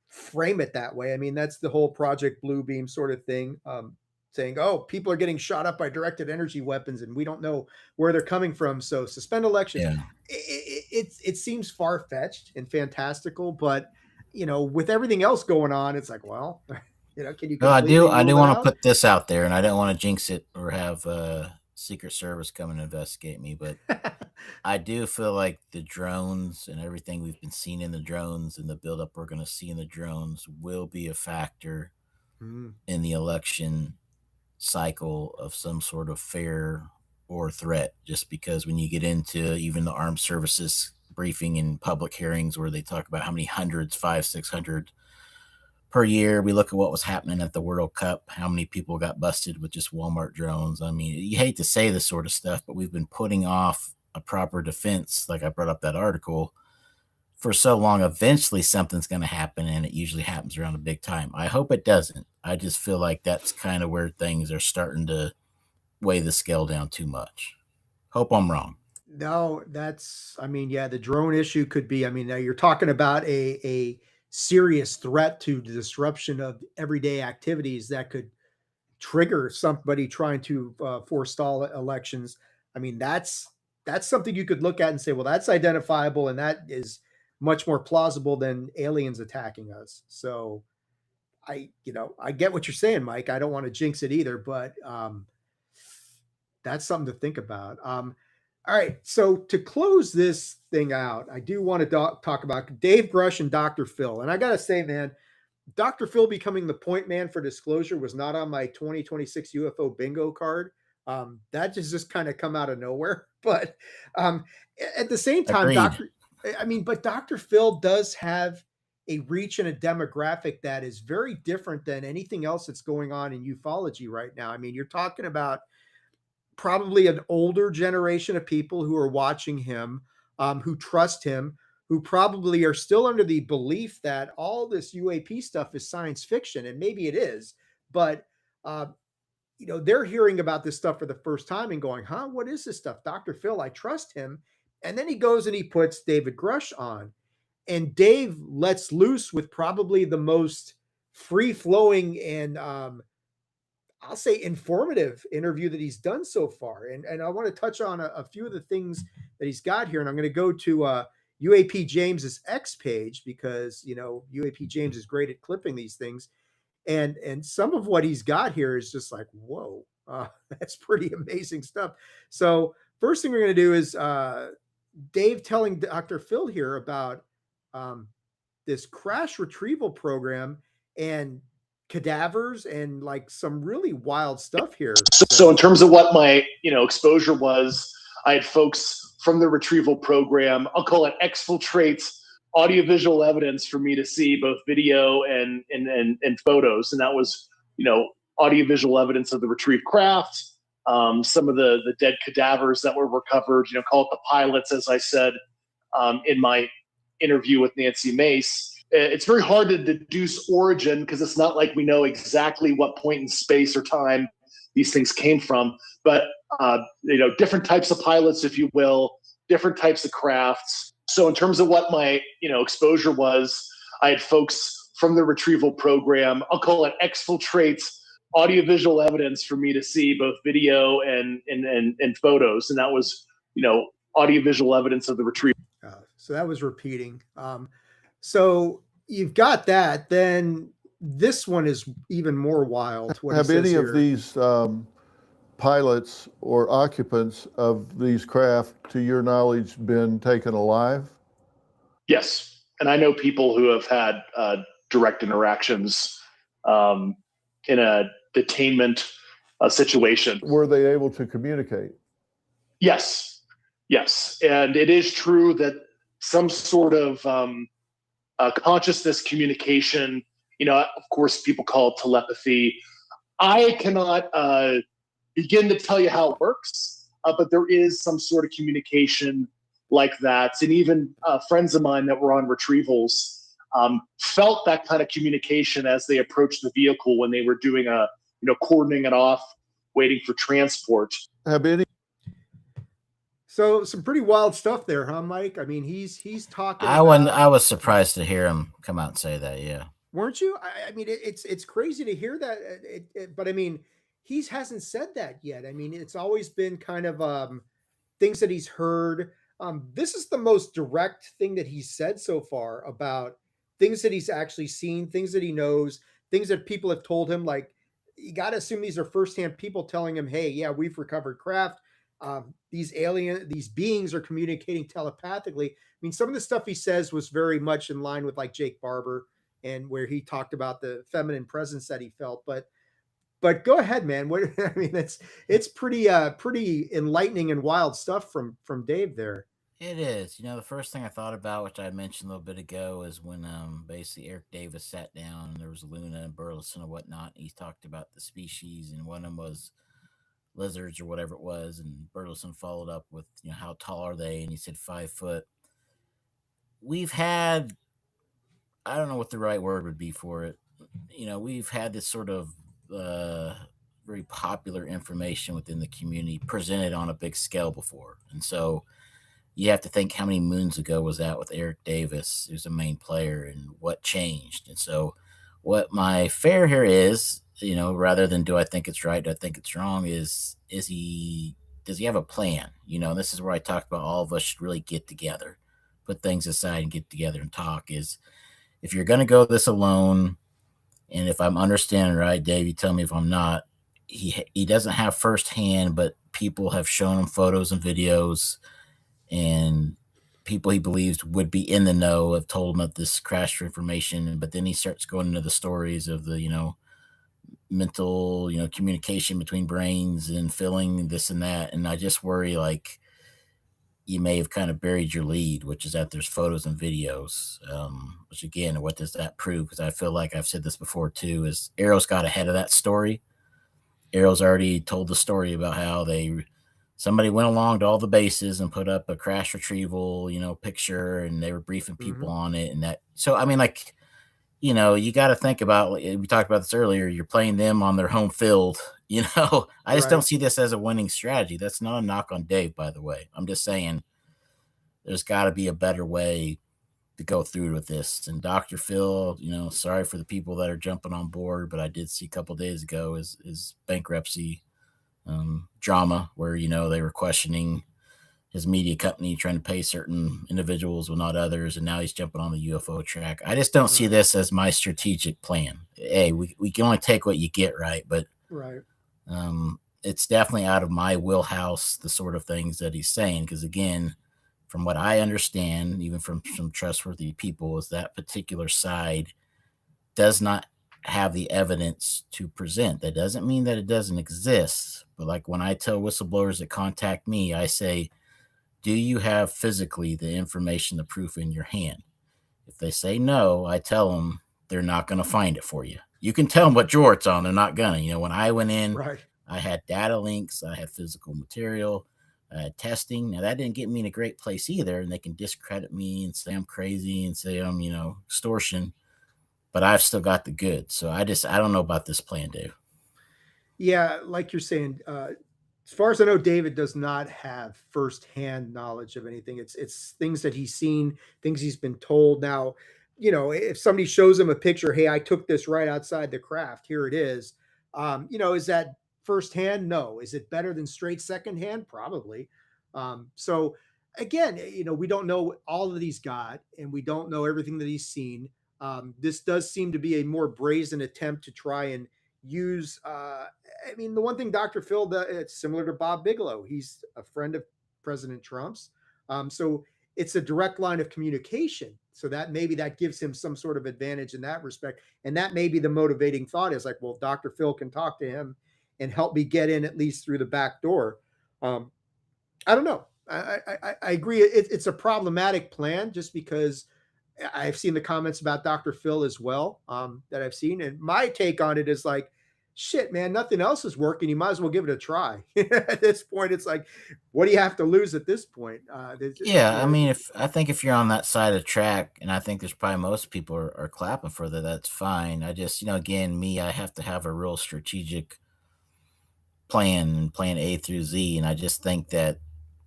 frame it that way. I mean, that's the whole Project Bluebeam sort of thing, saying, "Oh, people are getting shot up by directed energy weapons, and we don't know where they're coming from, so suspend elections." Yeah. It seems far fetched and fantastical, but with everything else going on, it's like, well, can you? No, I do want to out? put this out there, and I don't want to jinx it or have Secret Service come and investigate me, but I do feel like the drones and everything we've been seeing in the drones and the buildup we're going to see in the drones will be a factor in the election cycle of some sort of fear or threat. Just because when you get into even the armed services briefing and public hearings where they talk about how many hundreds, 500, 600 per year, we look at what was happening at the World Cup, how many people got busted with just Walmart drones. I mean, you hate to say this sort of stuff, but we've been putting off a proper defense, like I brought up that article, for so long. Eventually something's going to happen, and it usually happens around a big time. I hope it doesn't. I just feel like that's kind of where things are starting to weigh the scale down too much. Hope I'm wrong. No, the drone issue could be, now you're talking about a serious threat to the disruption of everyday activities that could trigger somebody trying to forestall elections. I mean, that's something you could look at and say, well, that's identifiable, and that is much more plausible than aliens attacking us. So I get what you're saying, Mike. I don't want to jinx it either, but that's something to think about. All right. So to close this thing out, I do want to talk about Dave Grusch and Dr. Phil. And I got to say, man, Dr. Phil becoming the point man for disclosure was not on my 2026 UFO bingo card. That just kind of come out of nowhere. But at the same time, Dr. Phil does have a reach and a demographic that is very different than anything else that's going on in ufology right now. I mean, you're talking about probably an older generation of people who are watching him, who trust him, who probably are still under the belief that all this UAP stuff is science fiction, and maybe it is, but they're hearing about this stuff for the first time and going, huh, what is this stuff? Dr. Phil, I trust him. And then he goes and he puts David Grusch on, and Dave lets loose with probably the most free-flowing and I'll say informative interview that he's done so far. And I want to touch on a few of the things that he's got here. And I'm going to go to UAP James's X page, because, UAP James is great at clipping these things. And some of what he's got here is just like, whoa, that's pretty amazing stuff. So first thing we're going to do is Dave telling Dr. Phil here about this crash retrieval program and cadavers and like some really wild stuff here. So in terms of what my exposure was, I had folks from the retrieval program, I'll call it exfiltrates audiovisual evidence for me to see, both video and photos. And that was audiovisual evidence of the retrieved craft, some of the dead cadavers that were recovered, call it the pilots, as I said in my interview with Nancy Mace. It's very hard to deduce origin, because it's not like we know exactly what point in space or time these things came from. But different types of pilots, if you will, different types of crafts. So in terms of what my exposure was, I had folks from the retrieval program, I'll call it exfiltrates audiovisual evidence for me to see, both video and photos. And that was audiovisual evidence of the retrieval. So that was repeating. So you've got that. Then this one is even more wild. Have any of these pilots or occupants of these craft, to your knowledge, been taken alive? Yes. And I know people who have had direct interactions in a detainment situation. Were they able to communicate? Yes, yes, and it is true that some sort of consciousness communication, of course, people call it telepathy. I cannot begin to tell you how it works, but there is some sort of communication like that. And even friends of mine that were on retrievals felt that kind of communication as they approached the vehicle when they were doing cordoning it off, waiting for transport. So some pretty wild stuff there, huh, Mike? I mean, he's talking. I was surprised to hear him come out and say that. Yeah, weren't you? I mean, it's crazy to hear that. But I mean, he hasn't said that yet. I mean, it's always been kind of things that he's heard. This is the most direct thing that he's said so far about things that he's actually seen, things that he knows, things that people have told him. Like, you got to assume these are firsthand people telling him, "Hey, yeah, we've recovered craft. These beings are communicating telepathically." I mean, some of the stuff he says was very much in line with like Jake Barber, and where he talked about the feminine presence that he felt. But go ahead, man. What I mean, it's pretty enlightening and wild stuff from Dave there. It is. The first thing I thought about, which I mentioned a little bit ago, is when basically Eric Davis sat down and there was Luna and Burleson and whatnot. And he talked about the species, and one of them was lizards or whatever it was, and Burleson followed up with how tall are they, and he said 5 foot. We've had, I don't know what the right word would be for it. We've had this sort of very popular information within the community presented on a big scale before, and so you have to think how many moons ago was that with Eric Davis, who's a main player, and what changed. And so what my fear here is, rather than do I think it's right, do I think it's wrong, does he have a plan? This is where I talked about all of us should really get together, put things aside and get together and talk. Is if you're going to go this alone, and if I'm understanding right, Dave, you tell me if I'm not, he doesn't have firsthand, but people have shown him photos and videos, and people he believes would be in the know have told him of this crash information. But then he starts going into the stories of the, mental, communication between brains and feeling this and that. And I just worry, like, you may have kind of buried your lead, which is that there's photos and videos, which again, what does that prove? Because I feel like I've said this before too, is Arrow's got ahead of that story. Arrow's already told the story about how somebody went along to all the bases and put up a crash retrieval, picture, and they were briefing people on it. And that, so, I mean, like, you got to think about, we talked about this earlier, you're playing them on their home field, I just don't see this as a winning strategy. That's not a knock on Dave, by the way. I'm just saying there's got to be a better way to go through with this. And Dr. Phil, sorry for the people that are jumping on board, but I did see a couple of days ago his bankruptcy drama where, they were questioning his media company trying to pay certain individuals but not others, and now he's jumping on the UFO track. I just don't see this as my strategic plan. Hey, we can only take what you get, right? But it's definitely out of my wheelhouse, the sort of things that he's saying, because again, from what I understand, even from some trustworthy people, is that particular side does not have the evidence to present. That doesn't mean that it doesn't exist, but like when I tell whistleblowers that contact me, I say, do you have physically the information, the proof in your hand? If they say no, I tell them they're not going to find it for you. You can tell them what drawer it's on. They're not going to. When I went in, I had data links, I had physical material, I had testing. Now, that didn't get me in a great place either, and they can discredit me and say I'm crazy and say I'm, extortion, but I've still got the goods. So I don't know about this plan, Dave. Yeah, like you're saying, as far as I know, David does not have firsthand knowledge of anything. It's things that he's seen, things he's been told. Now, if somebody shows him a picture, hey, I took this right outside the craft, here it is. Is that firsthand? No. Is it better than straight secondhand? Probably. So again, we don't know all that he's got, and we don't know everything that he's seen. This does seem to be a more brazen attempt to try and use the one thing Dr. Phil does, it's similar to Bob Bigelow. He's a friend of President Trump's. So it's a direct line of communication. So that maybe that gives him some sort of advantage in that respect. And that may be the motivating thought is like, well, Dr. Phil can talk to him and help me get in at least through the back door. I don't know. I agree. It's a problematic plan just because I've seen the comments about Dr. Phil as well, that I've seen. And my take on it is like, shit, man, nothing else is working. You might as well give it a try. At this point, it's like, what do you have to lose at this point? Yeah, I mean, I think if you're on that side of the track, and I think there's probably most people are clapping for that, that's fine. I just, again, I have to have a real strategic plan A through Z. And I just think that,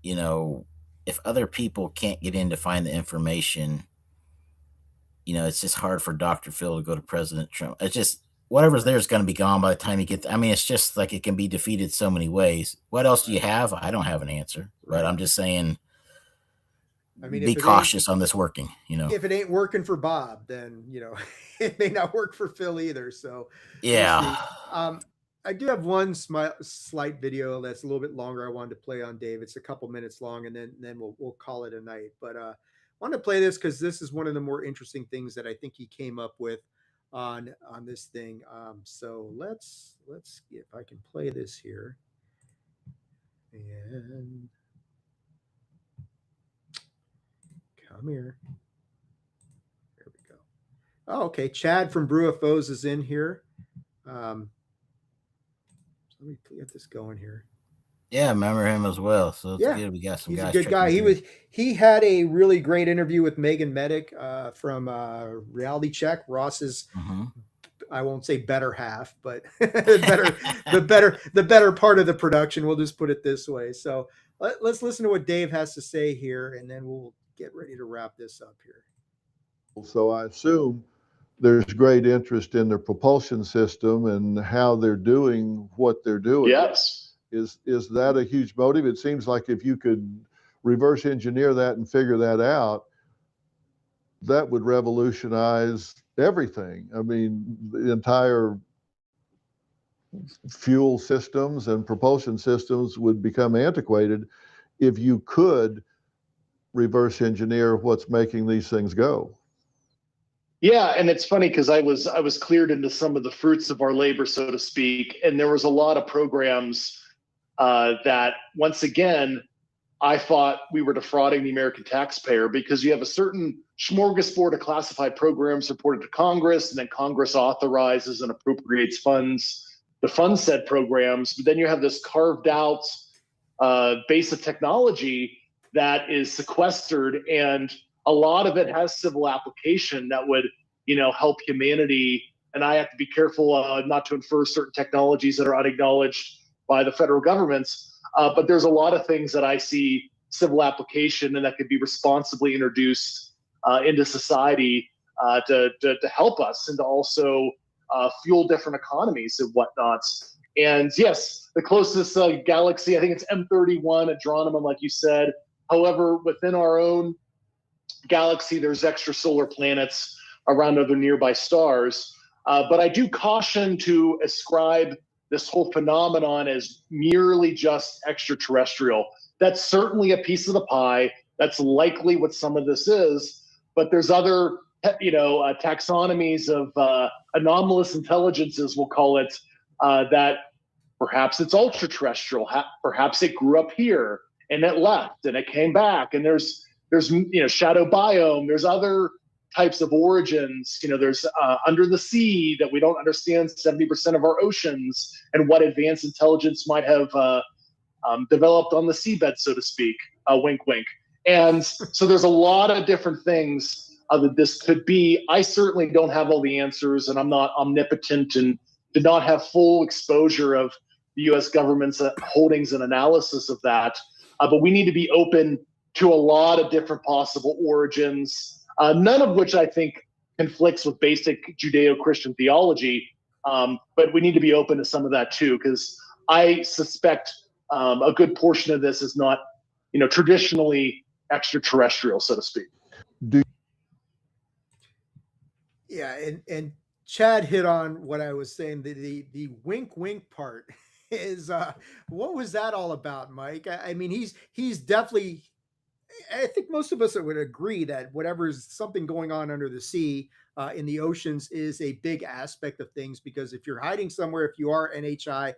if other people can't get in to find the information, it's just hard for Dr. Phil to go to President Trump. It's just whatever's there is going to be gone by the time you get. I mean, it's just like it can be defeated so many ways. What else do you have? I don't have an answer, but I'm just saying. I mean, be cautious on this working. If it ain't working for Bob, then it may not work for Phil either. So yeah. I do have one slight video that's a little bit longer. I wanted to play on Dave. It's a couple minutes long, and then we'll call it a night. But I want to play this because this is one of the more interesting things that I think he came up with on this thing. So let's see if I can play this here. And come here. There we go. Oh, okay. Chad from Brew of Foes is in here. Let me get this going here. Yeah, I remember him as well. So it's good. We got some guys. He's a good guy. He had a really great interview with Megan Medic from Reality Check. Ross's, I won't say better half, but the better part of the production. We'll just put it this way. So let's listen to what Dave has to say here, and then we'll get ready to wrap this up here. So I assume there's great interest in their propulsion system and how they're doing what they're doing. Yes. Is that a huge motive? It seems like if you could reverse engineer that and figure that out, that would revolutionize everything. I mean, the entire fuel systems and propulsion systems would become antiquated if you could reverse engineer what's making these things go. Yeah, and it's funny because I was cleared into some of the fruits of our labor, so to speak, and there was a lot of programs that, once again, I thought we were defrauding the American taxpayer, because you have a certain smorgasbord of classified programs reported to Congress, and then Congress authorizes and appropriates funds to fund said programs. But then you have this carved out base of technology that is sequestered, and a lot of it has civil application that would, help humanity. And I have to be careful not to infer certain technologies that are unacknowledged by the federal governments. But there's a lot of things that I see civil application and that could be responsibly introduced into society to help us and to also fuel different economies and whatnot. And yes, the closest galaxy, I think it's M31 Andromeda, like you said. However, within our own galaxy, there's extrasolar planets around other nearby stars. But I do caution to ascribe this whole phenomenon as merely just extraterrestrial. That's certainly a piece of the pie. That's likely what some of this is. But there's other, taxonomies of anomalous intelligences, we'll call it, that perhaps it's ultra terrestrial. Perhaps it grew up here and it left and it came back. And there's shadow biome. There's other types of origins. There's under the sea that we don't understand 70% of our oceans, and what advanced intelligence might have developed on the seabed, so to speak. Wink, wink. And so there's a lot of different things that this could be. I certainly don't have all the answers, and I'm not omnipotent and did not have full exposure of the U.S. government's holdings and analysis of that. But we need to be open to a lot of different possible origins, none of which I think conflicts with basic Judeo-Christian theology. But we need to be open to some of that too, because I suspect a good portion of this is not, traditionally extraterrestrial, so to speak. Yeah, and Chad hit on what I was saying. The wink wink part is what was that all about, Mike? I mean, he's definitely. I think most of us would agree that whatever's something going on under the sea, in the oceans, is a big aspect of things, because if you're hiding somewhere, if you are NHI,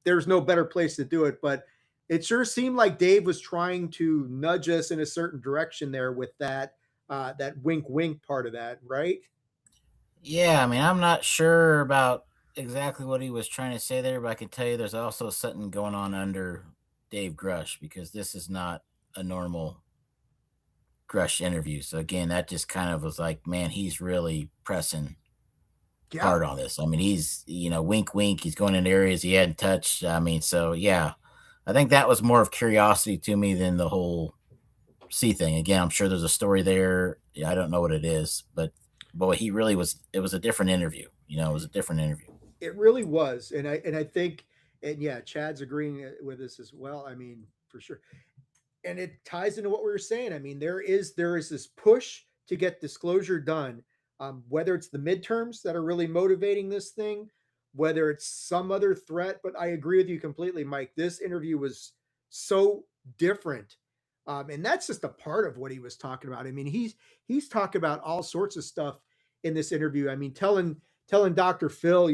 there's no better place to do it. But It sure seemed like Dave was trying to nudge us in a certain direction there with that that wink wink part of that, right? Yeah, I mean, I'm not sure about exactly what he was trying to say there, but I can tell you there's also something going on under Dave Grusch, because this is not a normal Grusch interview. So again, that just kind of was like, man, he's really pressing hard on this. I mean, he's, wink, wink. He's going in areas he hadn't touched. I mean, so yeah, I think that was more of curiosity to me than the whole C thing. Again, I'm sure there's a story there. Yeah, I don't know what it is, but boy, he really was. It was a different interview. It was a different interview. It really was, and I think, and yeah, Chad's agreeing with us as well. I mean, for sure, and it ties into what we were saying. I mean, there is this push to get disclosure done, whether it's the midterms that are really motivating this thing, whether it's some other threat. But I agree with you completely, Mike. This interview was so different, and that's just a part of what he was talking about. I mean, he's talking about all sorts of stuff in this interview. I mean, telling Dr. Phil,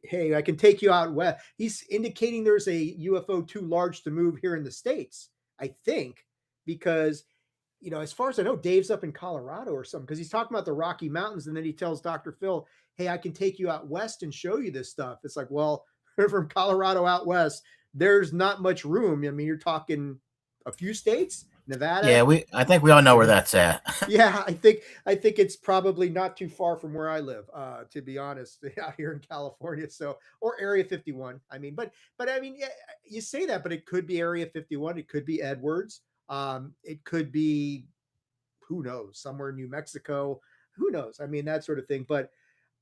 hey, I can take you out west. He's indicating there's a UFO too large to move here in the States, I think, because, as far as I know, Dave's up in Colorado or something, because he's talking about the Rocky Mountains. And then he tells Dr. Phil, hey, I can take you out west and show you this stuff. It's like, well, from Colorado out west, there's not much room. I mean, you're talking a few states, Nevada. Yeah, I think we all know where that's at. Yeah, I think it's probably not too far from where I live, to be honest, out here in California. So, or Area 51. I mean, but I mean, yeah, you say that, but it could be Area 51. It could be Edwards. It could be, who knows, somewhere in New Mexico. Who knows? I mean, that sort of thing. But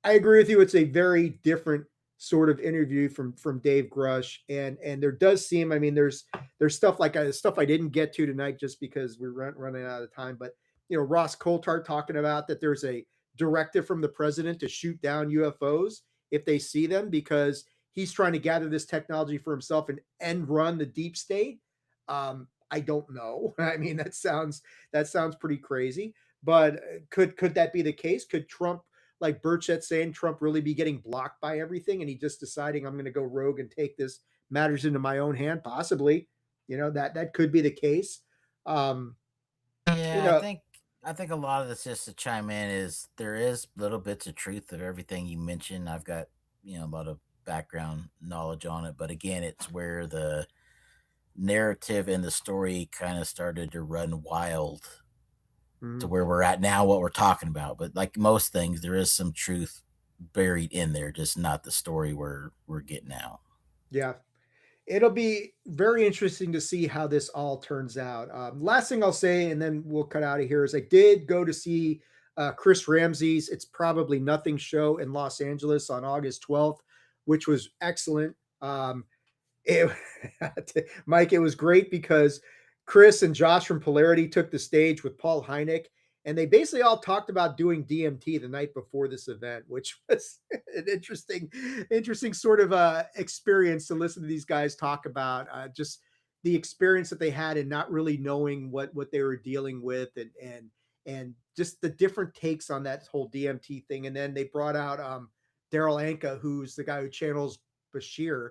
I agree with you. It's a very different sort of interview from Dave Grusch, and there does seem, I mean, there's stuff like stuff I didn't get to tonight just because we're running out of time. But Ross Coulthart talking about that there's a directive from the president to shoot down UFOs if they see them, because he's trying to gather this technology for himself and end run the deep state. I don't know. I mean, that sounds pretty crazy. But could that be the case? Could Trump, like Burchett saying, Trump really be getting blocked by everything and he just deciding I'm going to go rogue and take this matters into my own hand? Possibly, that could be the case. Yeah, I think a lot of this, just to chime in, is there is little bits of truth of everything you mentioned. I've got a lot of background knowledge on it, but again, it's where the narrative and the story kind of started to run wild to where we're at now, what we're talking about. But like most things, there is some truth buried in there, just not the story we're getting out. Yeah. It'll be very interesting to see how this all turns out. Last thing I'll say, and then we'll cut out of here, is I did go to see Chris Ramsey's It's Probably Nothing show in Los Angeles on August 12th, which was excellent. Mike, it was great because Chris and Josh from Polarity took the stage with Paul Hynek, and they basically all talked about doing DMT the night before this event, which was an interesting sort of experience to listen to these guys talk about just the experience that they had and not really knowing what they were dealing with, and just the different takes on that whole DMT thing. And then they brought out Daryl Anka, who's the guy who channels Bashir.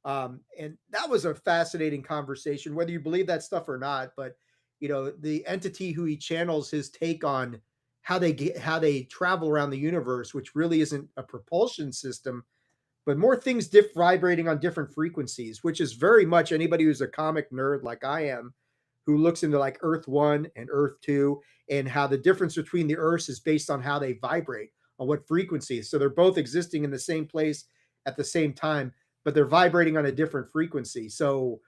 And that was a fascinating conversation, whether you believe that stuff or not. But the entity who he channels, his take on how they travel around the universe, which really isn't a propulsion system, but more things vibrating on different frequencies, which is very much anybody who's a comic nerd like I am, who looks into like Earth 1 and Earth 2, and how the difference between the Earths is based on how they vibrate, on what frequencies. So they're both existing in the same place at the same time, but they're vibrating on a different frequency. So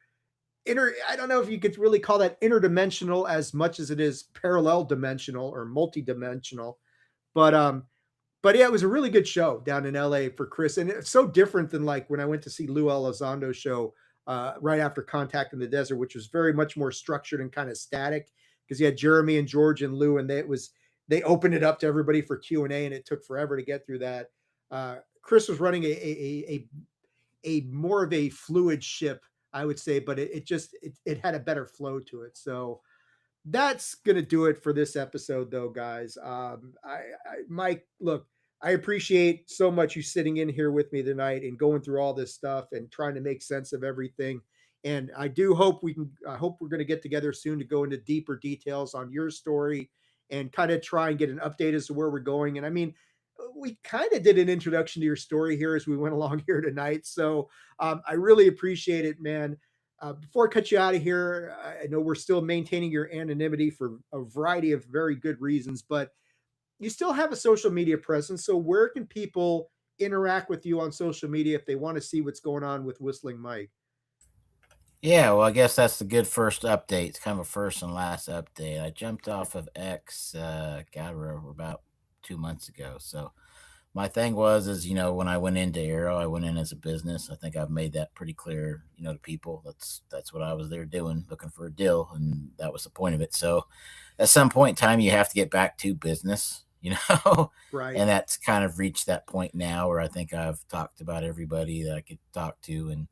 I don't know if you could really call that interdimensional as much as it is parallel dimensional or multidimensional. But yeah, it was a really good show down in LA for Chris. And it's so different than like when I went to see Lou Elizondo's show right after Contact in the Desert, which was very much more structured and kind of static, because you had Jeremy and George and Lou, and they opened it up to everybody for Q&A, and it took forever to get through that. Chris was running a more of a fluid ship, I would say, but it had a better flow to it. So that's going to do it for this episode though, guys. Mike, look, I appreciate so much you sitting in here with me tonight and going through all this stuff and trying to make sense of everything. And I do hope I hope we're going to get together soon to go into deeper details on your story and kind of try and get an update as to where we're going. And I mean, we kind of did an introduction to your story here as we went along here tonight. So I really appreciate it, man. Before I cut you out of here, I know we're still maintaining your anonymity for a variety of very good reasons, but you still have a social media presence. So where can people interact with you on social media if they want to see what's going on with Whistling Mike? Yeah, well, I guess that's the good first update. It's kind of a first and last update. I jumped off of X, we're about 2 months ago. So my thing is, when I went into Arrow, I went in as a business. I think I've made that pretty clear, to people. That's what I was there doing, looking for a deal, and that was the point of it. So at some point in time, you have to get back to business, Right. And that's kind of reached that point now where I think I've talked about everybody that I could talk to and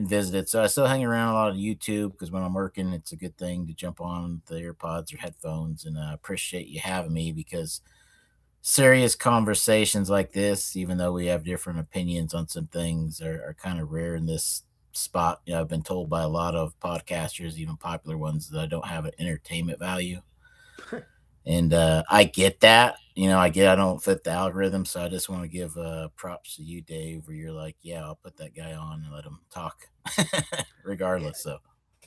visited. So I still hang around a lot of YouTube because when I'm working, it's a good thing to jump on the AirPods or headphones. And I appreciate you having me because serious conversations like this, even though we have different opinions on some things, are kind of rare in this spot. I've been told by a lot of podcasters, even popular ones, that I don't have an entertainment value. And I get that. I don't fit the algorithm. So I just want to give props to you, Dave, where you're like, yeah, I'll put that guy on and let him talk regardless. So,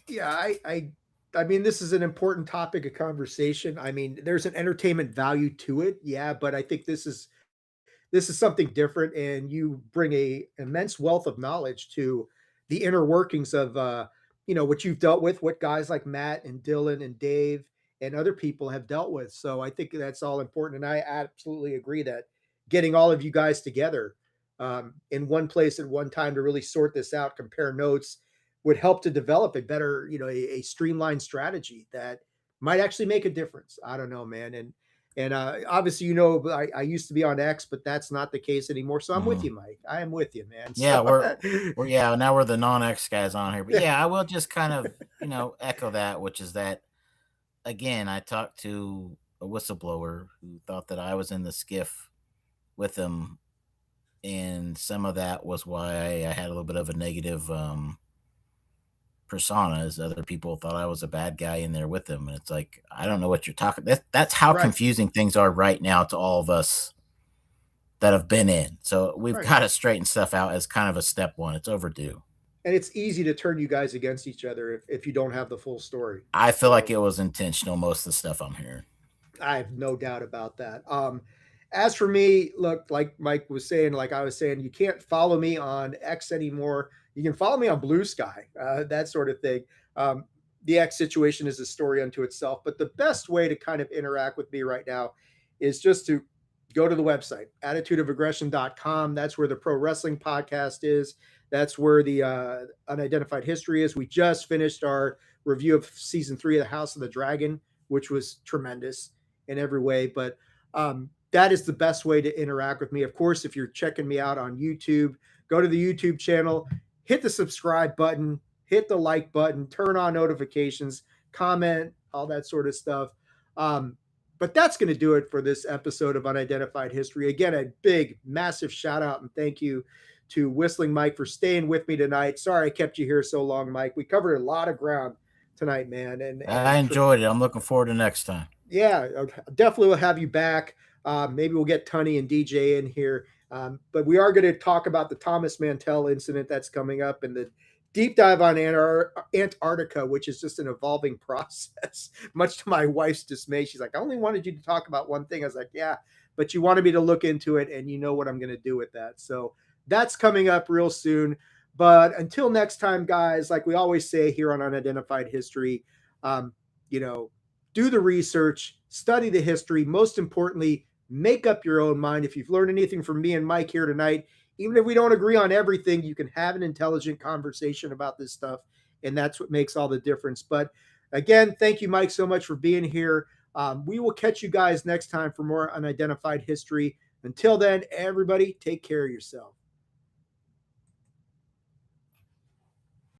yeah, I mean, this is an important topic of conversation. I mean, there's an entertainment value to it. Yeah. But I think this is something different, and you bring a immense wealth of knowledge to the inner workings of what you've dealt with, what guys like Matt and Dylan and Dave and other people have dealt with. So I think that's all important, and I absolutely agree that getting all of you guys together in one place at one time to really sort this out, compare notes, would help to develop a better, a streamlined strategy that might actually make a difference. I don't know, man. And obviously, I used to be on X, but that's not the case anymore. So I'm with you, Mike. I am with you, man. Yeah, So, now we're the non-X guys on here. But yeah, I will just kind of, echo that, which is that, again, I talked to a whistleblower who thought that I was in the skiff with him. And some of that was why I had a little bit of a negative persona, as other people thought I was a bad guy in there with him. And it's like, I don't know what you're talking. That's how Right. confusing things are right now to all of us that have been in. So we've Right. got to straighten stuff out as kind of a step one. It's overdue. and it's easy to turn you guys against each other if you don't have the full story. I feel like it was intentional, most of the stuff I'm hearing. I have no doubt about that. As for me, look, like Mike was saying, like I was saying, you can't follow me on X anymore. You can follow me on Blue Sky, that sort of thing. The X situation is a story unto itself, but the best way to kind of interact with me right now is just to go to the website, attitudeofaggression.com. That's where the Pro Wrestling Podcast is. That's where the Unidentified History is. We just finished our review of season 3 of the House of the Dragon, which was tremendous in every way. But that is the best way to interact with me. Of course, if you're checking me out on YouTube, go to the YouTube channel, hit the subscribe button, hit the like button, turn on notifications, comment, all that sort of stuff. But that's going to do it for this episode of Unidentified History. Again, a big, massive shout out and thank you to Whistling Mike for staying with me tonight. Sorry I kept you here so long, Mike. We covered a lot of ground tonight, man. And I enjoyed it. I'm looking forward to next time. Yeah, definitely will have you back. Maybe we'll get Tunney and DJ in here. But we are going to talk about the Thomas Mantell incident that's coming up and the deep dive on Antarctica, which is just an evolving process, much to my wife's dismay. She's like, I only wanted you to talk about one thing. I was like, yeah, but you wanted me to look into it, and you know what I'm going to do with that. So that's coming up real soon. But until next time, guys, like we always say here on Unidentified History, do the research, study the history. Most importantly, make up your own mind. If you've learned anything from me and Mike here tonight, even if we don't agree on everything, you can have an intelligent conversation about this stuff. And that's what makes all the difference. But again, thank you, Mike, so much for being here. We will catch you guys next time for more Unidentified History. Until then, everybody, take care of yourself.